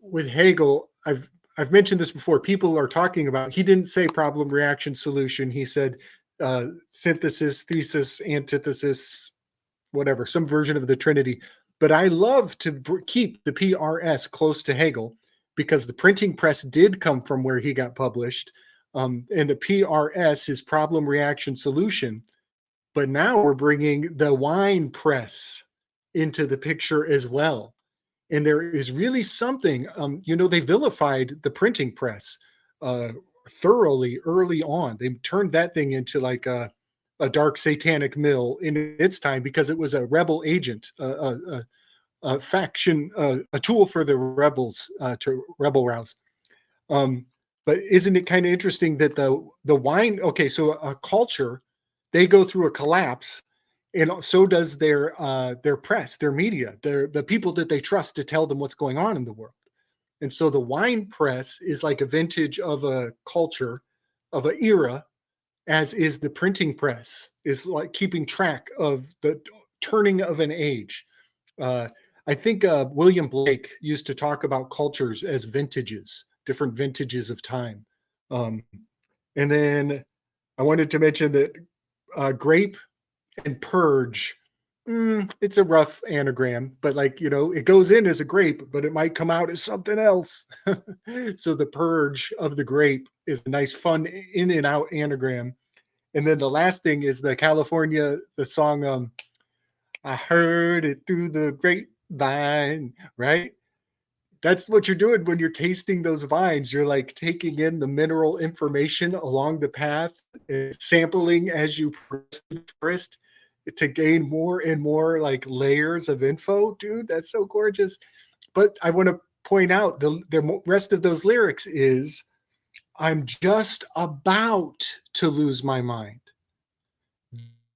E: with Hegel, I've mentioned this before. People are talking about, he didn't say problem, reaction, solution. He said synthesis, thesis, antithesis, whatever, some version of the Trinity. But I love to keep the PRS close to Hegel because the printing press did come from where he got published. And the PRS is problem, reaction, solution. But now we're bringing the wine press into the picture as well. And there is really something, they vilified the printing press thoroughly early on. They turned that thing into like a dark satanic mill in its time because it was a rebel agent, a faction, a tool for the rebels to rebel rouse. But isn't it kind of interesting that the wine, okay, so a culture, they go through a collapse, and so does their press, their media, the people that they trust to tell them what's going on in the world. And so the wine press is like a vintage of a culture, of an era, as is the printing press, is like keeping track of the turning of an age. I think William Blake used to talk about cultures as vintages, different vintages of time. And then I wanted to mention that grape and purge, it's a rough anagram, but it goes in as a grape, but it might come out as something else. So the purge of the grape is a nice, fun in and out anagram. And then the last thing is the song, I heard it through the grapevine, right? That's what you're doing when you're tasting those vines. You're like taking in the mineral information along the path, sampling as you progress to gain more and more like layers of info. Dude, that's so gorgeous. But I want to point out the rest of those lyrics is, I'm just about to lose my mind.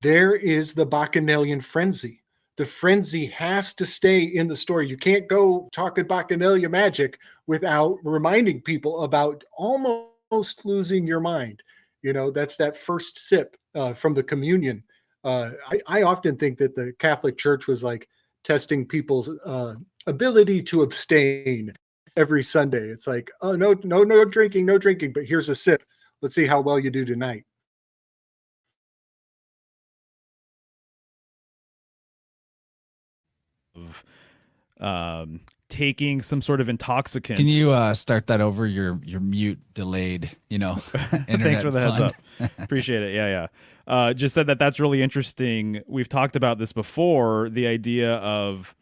E: There is the Bacchanalian frenzy. The frenzy has to stay in the story. You can't go talking Bacchanalia magic without reminding people about almost losing your mind. You know, that's that first sip from the communion. I often think that the Catholic Church was like testing people's ability to abstain every Sunday. It's like, oh, no drinking, no drinking, but here's a sip. Let's see how well you do tonight.
D: Of taking some sort of intoxicant.
A: Can you start that over? Your mute delayed, internet.
D: Thanks for the heads
A: fun.
D: up. Appreciate it. Yeah. Just said that that's really interesting. We've talked about this before, the idea of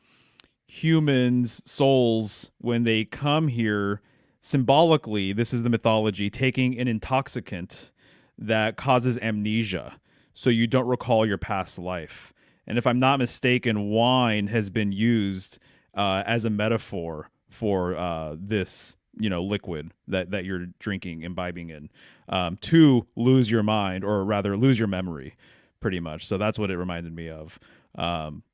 D: humans' souls when they come here symbolically, this is the mythology, taking an intoxicant that causes amnesia so you don't recall your past life. And if I'm not mistaken, wine has been used as a metaphor for this, liquid that you're drinking, imbibing in, to lose your mind, or rather lose your memory, pretty much. So that's what it reminded me of.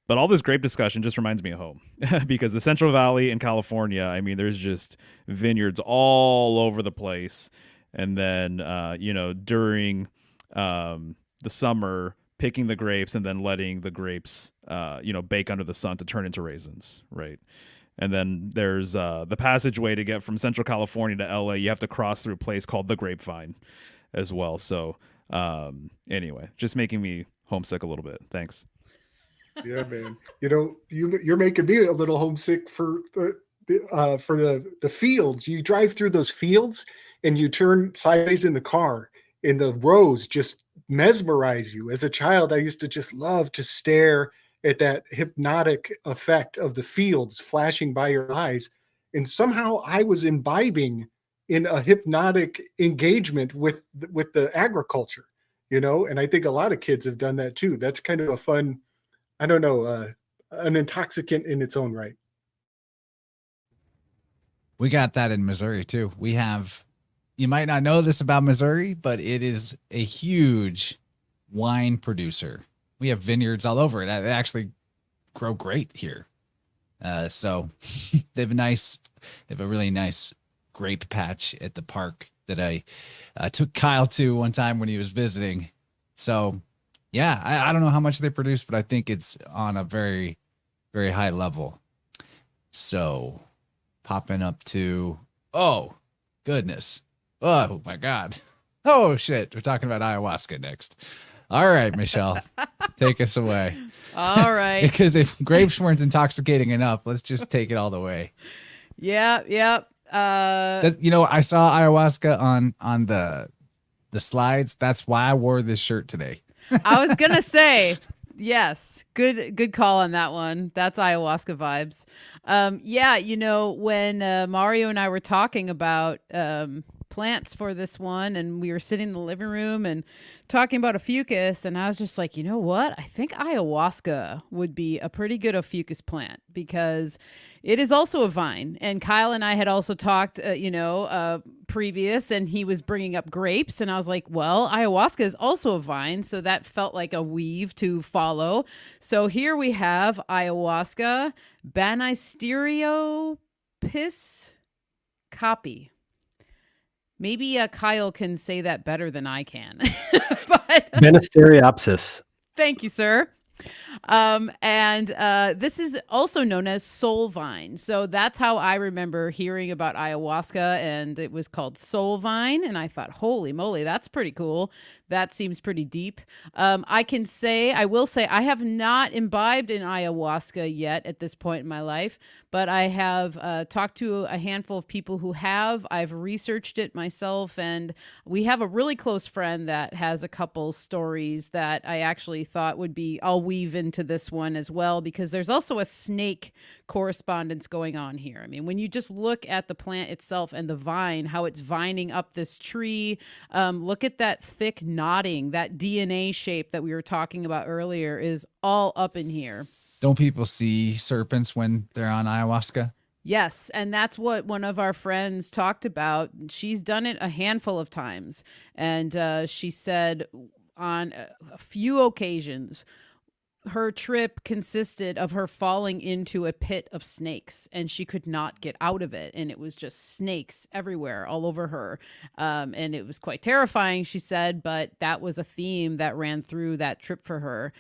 D: But all this grape discussion just reminds me of home because the Central Valley in California, I mean, there's just vineyards all over the place. And then, during the summer, picking the grapes and then letting the grapes, bake under the sun to turn into raisins, right? And then there's the passageway to get from Central California to LA. You have to cross through a place called the Grapevine as well. So anyway, just making me homesick a little bit. Thanks.
E: Yeah, man. You're making me a little homesick for the fields. You drive through those fields and you turn sideways in the car, and the rows just mesmerize you. As a child, I used to just love to stare at that hypnotic effect of the fields flashing by your eyes. And somehow I was imbibing in a hypnotic engagement with the agriculture, and I think a lot of kids have done that too. That's kind of a fun, I don't know, an intoxicant in its own right.
A: We got that in Missouri too. We have, you might not know this about Missouri, but it is a huge wine producer. We have vineyards all over it. They actually grow great here. So they have a really nice grape patch at the park that I took Kyle to one time when he was visiting. So yeah, I don't know how much they produce, but I think it's on a very, very high level. So popping up to, oh goodness. Oh my God. Oh shit. We're talking about ayahuasca next. All right, Michelle, take us away.
C: All right.
A: Because if grapes weren't intoxicating enough, let's just take it all the way.
C: Yep.
A: I saw ayahuasca on the slides. That's why I wore this shirt today.
C: I was gonna say, yes, good call on that one. That's ayahuasca vibes. When Mario and I were talking about plants for this one, and we were sitting in the living room and talking about Ophiuchus, and I was just like, you know what? I think ayahuasca would be a pretty good Ophiuchus plant because it is also a vine. And Kyle and I had also talked, previous, and he was bringing up grapes, and I was like, well, ayahuasca is also a vine, so that felt like a weave to follow. So here we have ayahuasca, Banistereopis copy. Maybe Kyle can say that better than I can. But
F: Banistereopsis.
C: Thank you, sir. This is also known as soul vine. So that's how I remember hearing about ayahuasca, and it was called soul vine. And I thought, holy moly, that's pretty cool. That seems pretty deep. I will say I have not imbibed in ayahuasca yet at this point in my life, but I have talked to a handful of people who have. I've researched it myself, and we have a really close friend that has a couple stories that I actually thought I'll weave into this one as well, because there's also a snake correspondence going on here. I mean, when you just look at the plant itself and the vine, how it's vining up this tree, look at that thick knotting, that DNA shape that we were talking about earlier is all up in here.
A: Don't people see serpents when they're on ayahuasca?
C: Yes, and that's what one of our friends talked about. She's done it a handful of times, and she said on a few occasions her trip consisted of her falling into a pit of snakes, and she could not get out of it, and it was just snakes everywhere all over her, and it was quite terrifying, she said, but that was a theme that ran through that trip for her.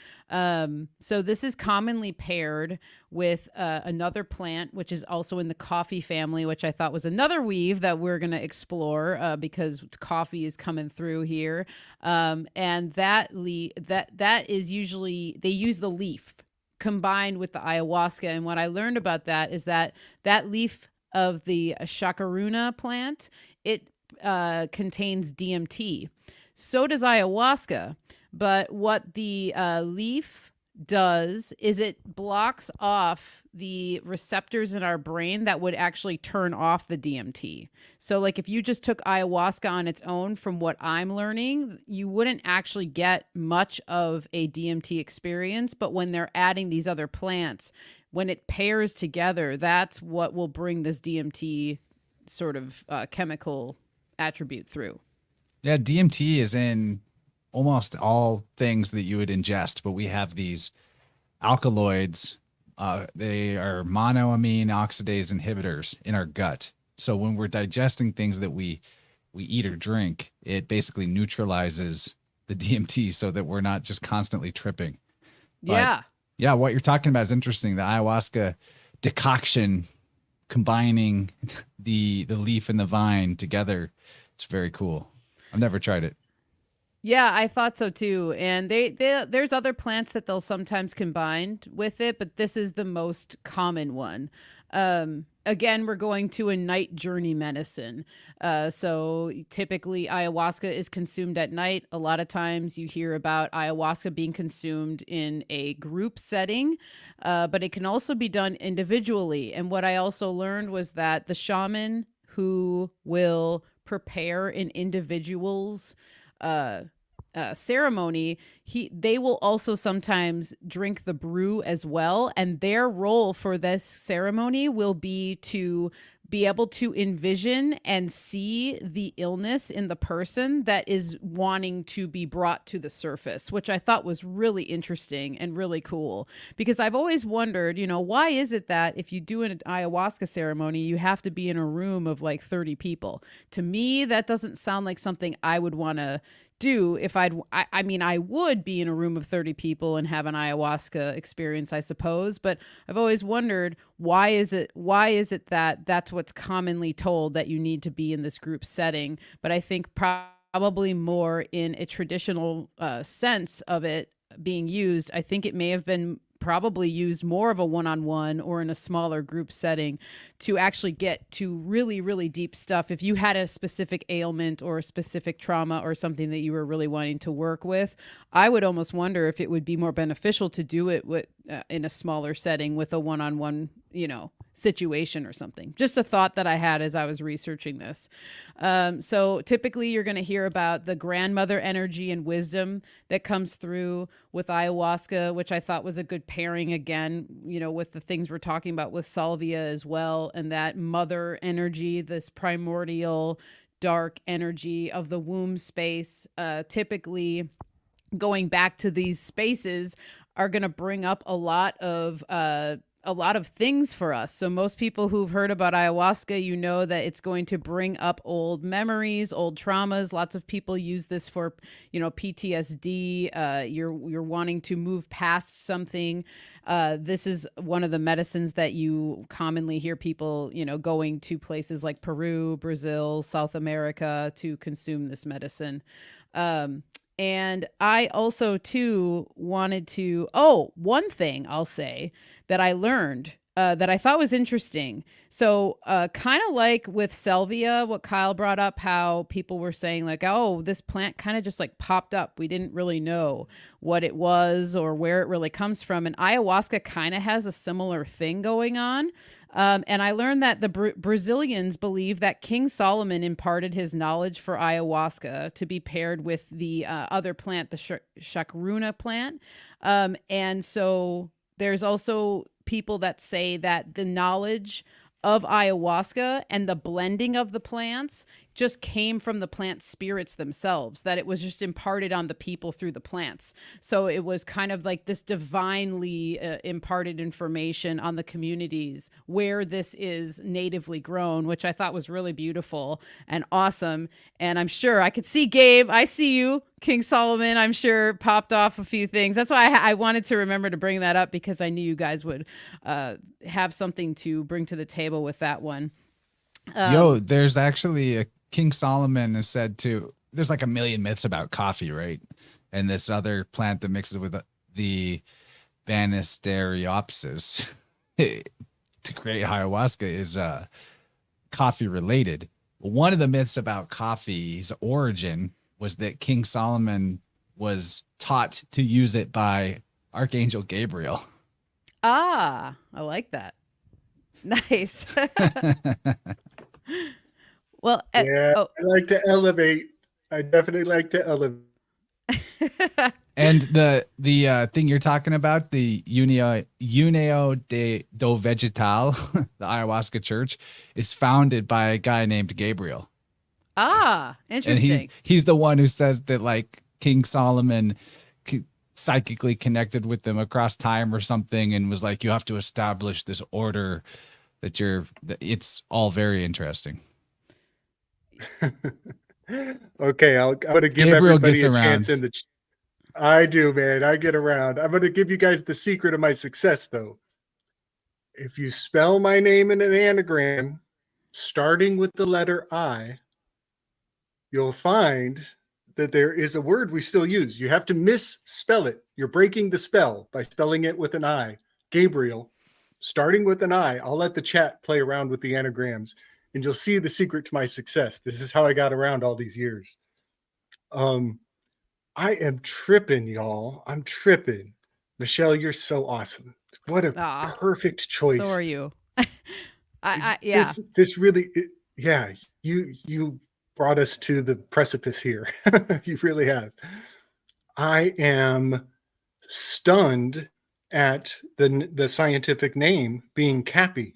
C: So this is commonly paired with another plant, which is also in the coffee family, which I thought was another weave that we're going to explore because coffee is coming through here. And that is usually, they use the leaf combined with the ayahuasca. And what I learned about that is that leaf of the chacaruna plant, it contains DMT. So does ayahuasca. But what the leaf does is it blocks off the receptors in our brain that would actually turn off the DMT. So like if you just took ayahuasca on its own, from what I'm learning, you wouldn't actually get much of a DMT experience. But when they're adding these other plants, when it pairs together, that's what will bring this DMT sort of chemical attribute through.
A: Yeah, DMT is in almost all things that you would ingest, but we have these alkaloids. They are monoamine oxidase inhibitors in our gut. So when we're digesting things that we eat or drink, it basically neutralizes the DMT so that we're not just constantly tripping. But yeah, what you're talking about is interesting. The ayahuasca decoction combining the leaf and the vine together. It's very cool. I've never tried it.
C: Yeah, I thought so too. And there's other plants that they'll sometimes combine with it, but this is the most common one. Again, we're going to a night journey medicine. So typically ayahuasca is consumed at night. A lot of times you hear about ayahuasca being consumed in a group setting, but it can also be done individually. And what I also learned was that the shaman who will prepare an individual's ceremony, they will also sometimes drink the brew as well, and their role for this ceremony will be to be able to envision and see the illness in the person that is wanting to be brought to the surface, which I thought was really interesting and really cool, because I've always wondered, why is it that if you do an ayahuasca ceremony, you have to be in a room of like 30 people? To me, that doesn't sound like something I would want to do if I would be in a room of 30 people and have an ayahuasca experience, I suppose. But I've always wondered, why is it that that's what's commonly told, that you need to be in this group setting? But I think probably more in a traditional sense of it being used, I think it may have been probably used more of a one-on-one or in a smaller group setting to actually get to really, really deep stuff. If you had a specific ailment or a specific trauma or something that you were really wanting to work with, I would almost wonder if it would be more beneficial to do it with in a smaller setting with a one-on-one, situation or something. Just a thought that I had as I was researching this. So typically you're going to hear about the grandmother energy and wisdom that comes through with ayahuasca, which I thought was a good pairing again, with the things we're talking about with salvia as well. And that mother energy, this primordial dark energy of the womb space, typically going back to these spaces are going to bring up a lot of things for us. So most people who've heard about ayahuasca, that it's going to bring up old memories, old traumas. Lots of people use this for, PTSD. You're wanting to move past something. This is one of the medicines that you commonly hear people, going to places like Peru, Brazil, South America to consume this medicine. And I also, too, wanted to, one thing I'll say that I learned that I thought was interesting. So kind of like with salvia, what Kyle brought up, how people were saying like, this plant kind of just like popped up. We didn't really know what it was or where it really comes from. And ayahuasca kind of has a similar thing going on. And I learned that the Brazilians believe that King Solomon imparted his knowledge for ayahuasca to be paired with the other plant, the chacaruna plant. And so there's also people that say that the knowledge of ayahuasca and the blending of the plants just came from the plant spirits themselves, that it was just imparted on the people through the plants. So it was kind of like this divinely imparted information on the communities where this is natively grown, which I thought was really beautiful and awesome. And I'm sure I could see Gabe. I see you, King Solomon, I'm sure popped off a few things. That's why I wanted to remember to bring that up, because I knew you guys would have something to bring to the table with that one.
A: There's actually a King Solomon is said to, there's like a million myths about coffee, right? And this other plant that mixes with the Banisteriopsis to create ayahuasca is coffee related. One of the myths about coffee's origin was that King Solomon was taught to use it by Archangel Gabriel.
C: Ah, I like that. Nice. Well,
E: yeah, I like to elevate. I definitely like to elevate.
A: And the thing you're talking about, the Unio do Vegetal, the ayahuasca church, is founded by a guy named Gabriel.
C: Ah, interesting.
A: And he's the one who says that like King Solomon psychically connected with them across time or something, and was like, you have to establish this order that it's all very interesting.
E: Okay, I'm going to give
A: Gabriel
E: everybody
A: gets
E: a
A: around.
E: chance in the. I do, man. I get around. I'm going to give you guys the secret of my success, though. If you spell my name in an anagram, starting with the letter I, you'll find that there is a word we still use. You have to misspell it. You're breaking the spell by spelling it with an I. Gabriel, starting with an I. I'll let the chat play around with the anagrams, and you'll see the secret to my success. This is how I got around all these years. I am tripping, y'all. I'm tripping. Michelle, you're so awesome. What a perfect choice.
C: So are you. Yeah.
E: This really, yeah, you brought us to the precipice here. You really have. I am stunned at the scientific name being Caapi.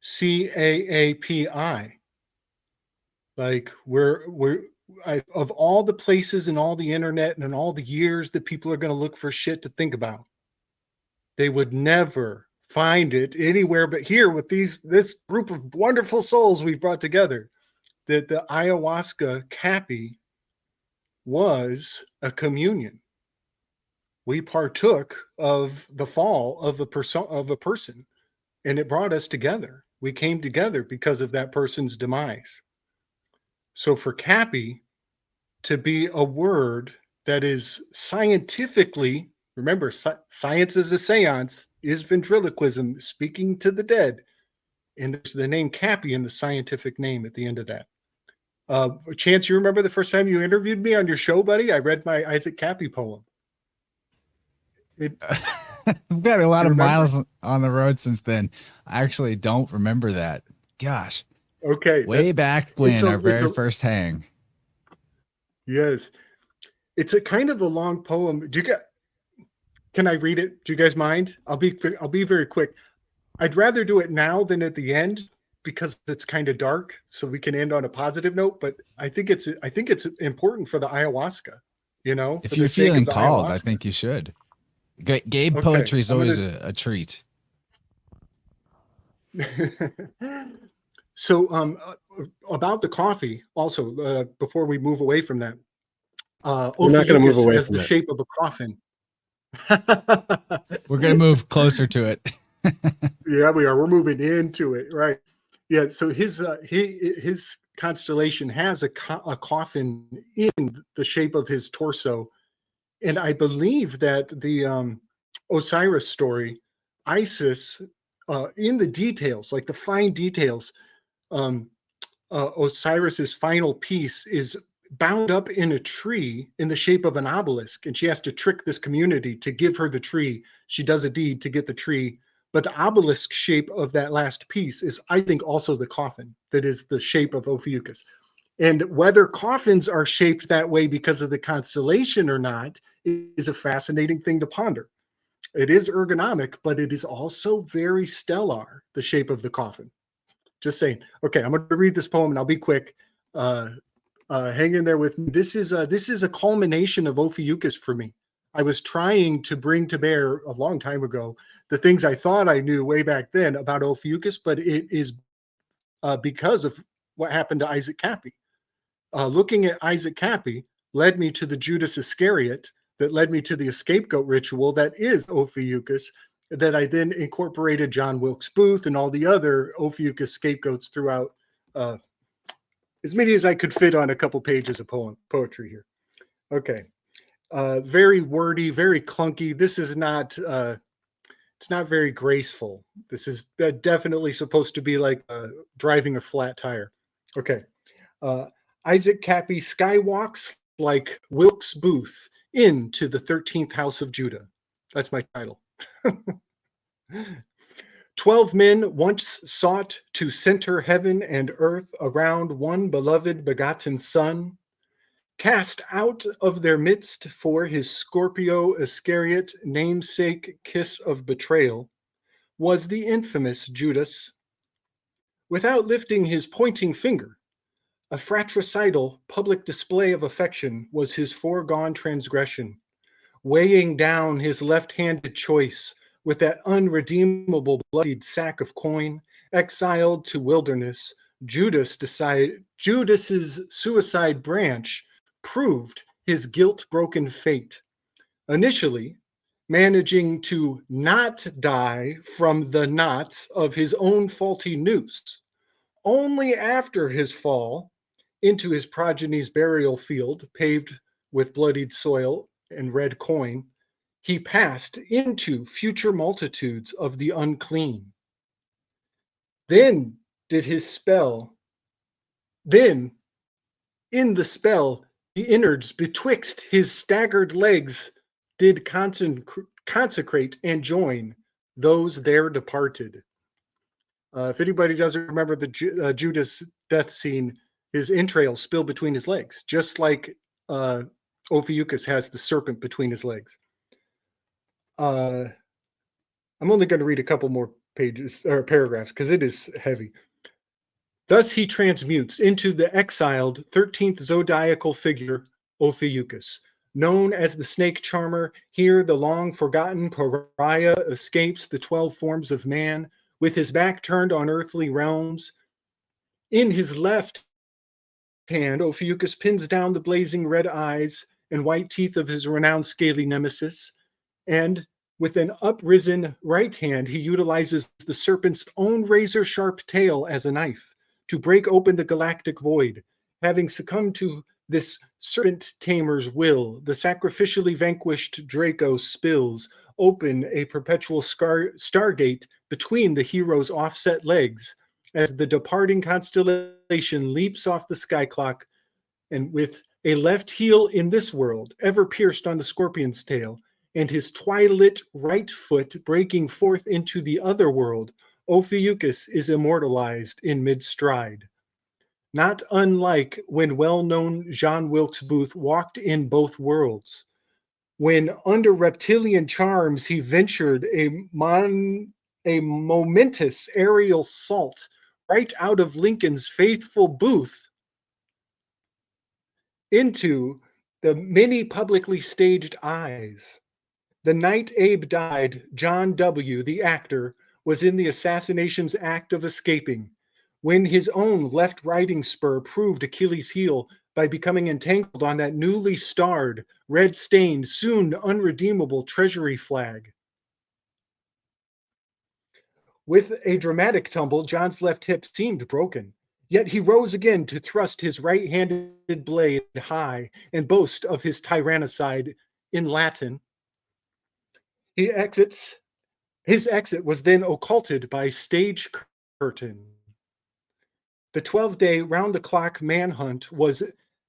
E: Caapi. Like of all the places and all the internet and all the years that people are going to look for shit to think about, they would never find it anywhere but here with this group of wonderful souls we've brought together. That the ayahuasca Caapi was a communion. We partook of the fall of a person, and it brought us together. We came together because of that person's demise. So for Caapi to be a word that is scientifically, remember, science is a seance, is ventriloquism, speaking to the dead. And there's the name Caapi in the scientific name at the end of that. Chance, you remember the first time you interviewed me on your show, buddy? I read my Isaac Caapi poem.
A: I've got a lot of miles on the road since then. I actually don't remember that. Gosh.
E: Okay.
A: Way back when our very first hang.
E: Yes. It's a kind of a long poem. Can I read it? Do you guys mind? I'll be very quick. I'd rather do it now than at the end because it's kind of dark, so we can end on a positive note. But I think it's important for the ayahuasca. You know,
A: if you're feeling called, I think you should. Gabe poetry is always a treat.
E: So about the coffee, also before we move away from that,
F: we're not going to move away
E: has
F: from
E: the shape of a coffin.
A: We're going to move closer to it.
E: Yeah, we are. We're moving into it, right? Yeah. So his constellation has a coffin in the shape of his torso, and I believe that the Osiris story, Isis, in the details, like the fine details, Osiris's final piece is bound up in a tree in the shape of an obelisk, and she has to trick this community to give her the tree. She does a deed to get the tree, but the obelisk shape of that last piece is, I think, also the coffin that is the shape of Ophiuchus. And whether coffins are shaped that way because of the constellation or not is a fascinating thing to ponder. It is ergonomic, but it is also very stellar, the shape of the coffin. Just saying. Okay, I'm going to read this poem and I'll be quick. Hang in there with me. This is a culmination of Ophiuchus for me. I was trying to bring to bear a long time ago the things I thought I knew way back then about Ophiuchus, but it is because of what happened to Isaac Cappy. Looking at Isaac Cappy led me to the Judas Iscariot, that led me to the scapegoat ritual that is Ophiuchus, that I then incorporated John Wilkes Booth and all the other Ophiuchus scapegoats throughout, as many as I could fit on a couple pages of poetry here. Okay. Very wordy, very clunky. This is not, it's not very graceful. This is definitely supposed to be like driving a flat tire. Okay. Isaac Cappy skywalks like Wilkes Booth into the 13th house of Judah. That's my title. 12 men once sought to center heaven and earth around one beloved begotten son. Cast out of their midst for his Scorpio Iscariot namesake kiss of betrayal was the infamous Judas. Without lifting his pointing finger, a fratricidal public display of affection was his foregone transgression, weighing down his left-handed choice with that unredeemable bloodied sack of coin. Exiled to wilderness, Judas's suicide branch proved his guilt-broken fate, initially managing to not die from the knots of his own faulty noose. Only after his fall into his progeny's burial field, paved with bloodied soil and red coin, he passed into future multitudes of the unclean. Then in the spell, the innards betwixt his staggered legs did consecrate and join those there departed. If anybody doesn't remember the Judas death scene, his entrails spill between his legs, just like Ophiuchus has the serpent between his legs. I'm only going to read a couple more pages or paragraphs because it is heavy. Thus he transmutes into the exiled 13th zodiacal figure, Ophiuchus. Known as the snake charmer, here the long-forgotten pariah escapes the 12 forms of man, with his back turned on earthly realms. In his left hand, Ophiuchus pins down the blazing red eyes and white teeth of his renowned scaly nemesis, and with an uprisen right hand, he utilizes the serpent's own razor-sharp tail as a knife to break open the galactic void. Having succumbed to this serpent tamer's will, the sacrificially vanquished Draco spills open a perpetual stargate between the hero's offset legs as the departing constellation leaps off the sky clock, and with a left heel in this world, ever pierced on the scorpion's tail, and his twilit right foot breaking forth into the other world, Ophiuchus is immortalized in mid-stride. Not unlike when well-known John Wilkes Booth walked in both worlds, when under reptilian charms he ventured a momentous aerial salt right out of Lincoln's faithful booth into the many publicly staged eyes. The night Abe died, John W., the actor, was in the assassination's act of escaping, when his own left riding spur proved Achilles' heel by becoming entangled on that newly starred, red-stained, soon unredeemable treasury flag. With a dramatic tumble, John's left hip seemed broken, yet he rose again to thrust his right-handed blade high and boast of his tyrannicide in Latin. His exit was then occulted by stage curtain. The 12-day round-the-clock manhunt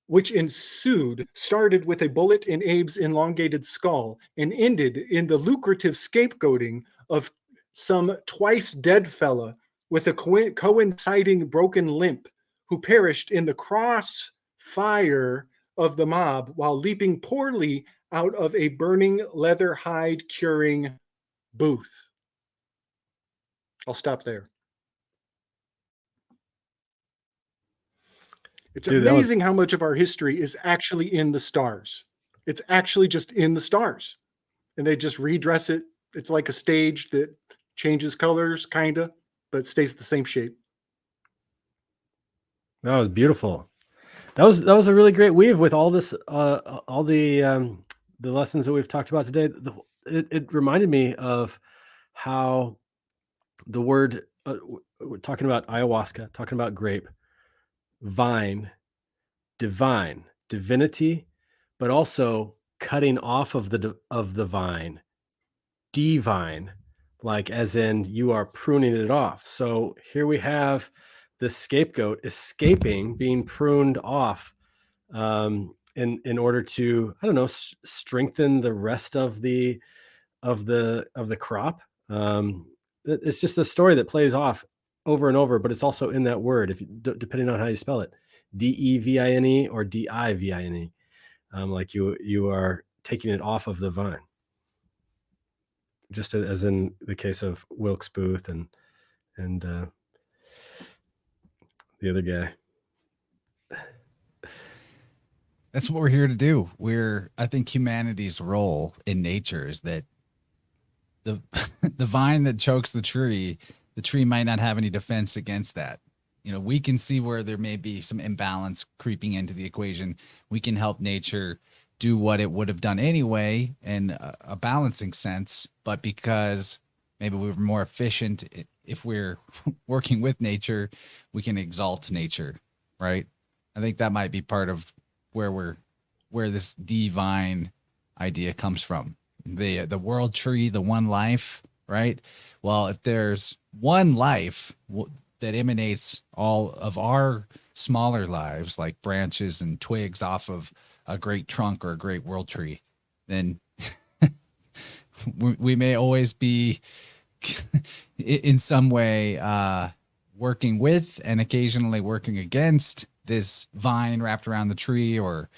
E: which ensued started with a bullet in Abe's elongated skull and ended in the lucrative scapegoating of some twice-dead fella with a coinciding broken limp who perished in the crossfire of the mob while leaping poorly out of a burning leather hide curing booth. I'll stop there. It's
F: Dude, that was
E: amazing how much of our history is actually in the stars. It's actually just in the stars. And they just redress it. It's like a stage that changes colors, kind of, but stays the same shape.
F: beautiful. That was a really great weave with all this, all the lessons that we've talked about today. It reminded me of how the word, we're talking about ayahuasca, talking about grape, vine, divine, divinity, but also cutting off of the vine, divine, like as in you are pruning it off. So here we have the scapegoat escaping, being pruned off, in order to, I don't know, strengthen the rest of the crop. It's just a story that plays off over and over, but it's also in that word, if you, depending on how you spell it, Devine or Divine. Like you are taking it off of the vine, just as in the case of Wilkes Booth and the other guy.
A: That's what we're here to do. I think humanity's role in nature is that the the vine that chokes the tree might not have any defense against that. You know, we can see where there may be some imbalance creeping into the equation. We can help nature do what it would have done anyway in a balancing sense, but because maybe we're more efficient if we're working with nature, we can exalt nature, right? I think that might be part of where this divine idea comes from. The world tree, the one life, right? Well, if there's one life that emanates all of our smaller lives, like branches and twigs off of a great trunk or a great world tree, then we may always be in some way working with and occasionally working against this vine wrapped around the tree or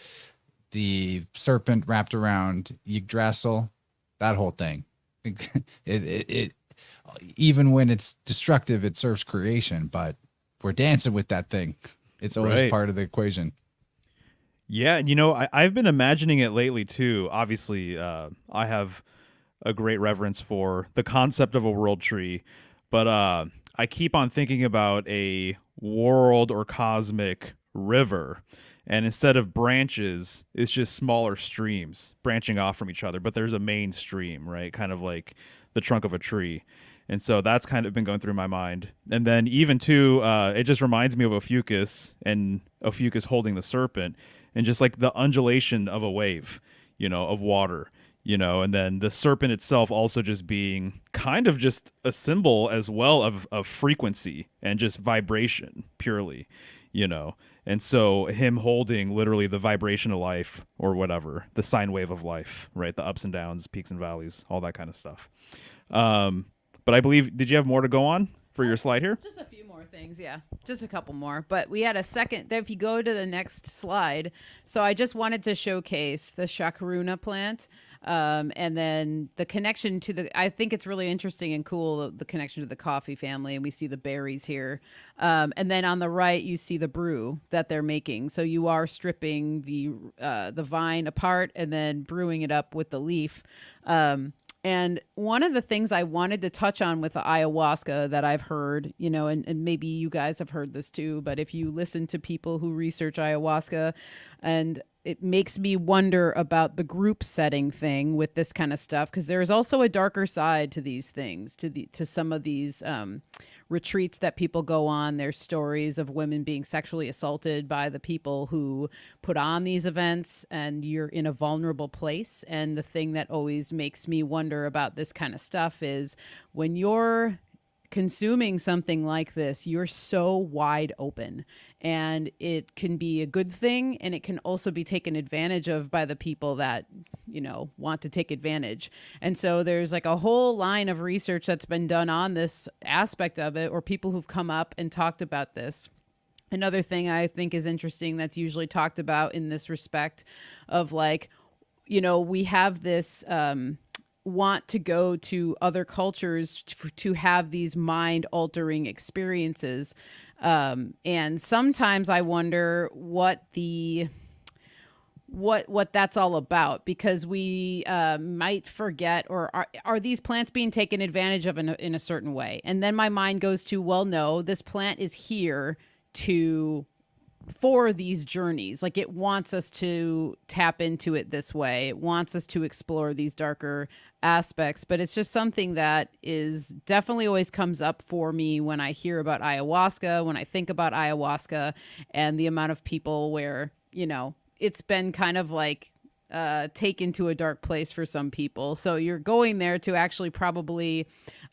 A: the serpent wrapped around Yggdrasil, that whole thing. It even when it's destructive, it serves creation, but we're dancing with that thing. It's always part of the equation.
D: Yeah, you know, I've been imagining it lately too. Obviously, I have a great reverence for the concept of a world tree, but I keep on thinking about a world or cosmic river, and instead of branches, it's just smaller streams branching off from each other, but there's a main stream, right? Kind of like the trunk of a tree. And so that's kind of been going through my mind. And then even too, it just reminds me of Ophiuchus and Ophiuchus holding the serpent and just like the undulation of a wave, you know, of water, you know, and then the serpent itself also just being kind of just a symbol as well of frequency and just vibration purely, you know. And so him holding literally the vibration of life or whatever, the sine wave of life, right? The ups and downs, peaks and valleys, all that kind of stuff. But I believe, did you have more to go on for your slide here?
C: Just a few more things, yeah. Just a couple more. But we had a second, if you go to the next slide. So I just wanted to showcase the chakaruna plant. And then the connection to I think it's really interesting and cool, the connection to the coffee family. And we see the berries here. And then on the right, you see the brew that they're making. So you are stripping the vine apart and then brewing it up with the leaf. And one of the things I wanted to touch on with the ayahuasca that I've heard, you know, and maybe you guys have heard this too, but if you listen to people who research ayahuasca, and it makes me wonder about the group setting thing with this kind of stuff, because there's also a darker side to these things, to some of these retreats that people go on. There's stories of women being sexually assaulted by the people who put on these events, and you're in a vulnerable place. And the thing that always makes me wonder about this kind of stuff is when you're consuming something like this, you're so wide open, and it can be a good thing, and it can also be taken advantage of by the people that, you know, want to take advantage. And so there's like a whole line of research that's been done on this aspect of it, or people who've come up and talked about this. Another thing I think is interesting that's usually talked about in this respect of, like, you know, we have this want to go to other cultures to have these mind altering experiences. And sometimes I wonder what that's all about, because we might forget, or are these plants being taken advantage of in a certain way? And then my mind goes to, well, no, this plant is here for these journeys. Like, it wants us to tap into it this way. It wants us to explore these darker aspects, but it's just something that is definitely always comes up for me when I hear about ayahuasca, when I think about ayahuasca, and the amount of people where, it's been kind of like taken to a dark place for some people. So you're going there to actually probably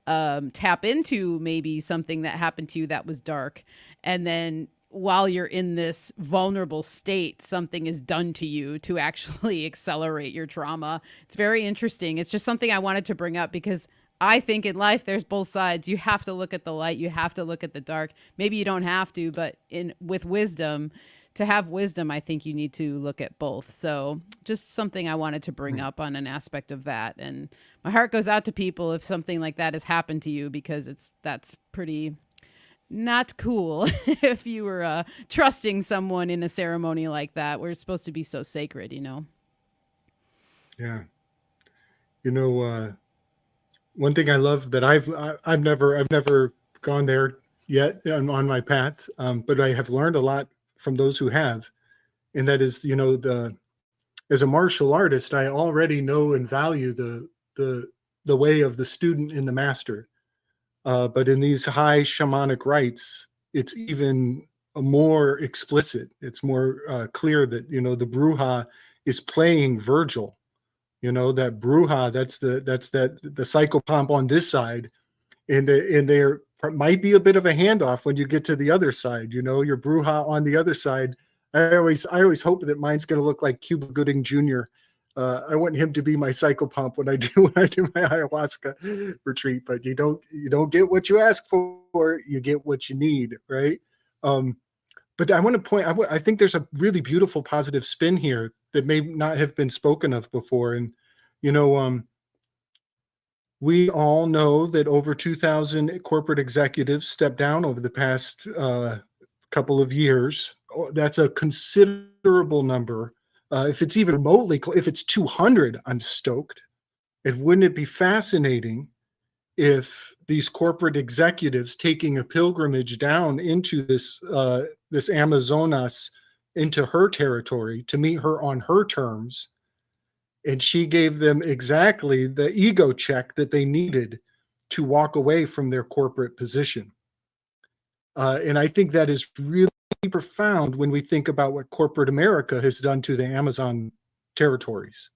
C: tap into maybe something that happened to you that was dark. And then while you're in this vulnerable state, something is done to you to actually accelerate your trauma. It's very interesting. It's just something I wanted to bring up, because I think in life there's both sides. You have to look at the light, you have to look at the dark. Maybe you don't have to, but with wisdom, to have wisdom, I think you need to look at both. So just something I wanted to bring up on an aspect of that. And my heart goes out to people if something like that has happened to you, because that's pretty not cool if you were trusting someone in a ceremony like that, where it's supposed to be so sacred,
E: Yeah. One thing I love that I've never gone there yet on my path, but I have learned a lot from those who have, and that is, as a martial artist, I already know and value the way of the student and the master. But in these high shamanic rites, it's even more explicit. It's more clear that, the Bruja is playing Virgil. That Bruja, that's the psychopomp on this side, and there might be a bit of a handoff when you get to the other side. Your Bruja on the other side. I always hope that mine's going to look like Cuba Gooding Jr. I want him to be my psychopomp when I do my ayahuasca retreat. But you don't get what you ask for. You get what you need, right? But I want to point. I think there's a really beautiful positive spin here that may not have been spoken of before. And we all know that over 2,000 corporate executives stepped down over the past couple of years. That's a considerable number. If it's even remotely, if it's 200, I'm stoked. And wouldn't it be fascinating if these corporate executives taking a pilgrimage down into this Amazonas, into her territory, to meet her on her terms, and she gave them exactly the ego check that they needed to walk away from their corporate position. And I think that is really profound when we think about what corporate America has done to the Amazon territories.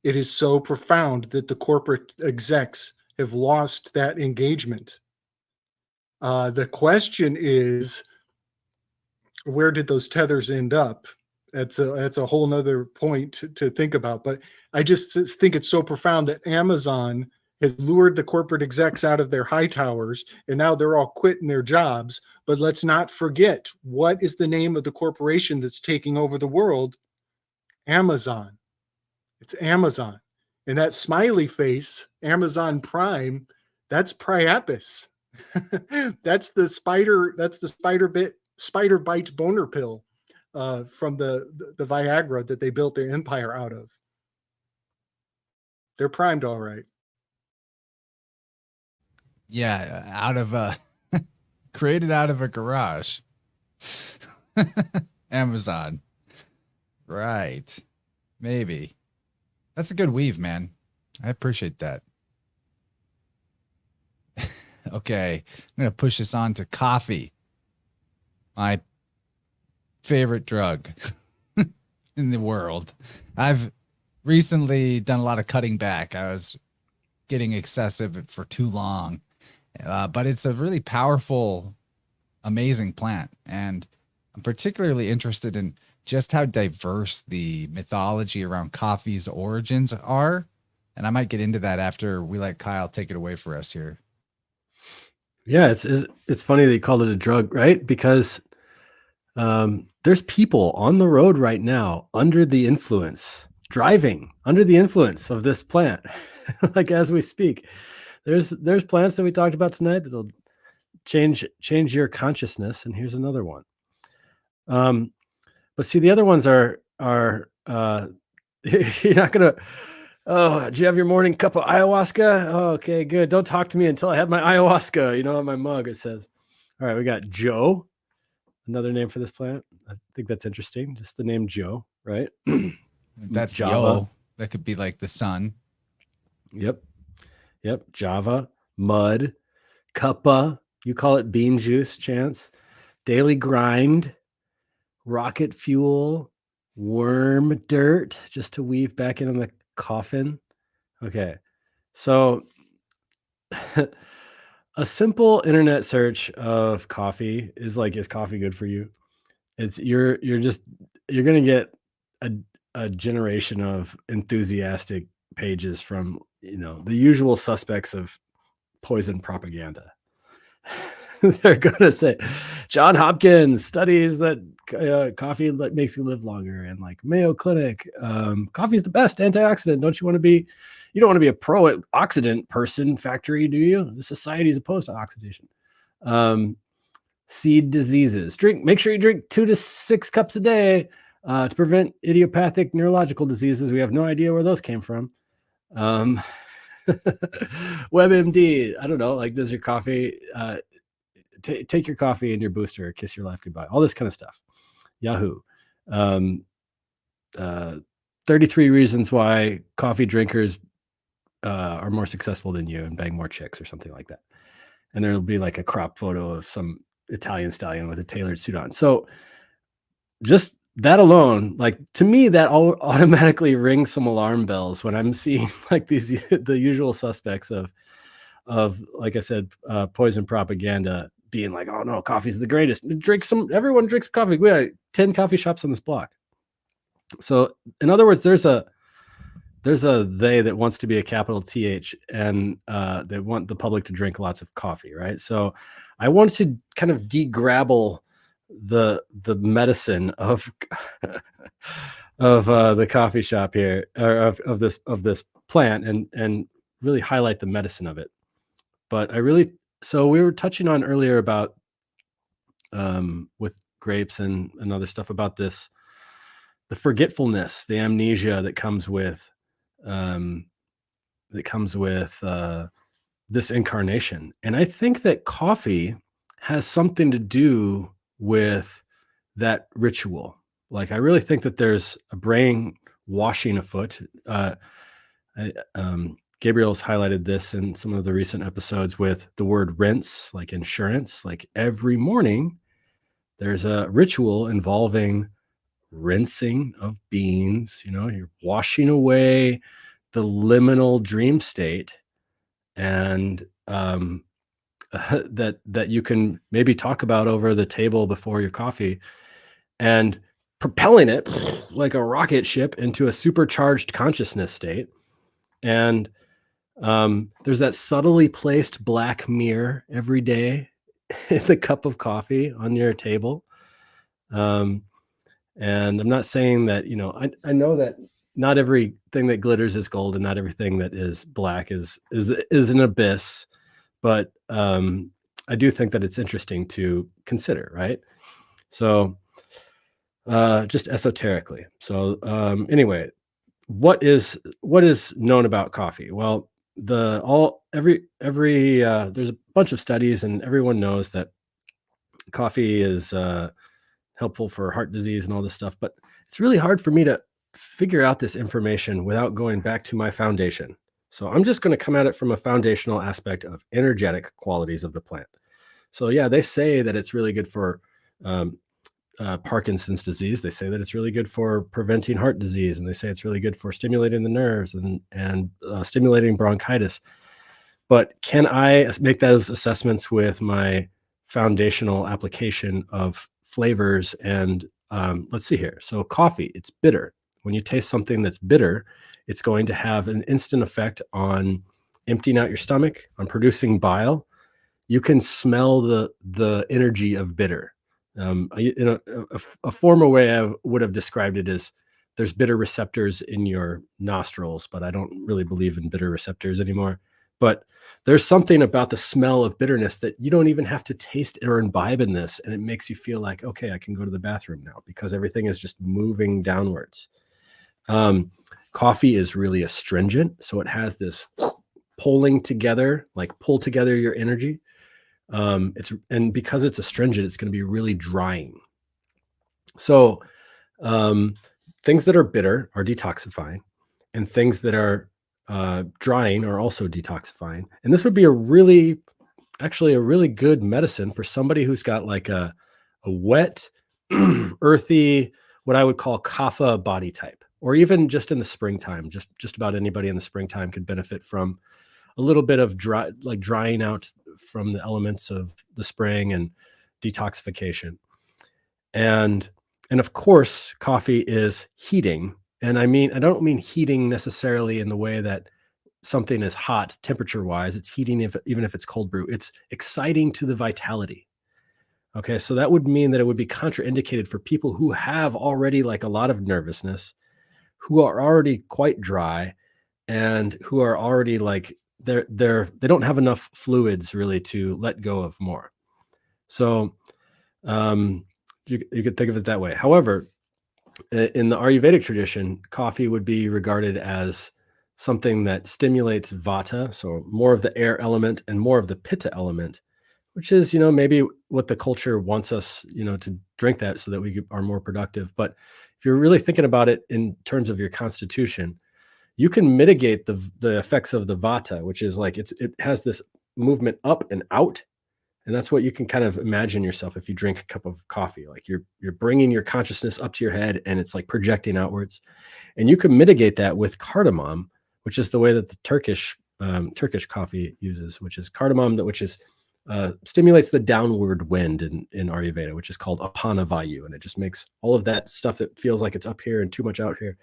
E: It is so profound that the corporate execs have lost that engagement. The question is, where did those tethers end up? That's a whole nother point to think about. But I just think it's so profound that Amazon has lured the corporate execs out of their high towers, and now they're all quitting their jobs. But let's not forget, what is the name of the corporation that's taking over the world? Amazon. It's Amazon. And that smiley face, Amazon Prime, that's Priapus. That's the spider bite boner pill from the Viagra that they built their empire out of. They're primed all right.
A: Yeah, out of created out of a garage. Amazon. Right. Maybe. That's a good weave, man. I appreciate that. Okay. I'm going to push this on to coffee. My favorite drug in the world. I've recently done a lot of cutting back. I was getting excessive for too long. But it's a really powerful, amazing plant. And I'm particularly interested in just how diverse the mythology around coffee's origins are. And I might get into that after we let Kyle take it away for us here.
F: Yeah, it's funny that you called it a drug, right? Because there's people on the road right now under the influence, driving under the influence of this plant. like as we speak. There's plants that we talked about tonight that'll change your consciousness, and here's another one. But see, the other ones are you're not gonna. Oh, did you have your morning cup of ayahuasca? Oh, okay, good. Don't talk to me until I have my ayahuasca. On my mug it says. All right, we got Joe, another name for this plant. I think that's interesting. Just the name Joe, right?
A: That's
F: Java.
A: Yo. That could be like the sun.
F: Yep. Java, mud, cuppa. You call it bean juice, Chance. Daily grind, rocket fuel, worm dirt, just to weave back in the coffin. Okay. So a simple internet search of coffee is like, is coffee good for you? It's you're going to get a generation of enthusiastic pages from, the usual suspects of poison propaganda. They're going to say John Hopkins studies that coffee makes you live longer, and like Mayo Clinic, coffee is the best antioxidant. You don't want to be a pro-oxidant person factory, do you? The society is opposed to oxidation. Seed diseases. Make sure you drink 2 to 6 cups a day to prevent idiopathic neurological diseases. We have no idea where those came from. WebMD. I don't know. Like, does your coffee take your coffee and your booster, kiss your life goodbye? All this kind of stuff. Yahoo. 33 reasons why coffee drinkers are more successful than you and bang more chicks, or something like that. And there'll be like a crop photo of some Italian stallion with a tailored suit on. So just that alone, like, to me, that automatically rings some alarm bells when I'm seeing like the usual suspects of like I said, poison propaganda being like, oh no, coffee's the greatest. Everyone drinks coffee. We have 10 coffee shops on this block. So in other words, there's a they that wants to be a capital TH, and they want the public to drink lots of coffee, right? So I want to kind of degrabble the medicine of the coffee shop here, or of this plant, and really highlight the medicine of it. But so we were touching on earlier about with grapes and other stuff about this, the forgetfulness, the amnesia that comes with this incarnation. And I think that coffee has something to do with that ritual. Like, I really think that there's a brain washing afoot. Gabriel's highlighted this in some of the recent episodes with the word rinse, like insurance. Like, every morning there's a ritual involving rinsing of beans. You're washing away the liminal dream state, and that you can maybe talk about over the table before your coffee, and propelling it like a rocket ship into a supercharged consciousness state. And there's that subtly placed black mirror every day in the cup of coffee on your table. And I'm not saying that, I know that not everything that glitters is gold, and not everything that is black is an abyss. But I do think that it's interesting to consider, right? So just esoterically. So anyway, what is known about coffee? Well, there's a bunch of studies, and everyone knows that coffee is helpful for heart disease and all this stuff. But it's really hard for me to figure out this information without going back to my foundation. So I'm just going to come at it from a foundational aspect of energetic qualities of the plant. So yeah, they say that it's really good for Parkinson's disease. They say that it's really good for preventing heart disease, and they say it's really good for stimulating the nerves and stimulating bronchitis. But can I make those assessments with my foundational application of flavors? And let's see here. So coffee, it's bitter. When you taste something that's bitter, it's going to have an instant effect on emptying out your stomach, on producing bile. You can smell the energy of bitter. A former way I would have described it is there's bitter receptors in your nostrils, but I don't really believe in bitter receptors anymore. But there's something about the smell of bitterness that you don't even have to taste or imbibe in this. And it makes you feel like, okay, I can go to the bathroom now because everything is just moving downwards. Coffee is really astringent. So it has this pulling together, like pull together your energy. And because it's astringent, it's going to be really drying. So things that are bitter are detoxifying, and things that are drying are also detoxifying. And this would be a really good medicine for somebody who's got like a wet, earthy, what I would call kapha body type, or even just in the springtime. Just about anybody in the springtime could benefit from a little bit of drying out from the elements of the spring and detoxification. And of course, coffee is heating. And I don't mean heating necessarily in the way that something is hot temperature wise. It's heating even if it's cold brew. It's exciting to the vitality. Okay, so that would mean that it would be contraindicated for people who have already like a lot of nervousness, who are already quite dry, and who are already like they don't have enough fluids really to let go of more. So you could think of it that way. However, in the Ayurvedic tradition, coffee would be regarded as something that stimulates vata, so more of the air element and more of the pitta element, which is, maybe what the culture wants us, to drink that so that we are more productive. But if you're really thinking about it in terms of your constitution, you can mitigate the effects of the vata, which is like it has this movement up and out. And that's what you can kind of imagine yourself if you drink a cup of coffee. Like you're bringing your consciousness up to your head, and it's like projecting outwards. And you can mitigate that with cardamom, which is the way that the Turkish coffee uses, which is cardamom, which is stimulates the downward wind in Ayurveda, which is called apana vayu, and it just makes all of that stuff that feels like it's up here and too much out here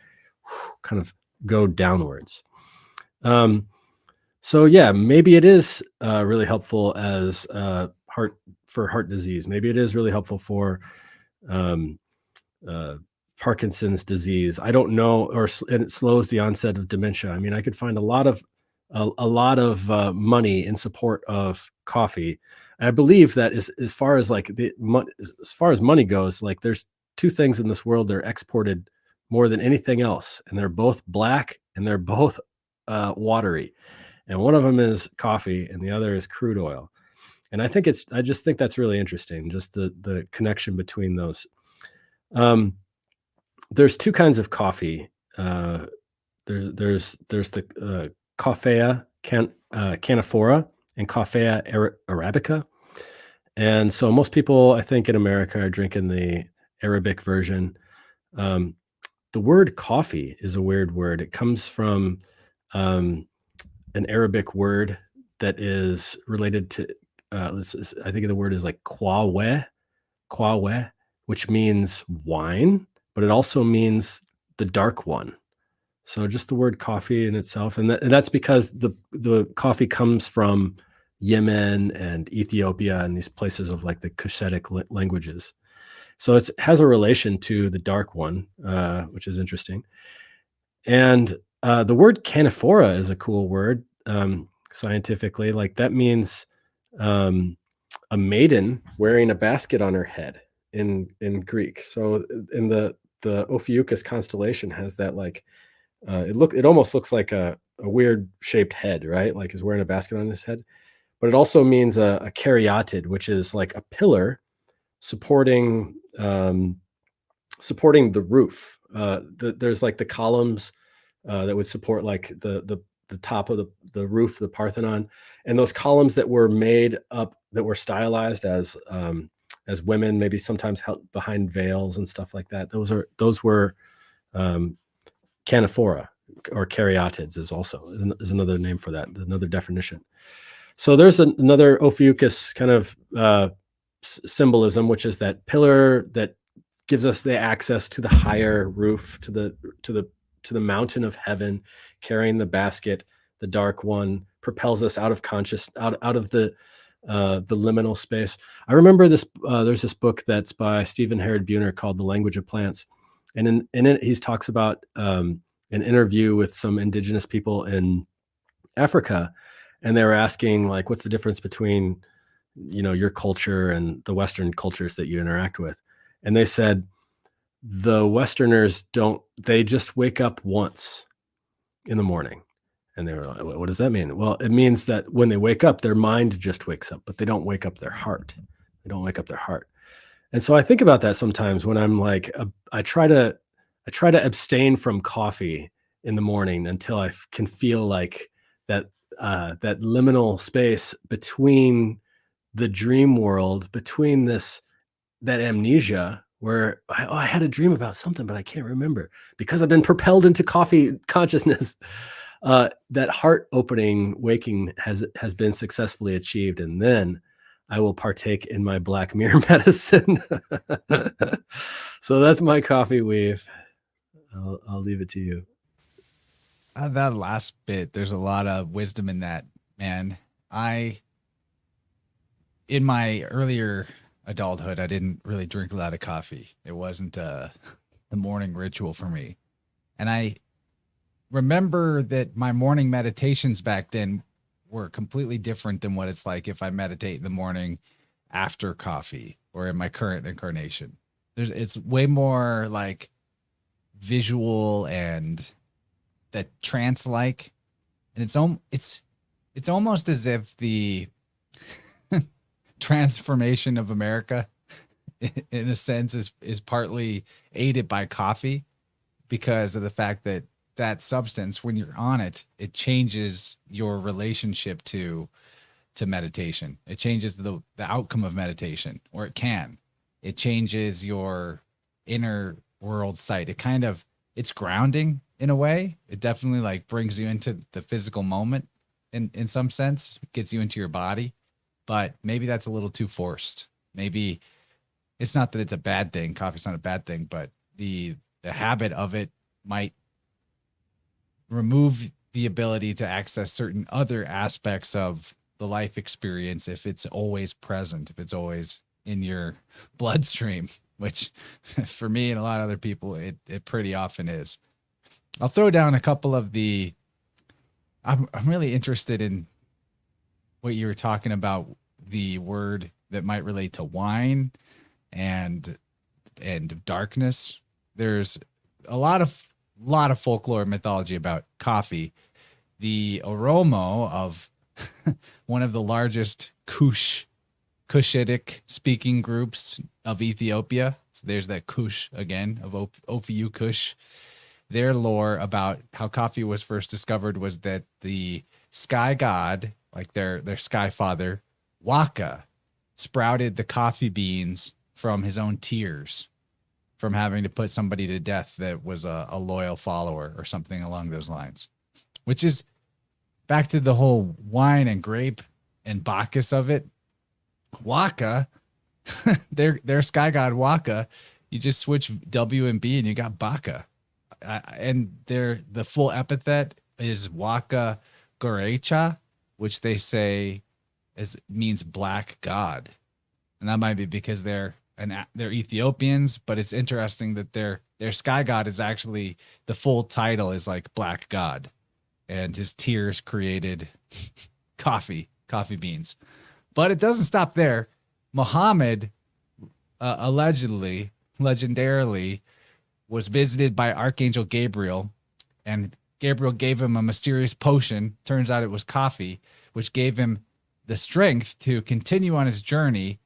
F: kind of go downwards. So yeah, maybe it is really helpful as heart disease. Maybe it is really helpful for Parkinson's disease. I don't know, and it slows the onset of dementia. I mean, I could find a lot of money in support of coffee. And I believe that as far as money goes, like there's two things in this world that are exported more than anything else, and they're both black and they're both watery. And one of them is coffee and the other is crude oil. And I just think that's really interesting, just the connection between those. There's two kinds of coffee. There's the Coffea canephora and Coffea arabica. And so most people, I think in America, are drinking the Arabic version. The word coffee is a weird word. It comes from an Arabic word that is related to, I think the word is like kwawe, which means wine, but it also means the dark one. So just the word coffee in itself. And that's because the coffee comes from Yemen and Ethiopia and these places of like the Cushitic languages. So it has a relation to the dark one, which is interesting. And the word canephora is a cool word scientifically. Like that means a maiden wearing a basket on her head in Greek. So in the Ophiuchus constellation has that like it almost looks like a weird shaped head, right? Like he's wearing a basket on his head. But it also means a caryatid, which is like a pillar supporting the roof. There's like the columns that would support like the top of the roof, the Parthenon, and those columns that were made up, that were stylized as women, maybe sometimes held behind veils and stuff like that. Those were canephora, or caryatids is another name for that, another definition. So there's another Ophiuchus kind of symbolism, which is that pillar that gives us the access to the higher roof, to the mountain of heaven, carrying the basket. The dark one propels us out of out of the liminal space. I remember this. There's this book that's by Stephen Herod Buhner called "The Language of Plants," And in it, he talks about an interview with some indigenous people in Africa, and they were asking, like, what's the difference between, your culture and the Western cultures that you interact with? And they said, the Westerners they just wake up once in the morning. And they were like, what does that mean? Well, it means that when they wake up, their mind just wakes up, but they don't wake up their heart. They don't wake up their heart. And so I think about that sometimes when I'm like, I try to abstain from coffee in the morning until I can feel like that liminal space between the dream world, between that amnesia where I had a dream about something, but I can't remember because I've been propelled into coffee consciousness. That heart opening waking has been successfully achieved. And then I will partake in my black mirror medicine. So that's my coffee weave. I'll leave it to you.
A: That last bit, there's a lot of wisdom in that, man. In my earlier adulthood, I didn't really drink a lot of coffee. It wasn't the morning ritual for me. And I remember that my morning meditations back then were completely different than what it's like if I meditate in the morning after coffee or in my current incarnation. It's way more like visual and that trance-like, and it's almost as if the transformation of America, in a sense, is partly aided by coffee because of the fact that substance, when you're on it, it changes your relationship to meditation. It changes the outcome of meditation, or it can. It changes your inner world sight. It's grounding in a way. It definitely like brings you into the physical moment in some sense, gets you into your body, but maybe that's a little too forced. Maybe it's not that it's a bad thing. Coffee's not a bad thing, but the habit of it might remove the ability to access certain other aspects of the life experience if it's always present, if it's always in your bloodstream, which for me and a lot of other people, it pretty often is. I'll throw down a couple of I'm really interested in what you were talking about, the word that might relate to wine and darkness. There's a lot of folklore and mythology about coffee. The Oromo of one of the largest Cushitic speaking groups of Ethiopia. So there's that Kush again of Ophiuchus. Their lore about how coffee was first discovered was that the sky god, like their sky father, Waka, sprouted the coffee beans from his own tears, from having to put somebody to death that was a loyal follower or something along those lines, which is back to the whole wine and grape and Bacchus of it. Waka, their sky god Waka, you just switch W and B and you got Baccha. And the full epithet is Waka Gorecha, which they say means black god. And that might be because they're Ethiopians, but it's interesting that their sky god is actually, the full title is like black god, and his tears created coffee beans. But it doesn't stop there. Muhammad legendarily was visited by Archangel Gabriel, and Gabriel gave him a mysterious potion. Turns out it was coffee, which gave him the strength to continue on his journey.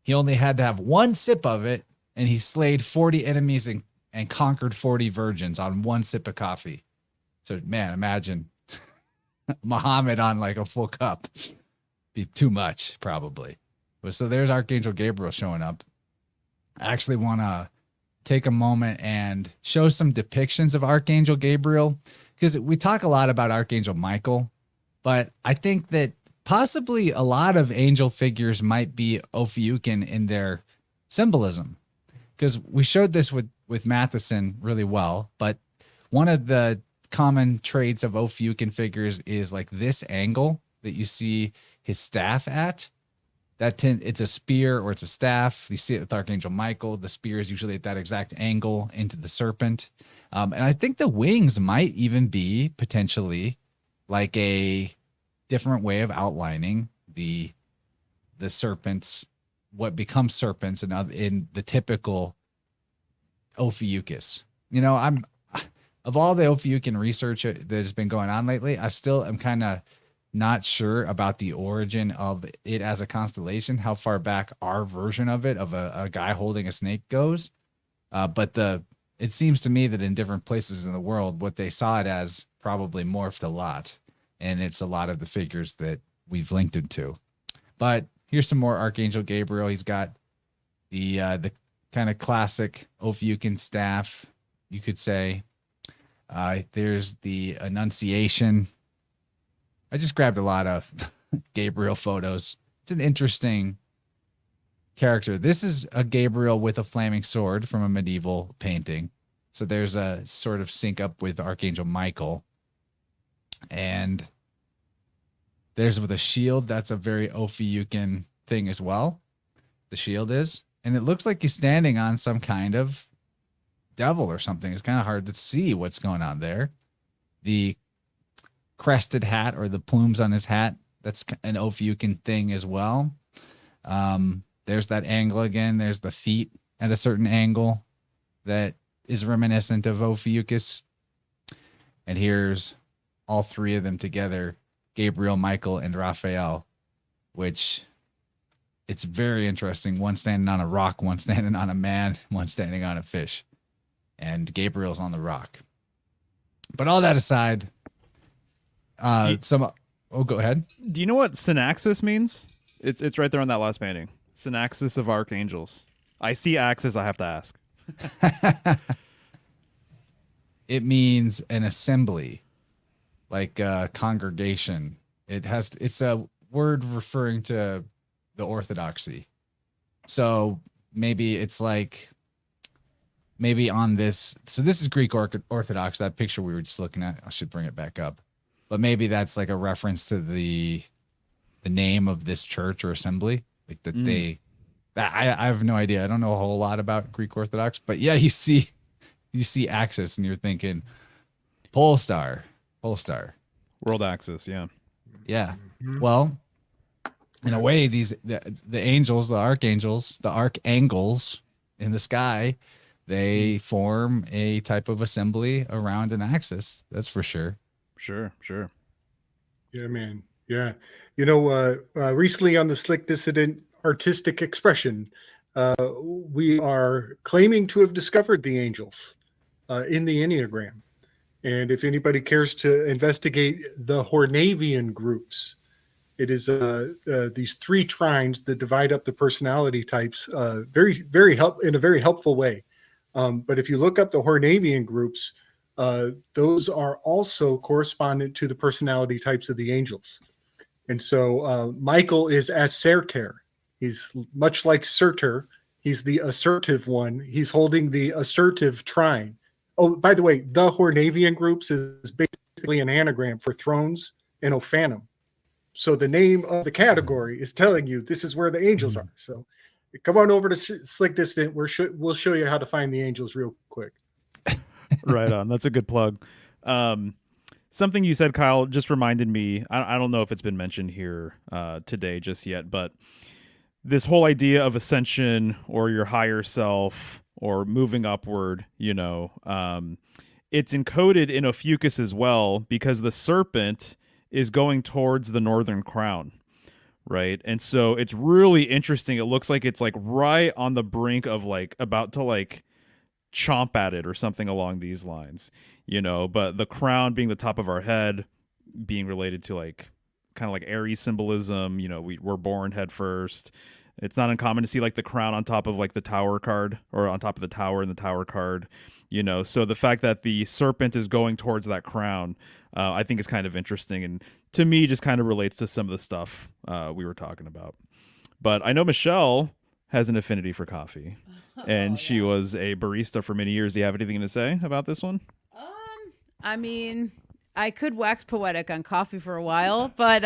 A: He only had to have one sip of it, and he slayed 40 enemies and conquered 40 virgins on one sip of coffee. So, man, imagine Muhammad on like a full cup. Be too much, probably. But so there's Archangel Gabriel showing up. I actually want to take a moment and show some depictions of Archangel Gabriel, because we talk a lot about Archangel Michael, but I think that possibly a lot of angel figures might be Ophiuchian in their symbolism, because we showed this with Matheson really well. But one of the common traits of Ophiuchian figures is like this angle that you see his staff at. it's a spear or it's a staff. You see it with Archangel Michael. The spear is usually at that exact angle into the serpent. And I think the wings might even be potentially like a different way of outlining the serpents, what becomes serpents in the typical Ophiuchus. I'm of all the Ophiuchian research that has been going on lately, I still am kind of not sure about the origin of it as a constellation, how far back our version of it, of a guy holding a snake goes. But it seems to me that in different places in the world, what they saw it as probably morphed a lot. And it's a lot of the figures that we've linked it to. But here's some more Archangel Gabriel. He's got the kind of classic Ophiuchian staff, you could say. There's the Annunciation. I just grabbed a lot of Gabriel photos. It's an interesting character. This is a Gabriel with a flaming sword from a medieval painting. So there's a sort of sync up with Archangel Michael. And there's with a shield. That's a very Ophiuchian thing as well. The shield is. And it looks like he's standing on some kind of devil or something. It's kind of hard to see what's going on there. The crested hat or the plumes on his hat, that's an Ophiuchian thing as well. There's that angle again. There's the feet at a certain angle that is reminiscent of Ophiuchus. And here's all three of them together, Gabriel, Michael, and Raphael, which it's very interesting. One standing on a rock, one standing on a man, one standing on a fish. And Gabriel's on the rock. But all that aside, go ahead.
D: Do you know what synaxis means? It's right there on that last painting. Synaxis of archangels. I see axis, I have to ask.
A: It means an assembly, like a congregation. It's a word referring to the orthodoxy. So maybe it's like, maybe on this. So this is Greek Orthodox, that picture we were just looking at. I should bring it back up. But maybe that's like a reference to the name of this church or assembly. Like that I have no idea. I don't know a whole lot about Greek Orthodox, but yeah, you see axis and you're thinking pole star.
D: World axis, yeah.
A: Yeah. Well, in a way, the angels, the archangels, the archangels in the sky, they form a type of assembly around an axis. That's for sure.
D: Sure.
E: Yeah, man. Yeah. Recently on the Slick Dissident Artistic Expression, we are claiming to have discovered the angels in the Enneagram. And if anybody cares to investigate the Hornavian groups, it is these three trines that divide up the personality types in a very helpful way. But if you look up the Hornavian groups, those are also correspondent to the personality types of the angels. And so Michael is asserter. He's much like Surtur. He's the assertive one. He's holding the assertive trine. Oh, by the way, the Hornavian groups is basically an anagram for thrones and Ophanum. So the name of the category is telling you this is where the angels are. So come on over to Slick Dissident. We'll show you how to find the angels real quick.
D: Right on. That's a good plug. Something you said, Kyle, just reminded me. I don't know if it's been mentioned here today just yet, but this whole idea of ascension or your higher self or moving upward, it's encoded in Ophiuchus as well, because the serpent is going towards the northern crown, right? And so it's really interesting. It looks like it's like right on the brink of like about to like chomp at it or something along these lines, but the crown being the top of our head, being related to like kind of like Aries symbolism, we're born head first. It's not uncommon to see like the crown on top of like the tower card or on top of the tower in the tower card, so the fact that the serpent is going towards that crown, I think is kind of interesting. And to me, just kind of relates to some of the stuff we were talking about. But I know Michelle has an affinity for coffee, and she was a barista for many years. Do you have anything to say about this one?
C: I mean, I could wax poetic on coffee for a while, but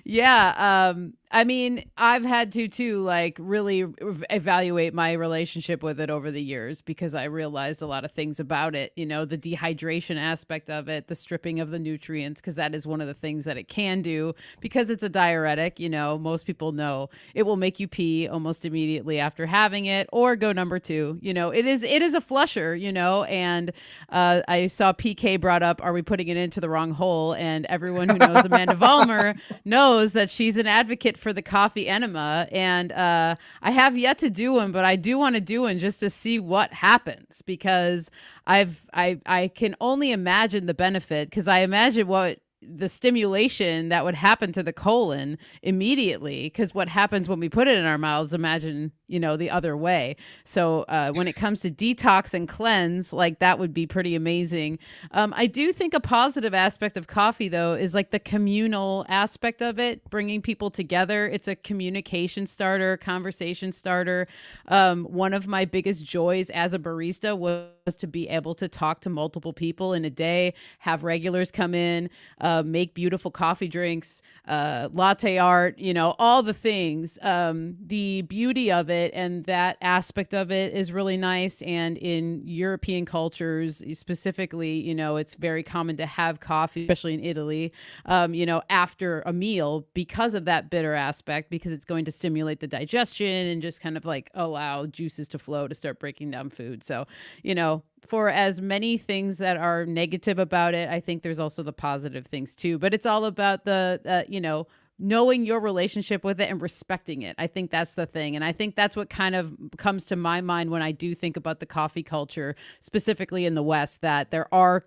C: yeah, I mean, I've had to too, like really evaluate my relationship with it over the years because I realized a lot of things about it, you know, the dehydration aspect of it, the stripping of the nutrients, because that is one of the things that it can do because it's a diuretic. You know, most people know it will make you pee almost immediately after having it or go number two. You know, it is a flusher, you know, and I saw PK brought up, are we putting it into the wrong hole? And everyone who knows Amanda Vollmer knows that she's an advocate for the coffee enema, and I have yet to do one, but I do want to do one just to see what happens because I can only imagine the benefit because I imagine what the stimulation that would happen to the colon immediately because what happens when we put it in our mouths, imagine, you know, the other way. So when it comes to detox and cleanse, like that would be pretty amazing. I do think a positive aspect of coffee though is like the communal aspect of it, bringing people together. It's a communication starter, conversation starter. One of my biggest joys as a barista was to be able to talk to multiple people in a day, have regulars come in, make beautiful coffee drinks, latte art, you know, all the things. The beauty of it and that aspect of it is really nice. And in European cultures specifically, you know, it's very common to have coffee, especially in Italy, you know, after a meal because of that bitter aspect, because it's going to stimulate the digestion and just kind of like allow juices to flow to start breaking down food. So, you know, for as many things that are negative about it, I think there's also the positive things too. But it's all about the, you know, knowing your relationship with it and respecting it. I think that's the thing. And I think that's what kind of comes to my mind when I do think about the coffee culture, specifically in the West, that there are,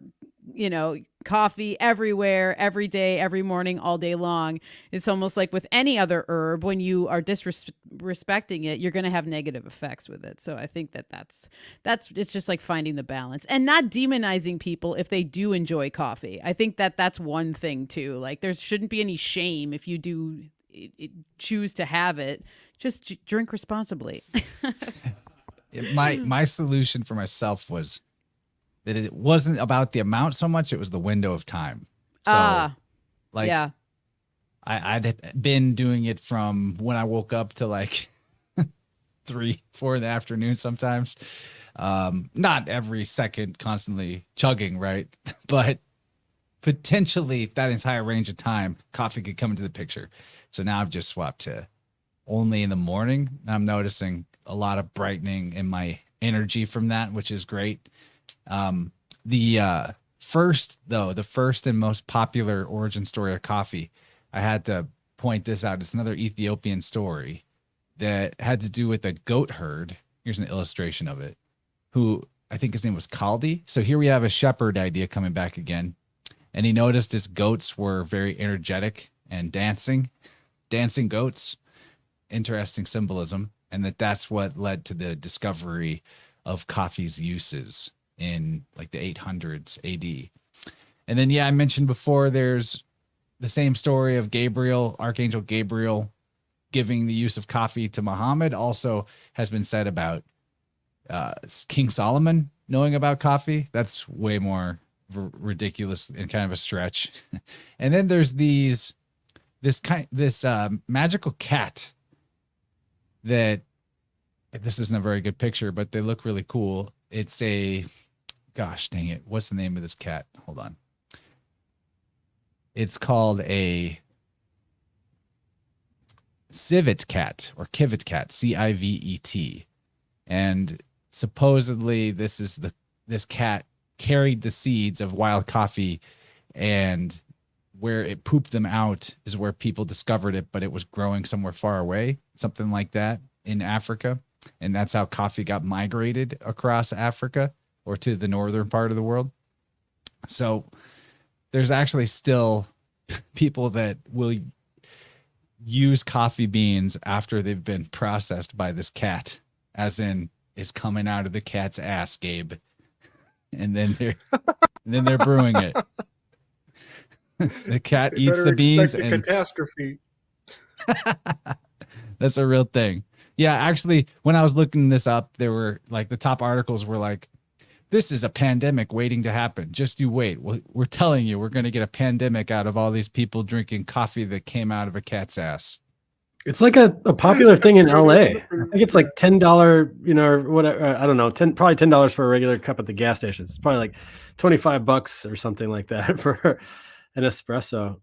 C: you know, coffee everywhere, every day, every morning, all day long. It's almost like with any other herb, when you are disrespecting it, you're going to have negative effects with it. So I think that's it's just like finding the balance and not demonizing people if they do enjoy coffee. I think that's one thing too. Like there shouldn't be any shame if you do choose to have it. Just drink responsibly.
A: My solution for myself was that it wasn't about the amount so much, it was the window of time. So like yeah. I'd been doing it from when I woke up to like 3, 4 in the afternoon sometimes. Not every second constantly chugging, right? But potentially that entire range of time, coffee could come into the picture. So now I've just swapped to only in the morning. I'm noticing a lot of brightening in my energy from that, which is great. The first and most popular origin story of coffee, I had to point this out. It's another Ethiopian story that had to do with a goat herd. Here's an illustration of it, who I think his name was Kaldi. So here we have a shepherd idea coming back again. And he noticed his goats were very energetic and dancing goats. Interesting symbolism. And that's what led to the discovery of coffee's uses in like the 800s AD. And then, yeah, I mentioned before, there's the same story of Gabriel, Archangel Gabriel, giving the use of coffee to Muhammad. Also has been said about King Solomon knowing about coffee. That's way more ridiculous and kind of a stretch. And then there's this magical cat that, this isn't a very good picture, but they look really cool. It's a, gosh dang it, what's the name of this cat? Hold on. It's called a civet cat or civet cat, Civet. And supposedly this cat carried the seeds of wild coffee, and where it pooped them out is where people discovered it, but it was growing somewhere far away, something like that in Africa. And that's how coffee got migrated across Africa or to the northern part of the world. So there's actually still people that will use coffee beans after they've been processed by this cat, as in is coming out of the cat's ass, Gabe. And then they're brewing it. The cat eats the beans and
E: catastrophe.
A: That's a real thing. Yeah, actually, when I was looking this up, there were like the top articles were like, this is a pandemic waiting to happen. Just you wait. We're telling you, we're going to get a pandemic out of all these people drinking coffee that came out of a cat's ass.
F: It's like a popular thing in
E: That's right,
F: LA.
E: I
F: I
E: love it.
F: think it's like $10, or whatever. I don't know, probably $10 for a regular cup at the gas stations. It's probably like $25 or something like that for an espresso.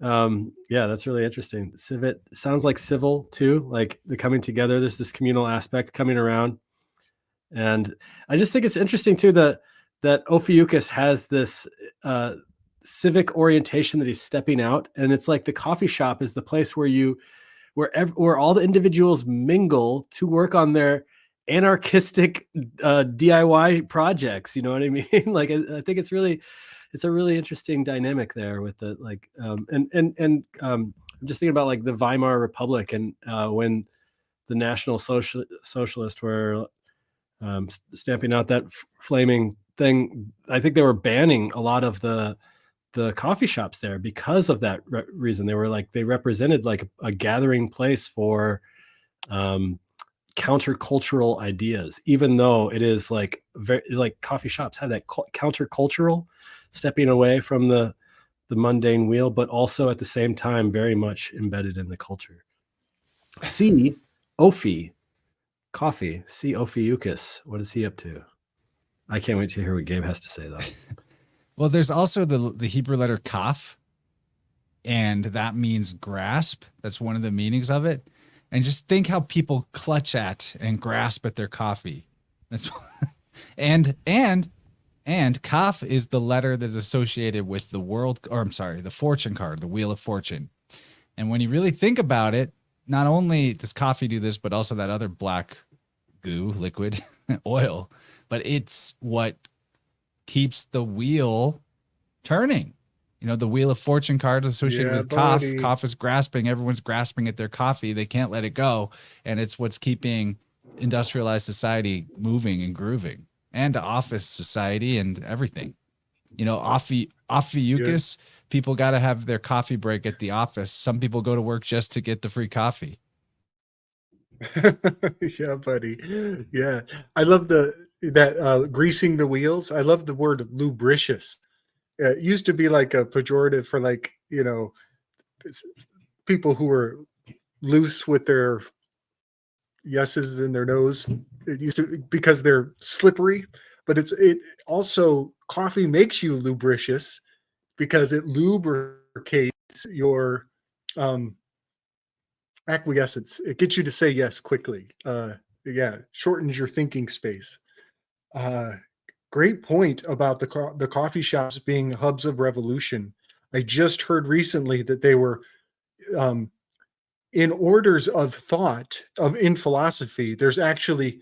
F: Yeah, that's really interesting. Civet sounds like civil too, like the coming together. There's this communal aspect coming around, and I just think it's interesting too that Ophiuchus has this civic orientation that he's stepping out, and it's like the coffee shop is the place where all the individuals mingle to work on their anarchistic DIY projects. You know what I mean? Like I think it's a really interesting dynamic there with the I'm just thinking about like the Weimar Republic and when the National Socialists were stamping out that flaming thing. I think they were banning a lot of the coffee shops there because of that reason. They were like, they represented like a gathering place for countercultural ideas, even though it is like very like coffee shops have that countercultural stepping away from the mundane wheel, but also at the same time very much embedded in the culture. See Ophi coffee. See Ophiuchus. What is he up to? I can't wait to hear what Gabe has to say though.
A: Well, there's also the Hebrew letter kaf, and that means grasp. That's one of the meanings of it. And just think how people clutch at and grasp at their coffee. That's and kaf is the letter that's associated with the fortune card, the Wheel of Fortune. And when you really think about it, not only does coffee do this, but also that other black goo, liquid, oil, but it's what keeps the wheel turning. You know, the Wheel of Fortune card associated with kaf. Kaf is grasping. Everyone's grasping at their coffee. They can't let it go. And it's what's keeping industrialized society moving and grooving, and office society and everything. You know, Ophiuchus, people got to have their coffee break at the office. Some people go to work just to get the free coffee.
E: Yeah, buddy. Yeah. I love that greasing the wheels. I love the word lubricious. It used to be like a pejorative for like, you know, people who were loose with their yeses in their nose. It used to, because they're slippery, but it also, coffee makes you lubricious because it lubricates your acquiescence. It gets you to say yes quickly. Yeah, shortens your thinking space. Great point about the coffee shops being hubs of revolution. I just heard recently that they were in orders of thought in philosophy. There's actually,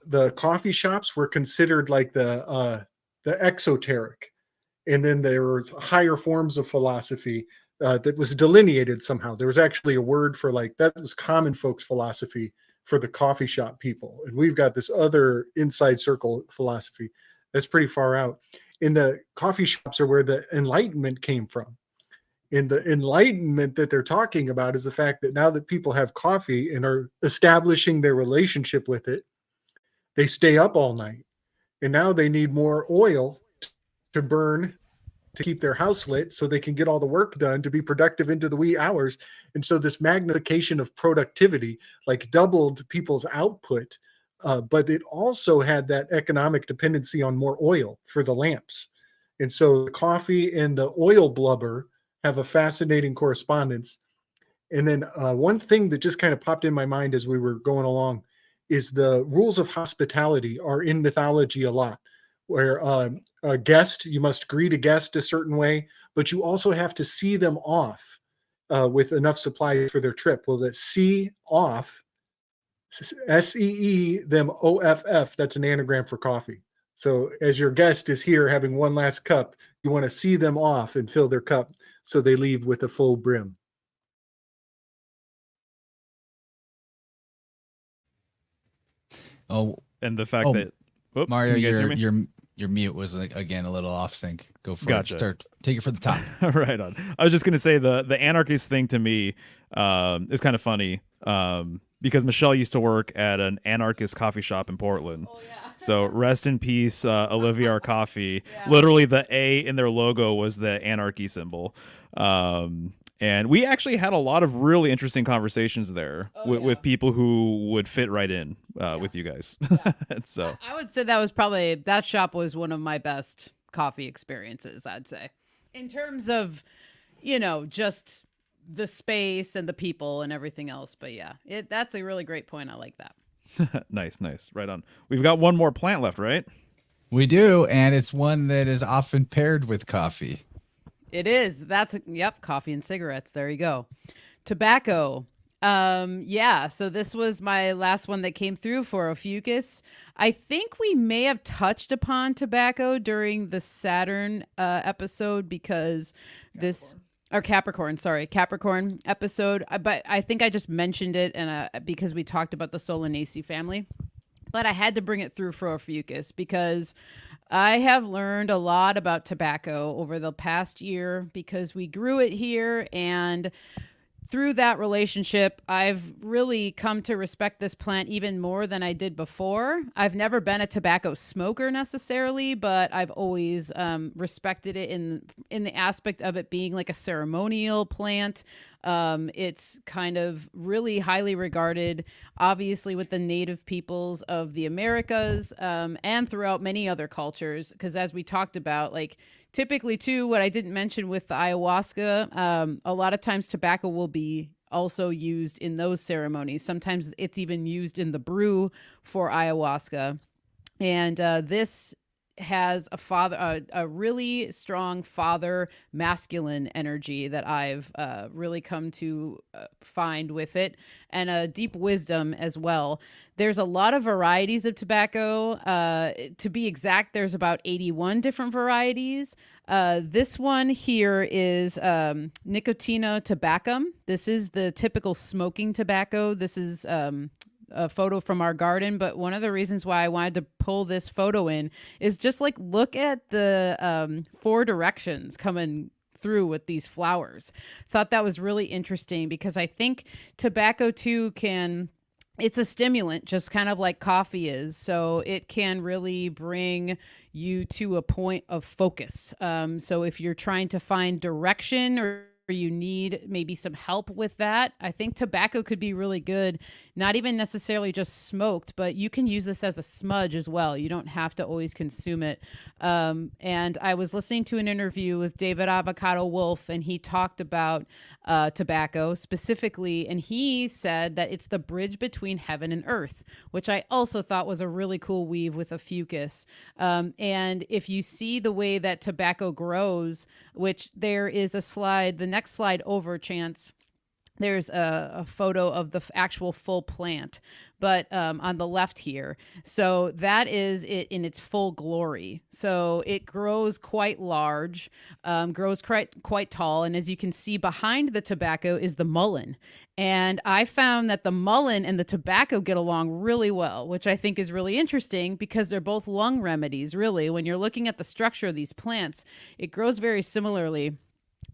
E: the coffee shops were considered like the exoteric, and then there was higher forms of philosophy that was delineated somehow. There was actually a word for like, that was common folks philosophy for the coffee shop people, and we've got this other inside circle philosophy that's pretty far out. In the coffee shops are where the Enlightenment came from. And the enlightenment that they're talking about is the fact that now that people have coffee and are establishing their relationship with it, they stay up all night. And now they need more oil to burn to keep their house lit so they can get all the work done to be productive into the wee hours. And so this magnification of productivity like doubled people's output, but it also had that economic dependency on more oil for the lamps. And so the coffee and the oil blubber have a fascinating correspondence. And then one thing that just kind of popped in my mind as we were going along is the rules of hospitality are in mythology a lot, where a guest, you must greet a guest a certain way, but you also have to see them off with enough supplies for their trip. Well, that see off, SEE them OFF, that's an anagram for coffee. So as your guest is here having one last cup, you want to see them off and fill their cup so they leave with a full brim.
A: Oh,
D: And the fact that
A: Mario,
D: can you guys hear me?
A: your mute was again a little off sync. Go for
D: Gotcha.
A: it. Take it for the top.
D: Right on. I was just gonna say the anarchist thing to me is kind of funny because Michelle used to work at an anarchist coffee shop in Portland.
C: Oh, yeah.
D: So rest in peace, Olivia our Coffee.
C: Yeah.
D: Literally, the A in their logo was the anarchy symbol. And we actually had a lot of really interesting conversations there with people who would fit right in with you guys. So
C: I would say that shop was one of my best coffee experiences, I'd say, in terms of, just the space and the people and everything else. But yeah, that's a really great point. I like that.
D: Nice. Right on. We've got one more plant left, right?
A: We do, and it's one that is often paired with coffee.
C: It is. Coffee and cigarettes. There you go. Tobacco. So this was my last one that came through for Ophiuchus. I think we may have touched upon tobacco during the Saturn episode because Capricorn episode. But I think I just mentioned it because we talked about the Solanaceae family. But I had to bring it through for Ophiuchus because I have learned a lot about tobacco over the past year because we grew it here, and through that relationship, I've really come to respect this plant even more than I did before. I've never been a tobacco smoker necessarily, but I've always respected it in the aspect of it being like a ceremonial plant. It's kind of really highly regarded, obviously, with the native peoples of the Americas and throughout many other cultures. Because as we talked about, like, typically, too, what I didn't mention with the ayahuasca, a lot of times tobacco will be also used in those ceremonies. Sometimes it's even used in the brew for ayahuasca. And this has a really strong father masculine energy that I've really come to find with it, and a deep wisdom as well. There's a lot of varieties of tobacco. To be exact, there's about 81 different varieties. This one here is Nicotina tabacum. This is the typical smoking tobacco. This is a photo from our garden, but one of the reasons why I wanted to pull this photo in is just like look at the 4 directions coming through with these flowers. Thought that was really interesting because I think tobacco too it's a stimulant, just kind of like coffee is. So it can really bring you to a point of focus. So if you're trying to find direction or you need maybe some help with that, I think tobacco could be really good. Not even necessarily just smoked, but you can use this as a smudge as well. You don't have to always consume it. And I was listening to an interview with David Avocado Wolf, and he talked about tobacco specifically, and he said that it's the bridge between heaven and earth, which I also thought was a really cool weave with Ophiuchus. And if you see the way that tobacco grows, which there is a slide, the next slide over, Chance, there's a photo of the actual full plant, but on the left here. So that is it in its full glory. So it grows quite large, grows quite tall. And as you can see behind the tobacco is the mullein. And I found that the mullein and the tobacco get along really well, which I think is really interesting because they're both lung remedies, really. When you're looking at the structure of these plants, it grows very similarly.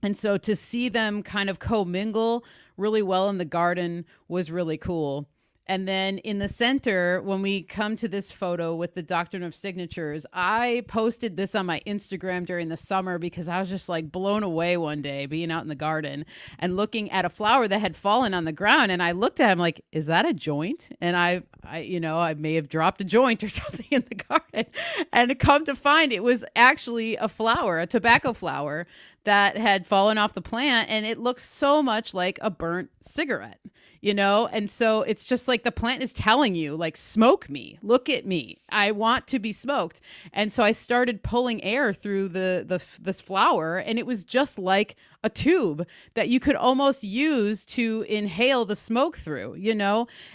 C: And so to see them kind of commingle really well in the garden was really cool. And then in the center, when we come to this photo with the Doctrine of Signatures, I posted this on my Instagram during the summer because I was just like blown away one day being out in the garden and looking at a flower that had fallen on the ground. And I looked at him like, is that a joint? And I may have dropped a joint or something in the garden. And to come to find it was actually a flower, a tobacco flower that had fallen off the plant. And it looks so much like a burnt cigarette. And so it's just like the plant is telling you, like, smoke me, look at me, I want to be smoked. And so I started pulling air through this flower, and it was just like a tube that you could almost use to inhale the smoke through,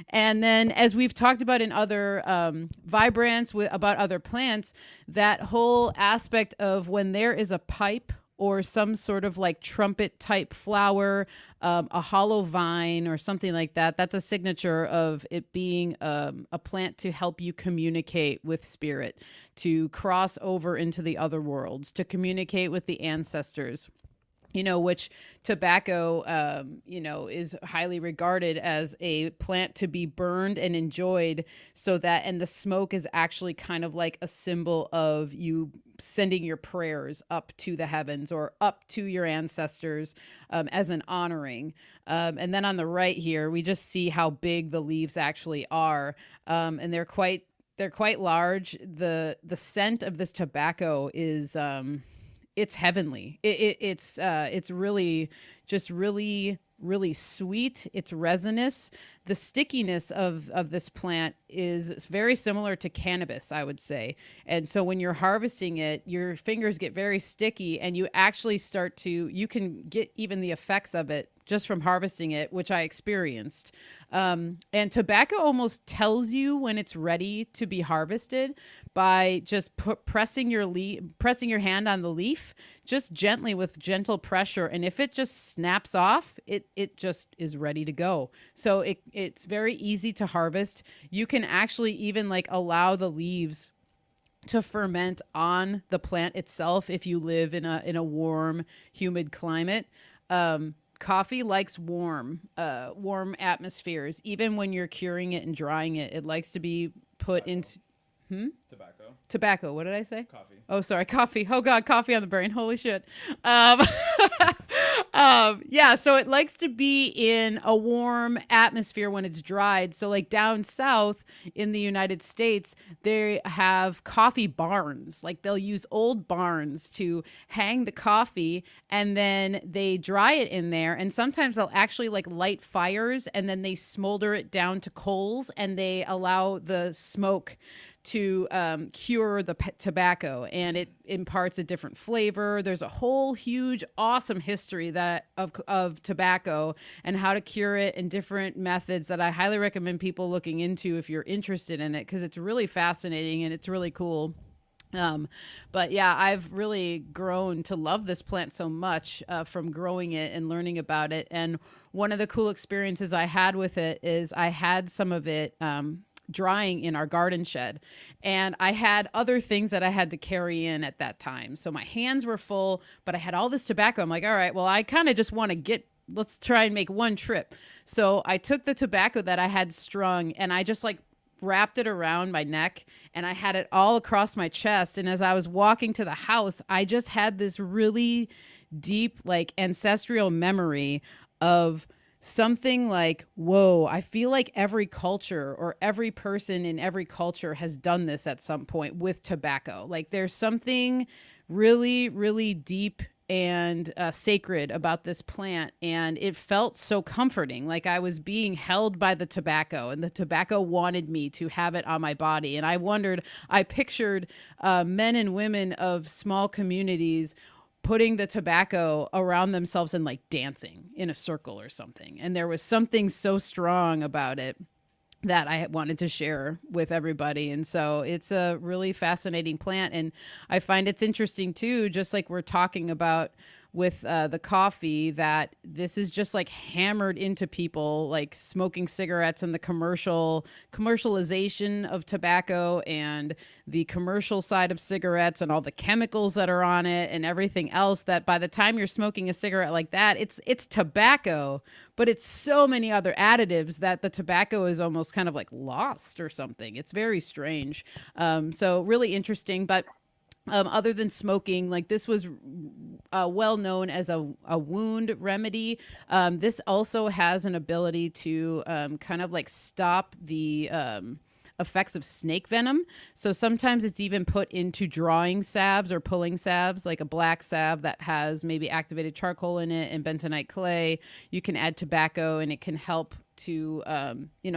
C: And then as we've talked about in other vibrants about other plants, that whole aspect of when there is a pipe or some sort of like trumpet type flower, a hollow vine or something like that. That's a signature of it being a plant to help you communicate with spirit, to cross over into the other worlds, to communicate with the ancestors. which tobacco, is highly regarded as a plant to be burned and enjoyed, and the smoke is actually kind of like a symbol of you sending your prayers up to the heavens or up to your ancestors, as an honoring. And then on the right here, we just see how big the leaves actually are. And they're quite large. The scent of this tobacco is, it's heavenly. It's really just really sweet. It's resinous. The stickiness of this plant is very similar to cannabis, I would say. And so when you're harvesting it, your fingers get very sticky, and you actually you can get even the effects of it just from harvesting it, which I experienced. And tobacco almost tells you when it's ready to be harvested by just pressing your hand on the leaf, just gently with gentle pressure. And if it just snaps off, it just is ready to go. So it's very easy to harvest. You can actually even allow the leaves to ferment on the plant itself if you live in a warm, humid climate. Coffee likes warm atmospheres. Even when you're curing it and drying it, it likes to be put into tobacco. What did I say?
D: Coffee.
C: Oh, sorry. Coffee. Oh God, coffee on the brain. Holy shit. Yeah. So it likes to be in a warm atmosphere when it's dried. So down south in the United States, they have coffee barns. They'll use old barns to hang the coffee, and then they dry it in there. And sometimes they'll actually light fires, and then they smolder it down to coals, and they allow the smoke to cure the tobacco, and it imparts a different flavor. There's a whole huge awesome history of tobacco and how to cure it, and different methods that I highly recommend people looking into if you're interested in it, because it's really fascinating and it's really cool. But yeah, I've really grown to love this plant so much from growing it and learning about it. And one of the cool experiences I had with it is I had some of it drying in our garden shed, and I had other things that I had to carry in at that time. So my hands were full, but I had all this tobacco. I'm like, all right, well, I kind of just want to let's try and make one trip. So I took the tobacco that I had strung, and I just wrapped it around my neck, and I had it all across my chest. And as I was walking to the house, I just had this really deep, ancestral memory of something whoa, I feel like every culture or every person in every culture has done this at some point with tobacco. There's something really, really deep and sacred about this plant, and it felt so comforting. I was being held by the tobacco, and the tobacco wanted me to have it on my body. And I pictured men and women of small communities putting the tobacco around themselves and dancing in a circle or something. And there was something so strong about it that I wanted to share with everybody. And so it's a really fascinating plant. And I find it's interesting too, just like we're talking about with the coffee, that this is just hammered into people, smoking cigarettes, and the commercialization of tobacco, and the commercial side of cigarettes, and all the chemicals that are on it, and everything else, that by the time you're smoking a cigarette like that, it's tobacco, but it's so many other additives that the tobacco is almost kind of lost or something. It's very strange. So really interesting. But other than smoking, this was well known as a wound remedy. This also has an ability to kind of stop the effects of snake venom. So sometimes it's even put into drawing salves or pulling salves, like a black salve that has maybe activated charcoal in it and bentonite clay. You can add tobacco, and it can help to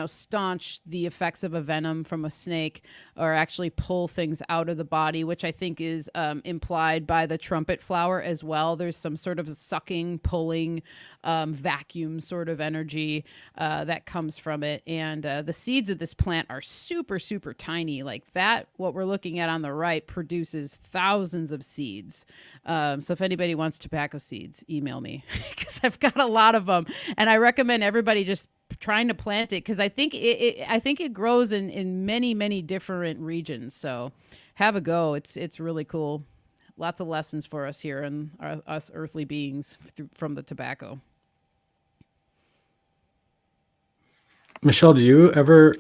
C: staunch the effects of a venom from a snake, or actually pull things out of the body, which I think is implied by the trumpet flower as well. There's some sort of sucking, pulling, vacuum sort of energy that comes from it. And the seeds of this plant are super, super tiny. What we're looking at on the right produces thousands of seeds. So if anybody wants tobacco seeds, email me, because I've got a lot of them. And I recommend everybody just trying to plant it, because I think it grows in many, many different regions. So have a go. It's really cool. lots of lessons for us here and us earthly beings from the tobacco.
F: Michelle, do you ever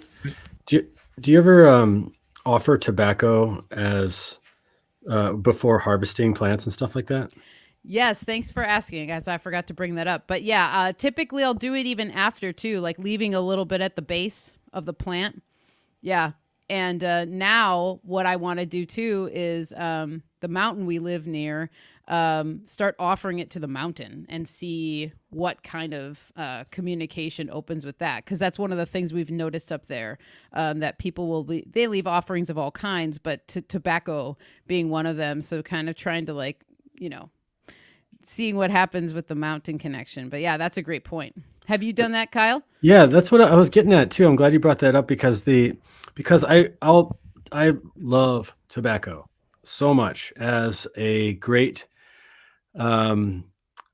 F: offer tobacco as before harvesting plants and stuff like that?
C: Yes, thanks for asking, guys. I forgot to bring that up. But yeah, typically I'll do it even after too, like leaving a little bit at the base of the plant. Yeah. And now what I want to do too is the mountain we live near, start offering it to the mountain and see what kind of communication opens with that. Because that's one of the things we've noticed up there, that people they leave offerings of all kinds, but tobacco being one of them. So kind of trying to like, seeing what happens with the mountain connection. But yeah, that's a great point. Have you done that, Kyle?
F: Yeah, that's what I was getting at too. I'm glad you brought that up because I love tobacco so much as a great, I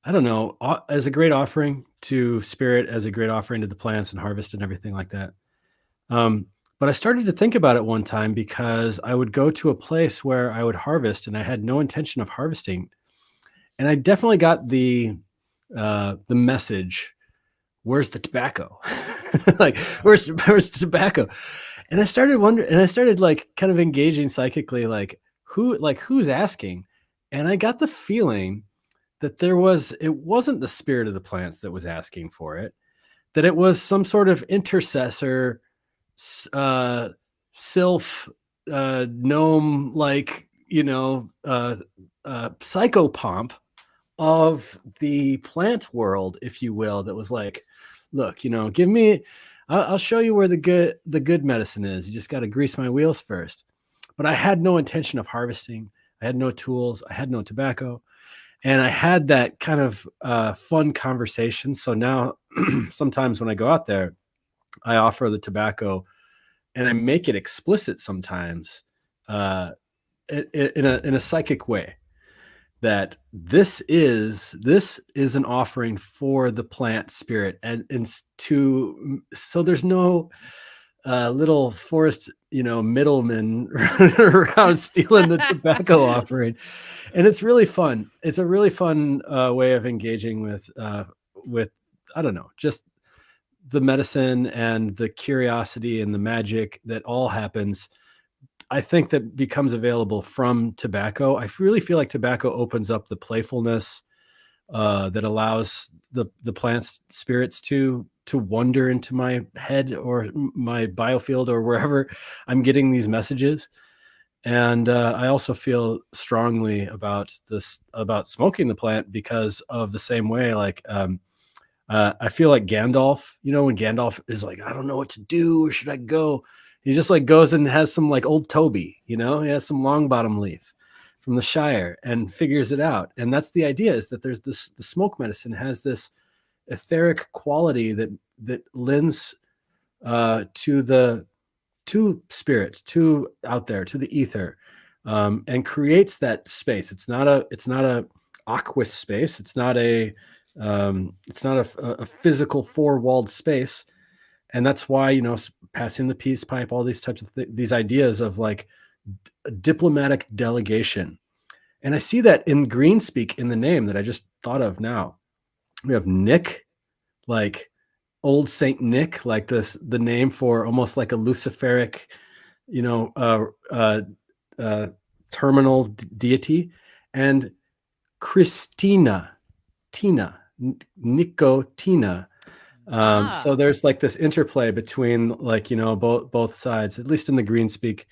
F: don't know, as a great offering to spirit, as a great offering to the plants and harvest and everything like that. But I started to think about it one time because I would go to a place where I would harvest and I had no intention of harvesting. And I definitely got the message, where's the tobacco? Like, where's the tobacco? And I started wondering, and I started like kind of engaging psychically, like who's asking? And I got the feeling that it wasn't the spirit of the plants that was asking for it, that it was some sort of intercessor, sylph, gnome, like, psychopomp of the plant world, if you will, that was like, look, give me, I'll show you where the good medicine is. You just got to grease my wheels first. But I had no intention of harvesting. I had no tools. I had no tobacco. And I had that kind of fun conversation. So now sometimes when I go out there, I offer the tobacco and I make it explicit sometimes in a psychic way, that this is an offering for the plant spirit, and so there's no little forest middleman running around stealing the tobacco offering. And it's really fun. It's a really fun way of engaging with I don't know, just the medicine and the curiosity and the magic that all happens, I think, that becomes available from tobacco. I really feel like tobacco opens up the playfulness that allows the plant's spirits to wander into my head or my biofield or wherever I'm getting these messages. And I also feel strongly about smoking the plant because of the same way. Like I feel like Gandalf, when Gandalf is like, I don't know what to do. Where should I go? He just like goes and has some like old Toby, he has some long bottom leaf from the Shire and figures it out. And that's the idea, is that there's the smoke medicine has this etheric quality that lends to spirit, to out there, to the ether, and creates that space. It's not a aqueous space. It's not a physical four-walled space. And that's why, passing the peace pipe, all these types of these ideas of like diplomatic delegation. And I see that in green speak in the name that I just thought of now. We have Nick, like old Saint Nick, like the name for almost like a Luciferic, terminal deity, and Tina, Nicotina. So there's like this interplay between like, both sides, at least in the green speak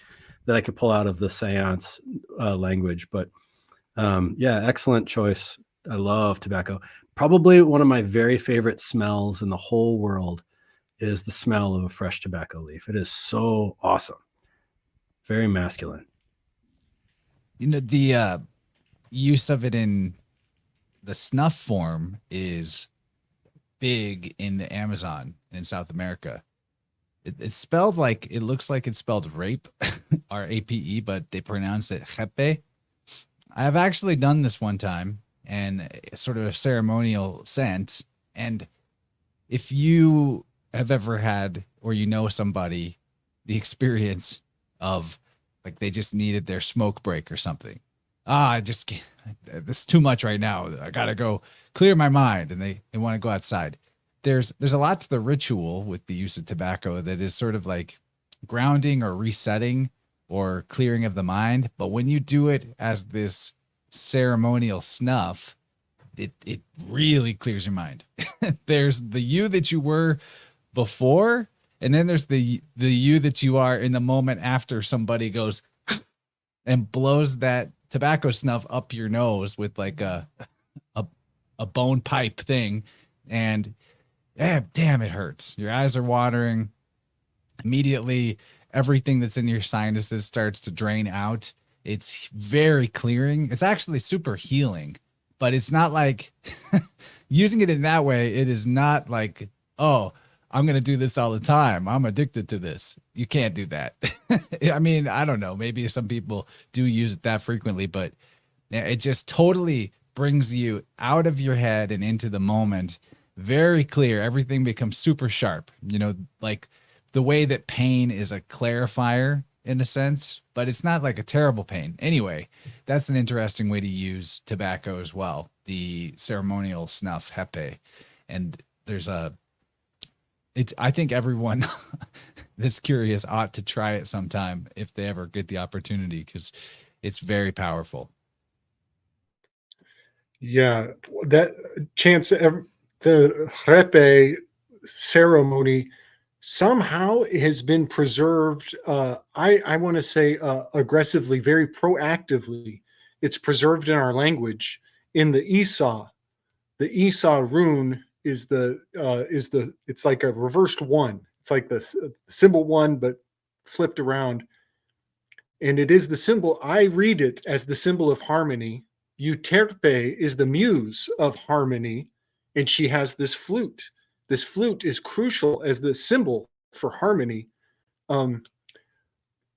F: that I could pull out of the seance language. But excellent choice. I love tobacco. Probably one of my very favorite smells in the whole world is the smell of a fresh tobacco leaf. It is so awesome. Very masculine.
A: The use of it in the snuff form is big in the Amazon in South America. It's spelled like, it looks like it's spelled rape, R-A-P-E, but they pronounce it jepe. I have actually done this one time, and sort of a ceremonial sense. And if you have ever had, or somebody, the experience of like they just needed their smoke break or something, I just can't, this is too much right now. I gotta go clear my mind, and they want to go outside. There's a lot to the ritual with the use of tobacco that is sort of like grounding or resetting or clearing of the mind. But when you do it as this ceremonial snuff, it really clears your mind. There's the you that you were before, and then there's the you that you are in the moment after somebody goes and blows that tobacco snuff up your nose with like a bone pipe thing, and damn, it hurts. Your eyes are watering. Immediately, everything that's in your sinuses starts to drain out. It's very clearing. It's actually super healing, but it's not like using it in that way. It is not like, oh, I'm going to do this all the time. I'm addicted to this. You can't do that. I mean, I don't know. Maybe some people do use it that frequently, but it just totally brings you out of your head and into the moment. Very clear. Everything becomes super sharp, like the way that pain is a clarifier in a sense, but it's not like a terrible pain. Anyway, that's an interesting way to use tobacco as well. The ceremonial snuff, hepe. And I think everyone that's curious ought to try it sometime if they ever get the opportunity, because it's very powerful.
E: Yeah, that chance, the Repe ceremony somehow has been preserved. I want to say aggressively, very proactively. It's preserved in our language. In the Esau rune is it's like a reversed one. It's like the symbol one, but flipped around. And it is the symbol, I read it as the symbol of harmony. Euterpe is the muse of harmony, and she has this flute. This flute is crucial as the symbol for harmony. But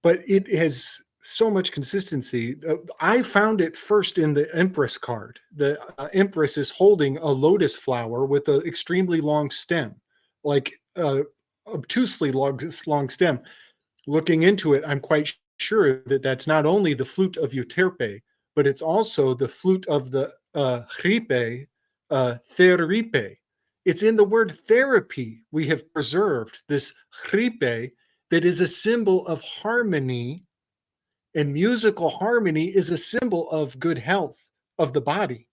E: it has so much consistency. I found it first in the Empress card. The Empress is holding a lotus flower with an extremely long stem, like obtusely long stem. Looking into it, I'm quite sure that that's not only the flute of Euterpe, but it's also the flute of the Hripe, Theripe. It's in the word therapy. We have preserved this Hripe that is a symbol of harmony, and musical harmony is a symbol of good health of the body.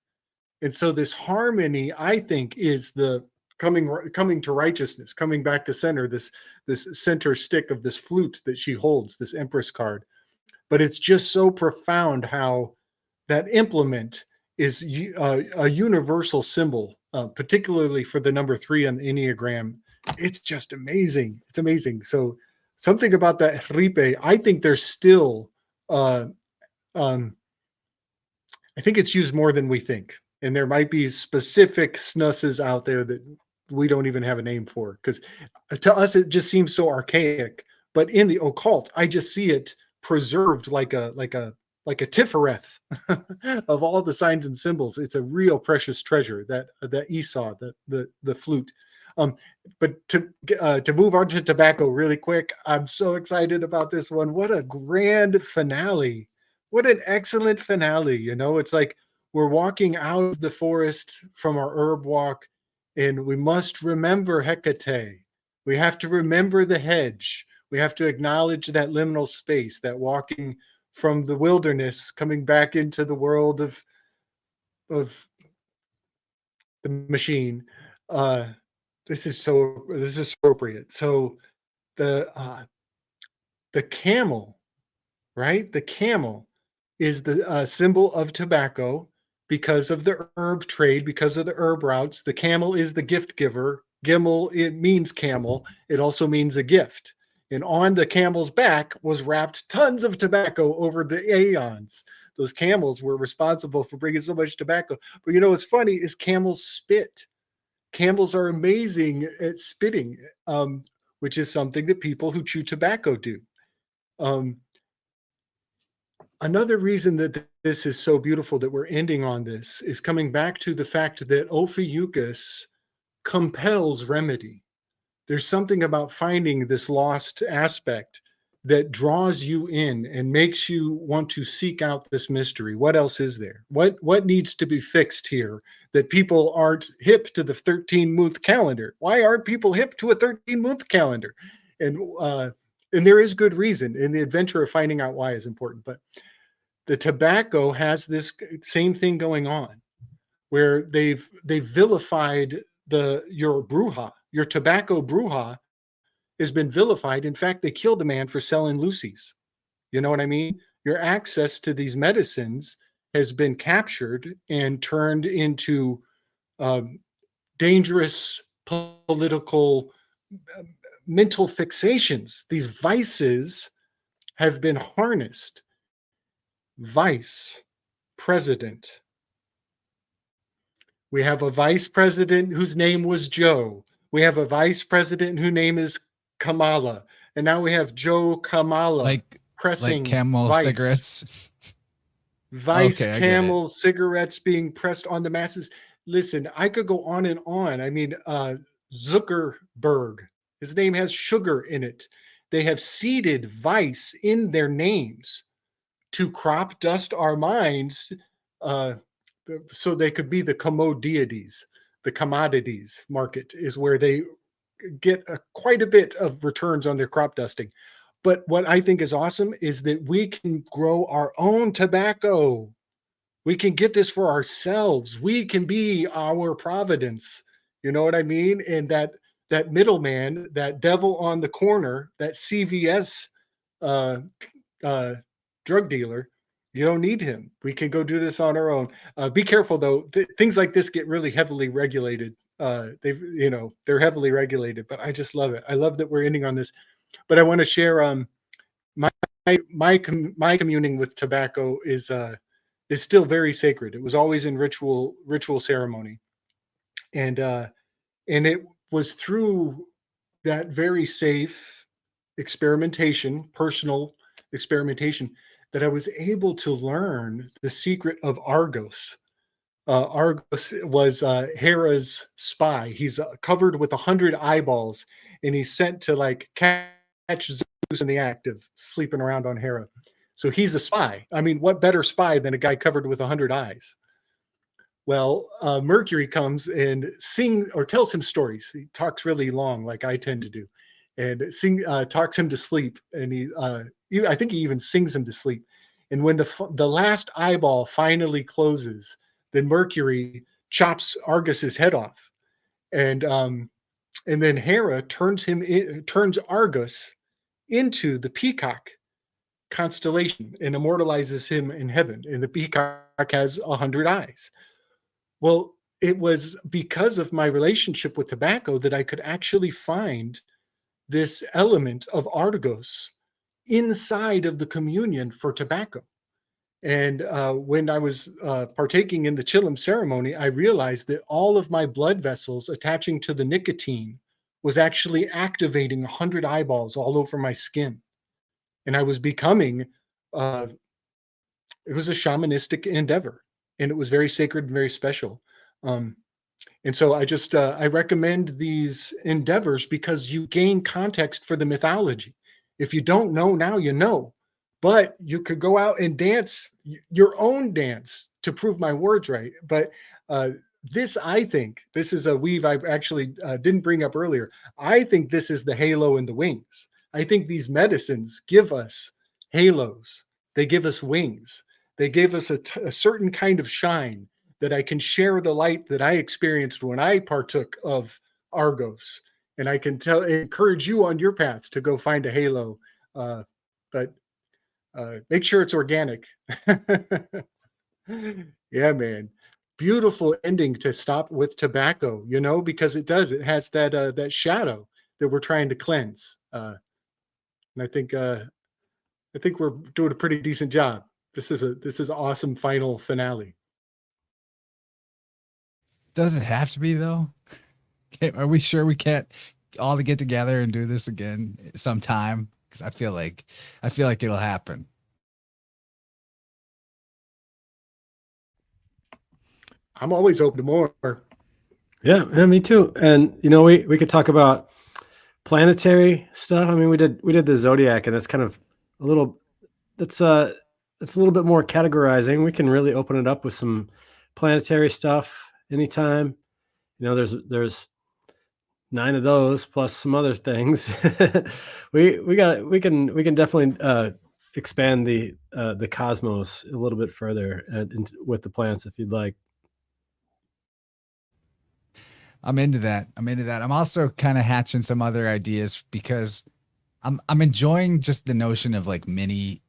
E: And so this harmony, I think, is the coming to righteousness, coming back to center, this center stick of this flute that she holds, this Empress card. But it's just so profound how that implement is a universal symbol, particularly for the number 3 on the Enneagram. It's just amazing. It's amazing. So something about that Ripe, I think there's still, I think it's used more than we think. And there might be specific snusses out there that we don't even have a name for, because to us, it just seems so archaic. But in the occult, I just see it preserved like a Tifereth of all the signs and symbols. It's a real precious treasure, that Esau, the flute. But to move on to tobacco really quick, I'm so excited about this one. What a grand finale. What an excellent finale. It's like we're walking out of the forest from our herb walk, and we must remember Hecate. We have to remember the hedge. We have to acknowledge that liminal space, that walking from the wilderness, coming back into the world of the machine. This is so appropriate. So the camel, right? The camel is the symbol of tobacco because of the herb trade, because of the herb routes. The camel is the gift giver. Gimel, it means camel. It also means a gift. And on the camel's back was wrapped tons of tobacco over the aeons. Those camels were responsible for bringing so much tobacco. But what's funny is camels spit. Camels are amazing at spitting, which is something that people who chew tobacco do. Another reason that this is so beautiful that we're ending on this is coming back to the fact that Ophiuchus compels remedy. There's something about finding this lost aspect that draws you in and makes you want to seek out this mystery. What else is there? What needs to be fixed here that people aren't hip to the 13-month calendar? Why aren't people hip to a 13-month calendar? And there is good reason, and the adventure of finding out why is important. But the tobacco has this same thing going on, where they've vilified your bruja, your tobacco bruja has been vilified. In fact, they killed a man for selling Lucy's. You know what I mean? Your access to these medicines has been captured and turned into dangerous political mental fixations. These vices have been harnessed. Vice president. We have a vice president whose name was Joe. We have a vice president whose name is Kamala. And now we have Joe Kamala pressing
A: like Camel
E: Vice.
A: cigarettes.
E: Vice
A: Okay,
E: Camel cigarettes being pressed on the masses. Listen, I could go on and on. I mean, Zuckerberg, his name has sugar in it. They have seeded vice in their names to crop dust our minds so they could be the commodities. The commodities market is where they get quite a bit of returns on their crop dusting. But what I think is awesome is that we can grow our own tobacco. We can get this for ourselves. We can be our providence. You know what I mean? And that middleman, that devil on the corner, that CVS drug dealer, you don't need him. We can go do this on our own. Be careful though. Things like this get really heavily regulated. They're heavily regulated, but I just love it. I love that we're ending on this. But I want to share my communing with tobacco is still very sacred. It was always in ritual ceremony, and it was through that very safe experimentation, personal experimentation, that I was able to learn the secret of Argos. Argos was Hera's spy. He's covered with 100 eyeballs, and he's sent to catch Zeus in the act of sleeping around on Hera. So he's a spy. I mean, what better spy than a guy covered with 100 eyes? Well, Mercury comes and tells him stories. He talks really long, like I tend to do, and talks him to sleep. And I think he even sings him to sleep. And when the last eyeball finally closes, then Mercury chops Argus's head off, and then Hera turns Argus into the peacock constellation and immortalizes him in heaven. And the peacock has 100 eyes. Well, it was because of my relationship with tobacco that I could actually find this element of Argos inside of the communion for tobacco. And when I was partaking in the Chillum ceremony, I realized that all of my blood vessels attaching to the nicotine was actually activating 100 eyeballs all over my skin. And I was becoming, it was a shamanistic endeavor, and it was very sacred and very special. And so I recommend these endeavors because you gain context for the mythology. If you don't know now, you know. But you could go out and dance your own dance to prove my words right. But I think this is a weave I actually didn't bring up earlier. I think this is the halo and the wings. I think these medicines give us halos. They give us wings. They give us a certain kind of shine that I can share the light that I experienced when I partook of Argos. And I can encourage you on your path to go find a halo. But make sure it's organic. Yeah, man. Beautiful ending to stop with tobacco, because it has that shadow that we're trying to cleanse. And I think we're doing a pretty decent job. This is an awesome final finale.
A: Does it have to be though? Are we sure we can't all get together and do this again sometime? Because I feel like it'll happen.
E: I'm always open to more.
F: Yeah, me too. And we could talk about planetary stuff. I mean, we did the zodiac, and it's kind of a little. It's a little bit more categorizing. We can really open it up with some planetary stuff anytime. You know, there's 9 of those plus some other things. we can definitely expand the cosmos a little bit further with the plants if you'd like.
A: I'm into that. I'm also kind of hatching some other ideas because I'm enjoying just the notion of like mini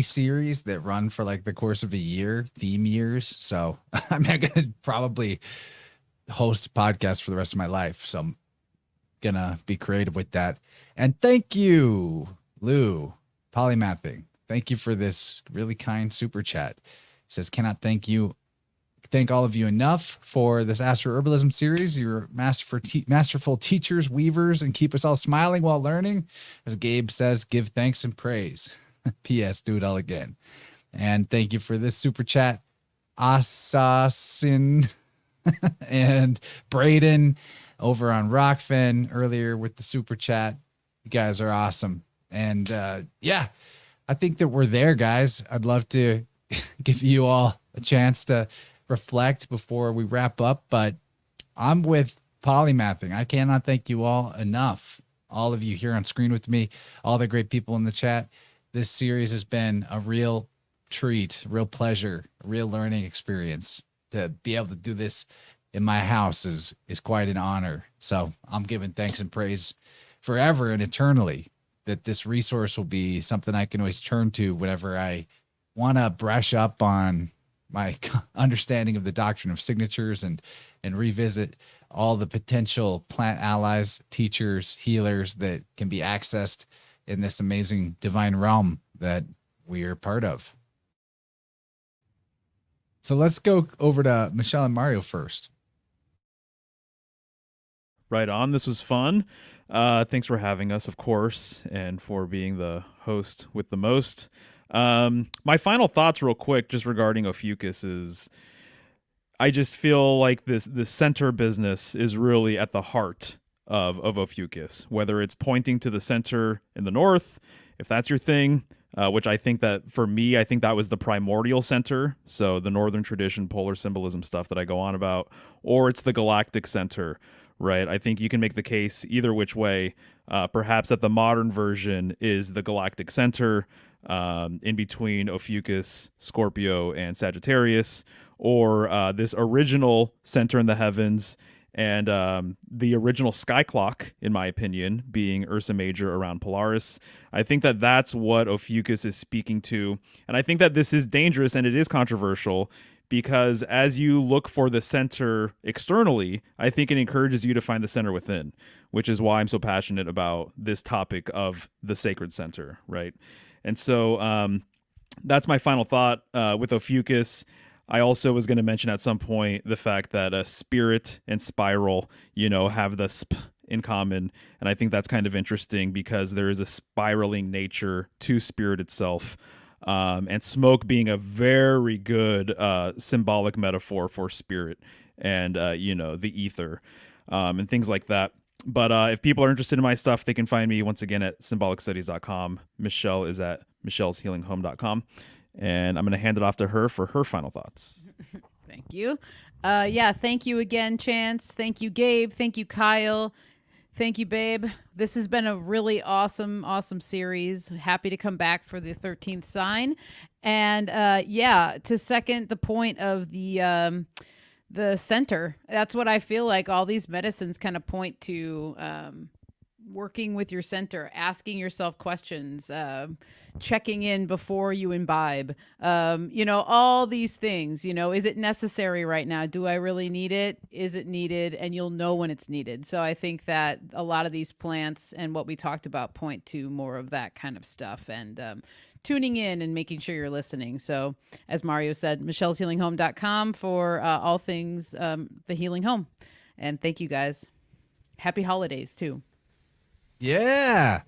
A: series that run for like the course of a year, theme years. So I'm gonna probably host a podcast for the rest of my life. So I'm gonna be creative with that. And thank you, Lou Polymathing. Thank you for this really kind super chat. He says, cannot thank all of you enough for this AstroHerbalism series. You're masterful teachers, weavers, and keep us all smiling while learning. As Gabe says, give thanks and praise. P.S. Do it all again. And thank you for this super chat, Assassin and Braden over on Rockfin earlier with the super chat. You guys are awesome. And yeah, I think that we're there, guys. I'd love to give you all a chance to reflect before we wrap up, but I'm with Polymathing. I cannot thank you all enough. All of you here on screen with me, all the great people in the chat. This series has been a real treat, a real pleasure, a real learning experience. To be able to do this in my house is quite an honor. So I'm giving thanks and praise forever and eternally that this resource will be something I can always turn to whenever I want to brush up on my understanding of the doctrine of signatures and revisit all the potential plant allies, teachers, healers that can be accessed in this amazing divine realm that we are part of. So let's go over to Michelle and Mario first.
D: Right on. This was fun. Thanks for having us, of course, and for being the host with the most. My final thoughts real quick, just regarding Ophiuchus, is I just feel like this center business is really at the heart of Ophiuchus, whether it's pointing to the center in the north, if that's your thing, which I think that for me, I think that was the primordial center. So the northern tradition, polar symbolism stuff that I go on about, or it's the galactic center, right? I think you can make the case either which way. Perhaps that the modern version is the galactic center, in between Ophiuchus, Scorpio, and Sagittarius, or this original center in the heavens and the original sky clock, in my opinion, being Ursa Major around Polaris. I think that that's what Ophiuchus is speaking to. And I think that this is dangerous and it is controversial because as you look for the center externally, I think it encourages you to find the center within, which is why I'm so passionate about this topic of the sacred center, right? And so that's my final thought with Ophiuchus. I also was going to mention at some point the fact that spirit and spiral, have the sp in common. And I think that's kind of interesting because there is a spiraling nature to spirit itself. And smoke being a very good symbolic metaphor for spirit and, the ether and things like that. But if people are interested in my stuff, they can find me once again at symbolicstudies.com. Michelle is at michelleshealinghome.com. And I'm going to hand it off to her for her final thoughts.
C: Thank you. Thank you again, Chance. Thank you, Gabe. Thank you, Kyle. Thank you, Babe. This has been a really awesome series. Happy to come back for the 13th sign. And to second the point of the center, that's what I feel like all these medicines kind of point to. Working with your center, asking yourself questions, checking in before you imbibe, all these things, is it necessary right now? Do I really need it? Is it needed? And you'll know when it's needed. So I think that a lot of these plants and what we talked about point to more of that kind of stuff and tuning in and making sure you're listening. So as Mario said, michelleshealinghome.com for all things the healing home. And thank you guys. Happy holidays too.
A: Yeah.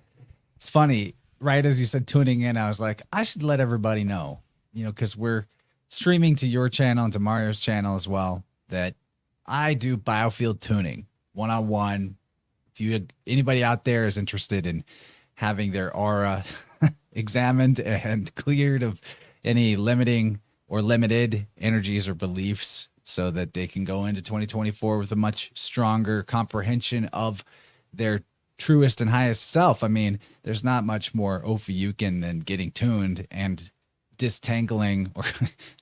A: It's funny. Right as you said tuning in, I was like, I should let everybody know, because we're streaming to your channel and to Mario's channel as well, that I do biofield tuning one-on-one. If anybody out there is interested in having their aura examined and cleared of any limiting or limited energies or beliefs, so that they can go into 2024 with a much stronger comprehension of their truest and highest self. I mean, there's not much more Ophiuchian than getting tuned and distangling or,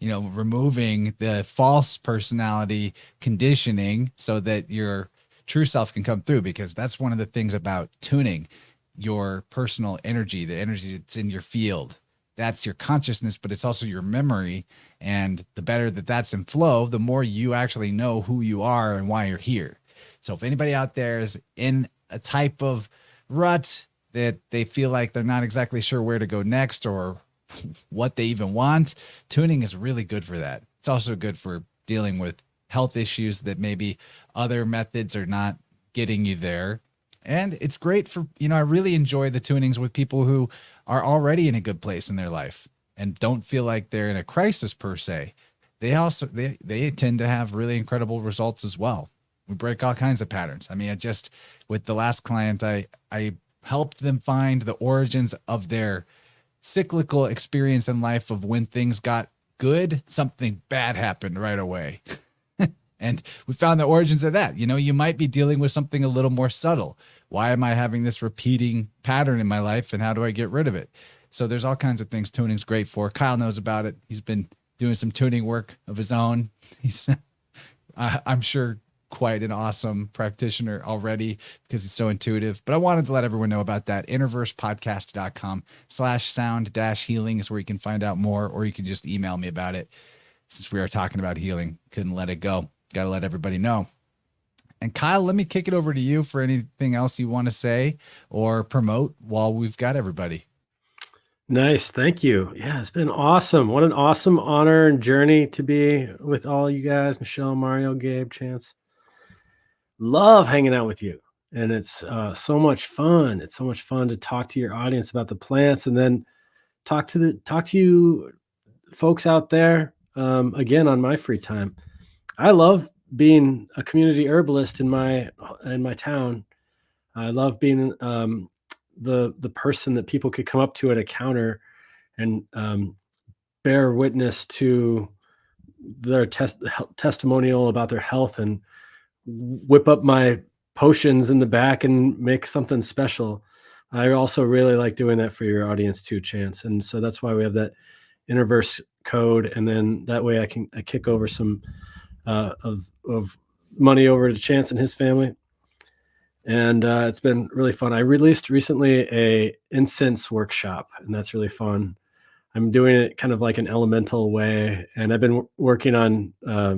A: removing the false personality conditioning so that your true self can come through, because that's one of the things about tuning your personal energy, the energy that's in your field. That's your consciousness, but it's also your memory. And the better that that's in flow, the more you actually know who you are and why you're here. So if anybody out there is in a type of rut that they feel like they're not exactly sure where to go next or what they even want, tuning is really good for that. It's also good for dealing with health issues that maybe other methods are not getting you there. And it's great for, I really enjoy the tunings with people who are already in a good place in their life and don't feel like they're in a crisis per se. They tend to have really incredible results as well. We break all kinds of patterns. I mean, with the last client, I helped them find the origins of their cyclical experience in life of when things got good, something bad happened right away. And we found the origins of that. You might be dealing with something a little more subtle. Why am I having this repeating pattern in my life, and how do I get rid of it? So there's all kinds of things tuning's great for. Kyle knows about it. He's been doing some tuning work of his own. He's, I'm sure, quite an awesome practitioner already because he's so intuitive. But I wanted to let everyone know about that. InnerVersePodcast.com/sound-healing is where you can find out more, or you can just email me about it. Since we are talking about healing, couldn't let it go. Got to let everybody know. And Kyle, let me kick it over to you for anything else you want to say or promote while we've got everybody.
F: Nice. Thank you. Yeah, it's been awesome. What an awesome honor and journey to be with all you guys, Michelle, Mario, Gabe, Chance. Love hanging out with you. And it's so much fun. It's so much fun to talk to your audience about the plants, and then talk to you folks out there again on my free time. I love being a community herbalist in my town. I love being the person that people could come up to at a counter and bear witness to their testimonial about their health, and whip up my potions in the back and make something special. I also really like doing that for your audience too, Chance. And so that's why we have that InnerVerse code. And then that way I kick over some of money over to Chance and his family. And it's been really fun. I released recently a incense workshop, and that's really fun. I'm doing it kind of like an elemental way. And I've been working on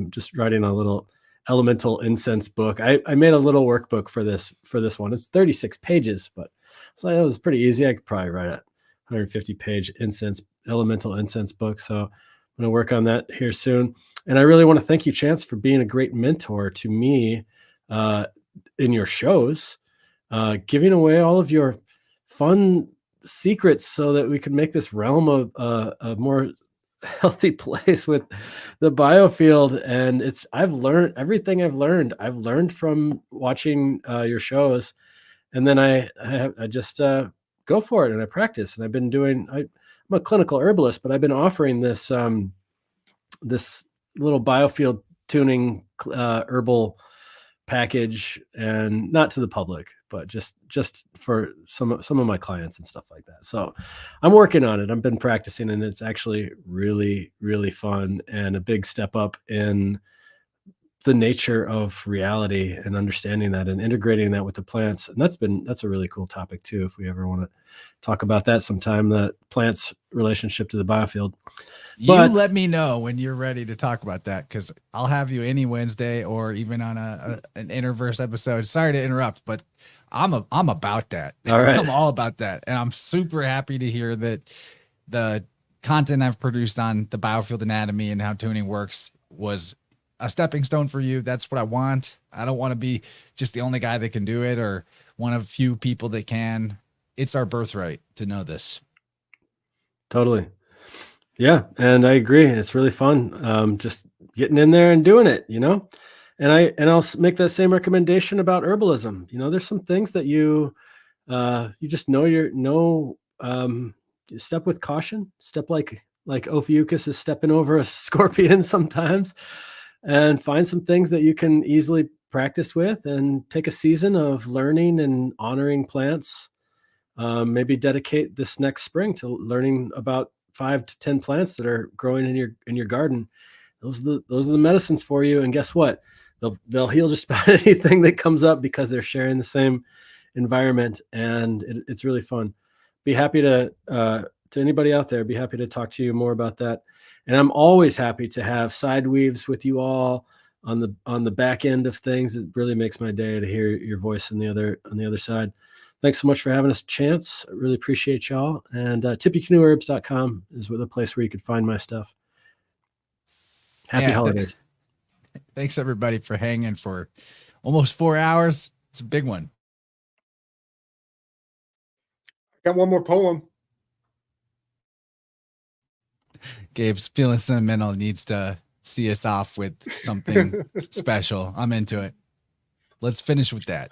F: just writing a little elemental incense book. I made a little workbook for this one. It's 36 pages, but so it was pretty easy. I could probably write a 150-page elemental incense book. So I'm going to work on that here soon. And I really want to thank you, Chance, for being a great mentor to me in your shows, giving away all of your fun secrets so that we could make this realm a more healthy place with the biofield. And I've learned everything I've learned from watching your shows. And then I just go for it, and I practice. And I've been I'm a clinical herbalist, but I've been offering this this little biofield tuning herbal package, and not to the public, but just for some of my clients and stuff like that. So I'm working on it. I've been practicing, and it's actually really, really fun, and a big step up in the nature of reality and understanding that and integrating that with the plants. And that's a really cool topic too, if we ever want to talk about that sometime, the plants' relationship to the biofield.
A: You let me know when you're ready to talk about that, because I'll have you any Wednesday or even on an InnerVerse episode. Sorry to interrupt, but I'm about that.
F: All right.
A: I'm all about that. And I'm super happy to hear that the content I've produced on the biofield anatomy and how tuning works was a stepping stone for you. That's what I want. I don't want to be just the only guy that can do it or one of few people that can. It's our birthright to know this.
F: Totally. Yeah. And I agree. It's really fun. Just getting in there and doing it, I'll make that same recommendation about herbalism. You know, there's some things that you just step with caution, step like Ophiuchus is stepping over a scorpion sometimes, and find some things that you can easily practice with, and take a season of learning and honoring plants. Maybe dedicate this next spring to learning about 5 to 10 plants that are growing in your garden. Those are the medicines for you. And guess what? They'll heal just about anything that comes up, because they're sharing the same environment, and it's really fun. Be happy to anybody out there, be happy to talk to you more about that. And I'm always happy to have side weaves with you all on the back end of things. It really makes my day to hear your voice on the other side. Thanks so much for having us, Chance. I really appreciate y'all. And Tippecanoeherbs.com is the place where you could find my stuff. Happy holidays.
A: Thanks everybody for hanging for almost 4 hours. It's a big one.
E: Got one more poem.
A: Gabe's feeling sentimental, needs to see us off with something special. I'm into it. Let's finish with that.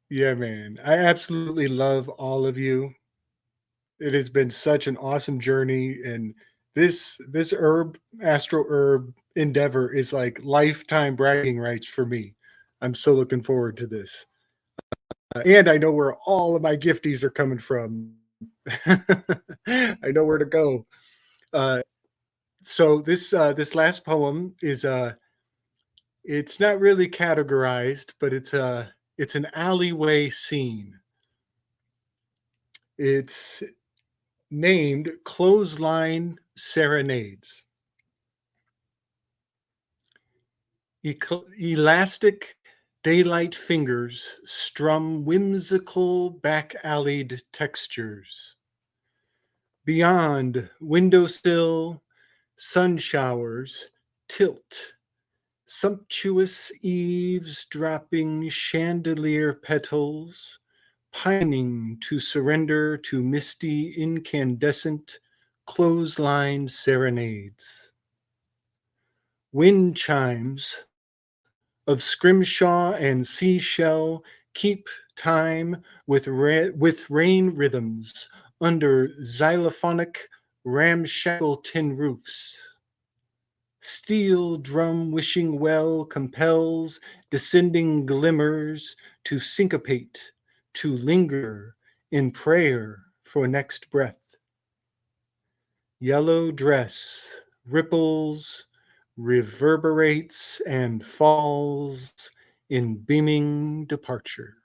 E: Yeah, man. I absolutely love all of you. It has been such an awesome journey, and this Astro Herb endeavor is like lifetime bragging rights for me. I'm so looking forward to this. And I know where all of my gifties are coming from. I know where to go. So this last poem is it's not really categorized, but it's an alleyway scene. It's named Clothesline Serenades. Elastic daylight fingers strum whimsical back-alleyed textures. Beyond windowsill, sun showers tilt. Sumptuous eaves dropping chandelier petals, pining to surrender to misty incandescent clothesline serenades. Wind chimes of scrimshaw and seashell keep time with rain rhythms under xylophonic ramshackle tin roofs. Steel drum wishing well compels descending glimmers to syncopate, to linger in prayer for next breath. Yellow dress ripples, reverberates, and falls in beaming departure.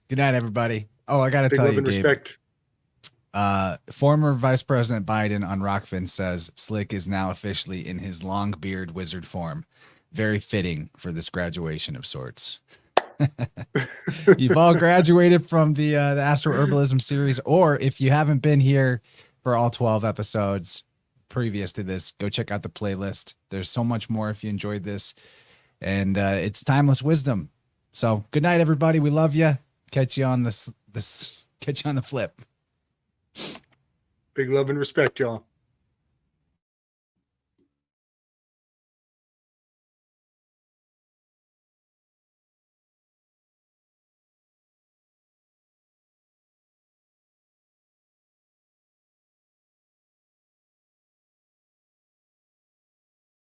A: Good night, everybody. Oh, I got to
E: Big
A: tell
E: love
A: you,
E: and
A: Gabe.
E: respect.
A: Former Vice President Biden on Rockfin says Slick is now officially in his long beard wizard form. Very fitting for this graduation of sorts. You've all graduated from the AstroHerbalism series, or if you haven't been here for all 12 episodes previous to this, go check out the playlist. There's so much more if you enjoyed this, and it's timeless wisdom. So good night, everybody. We love you. Catch you on catch you on the flip.
E: Big love and respect, y'all.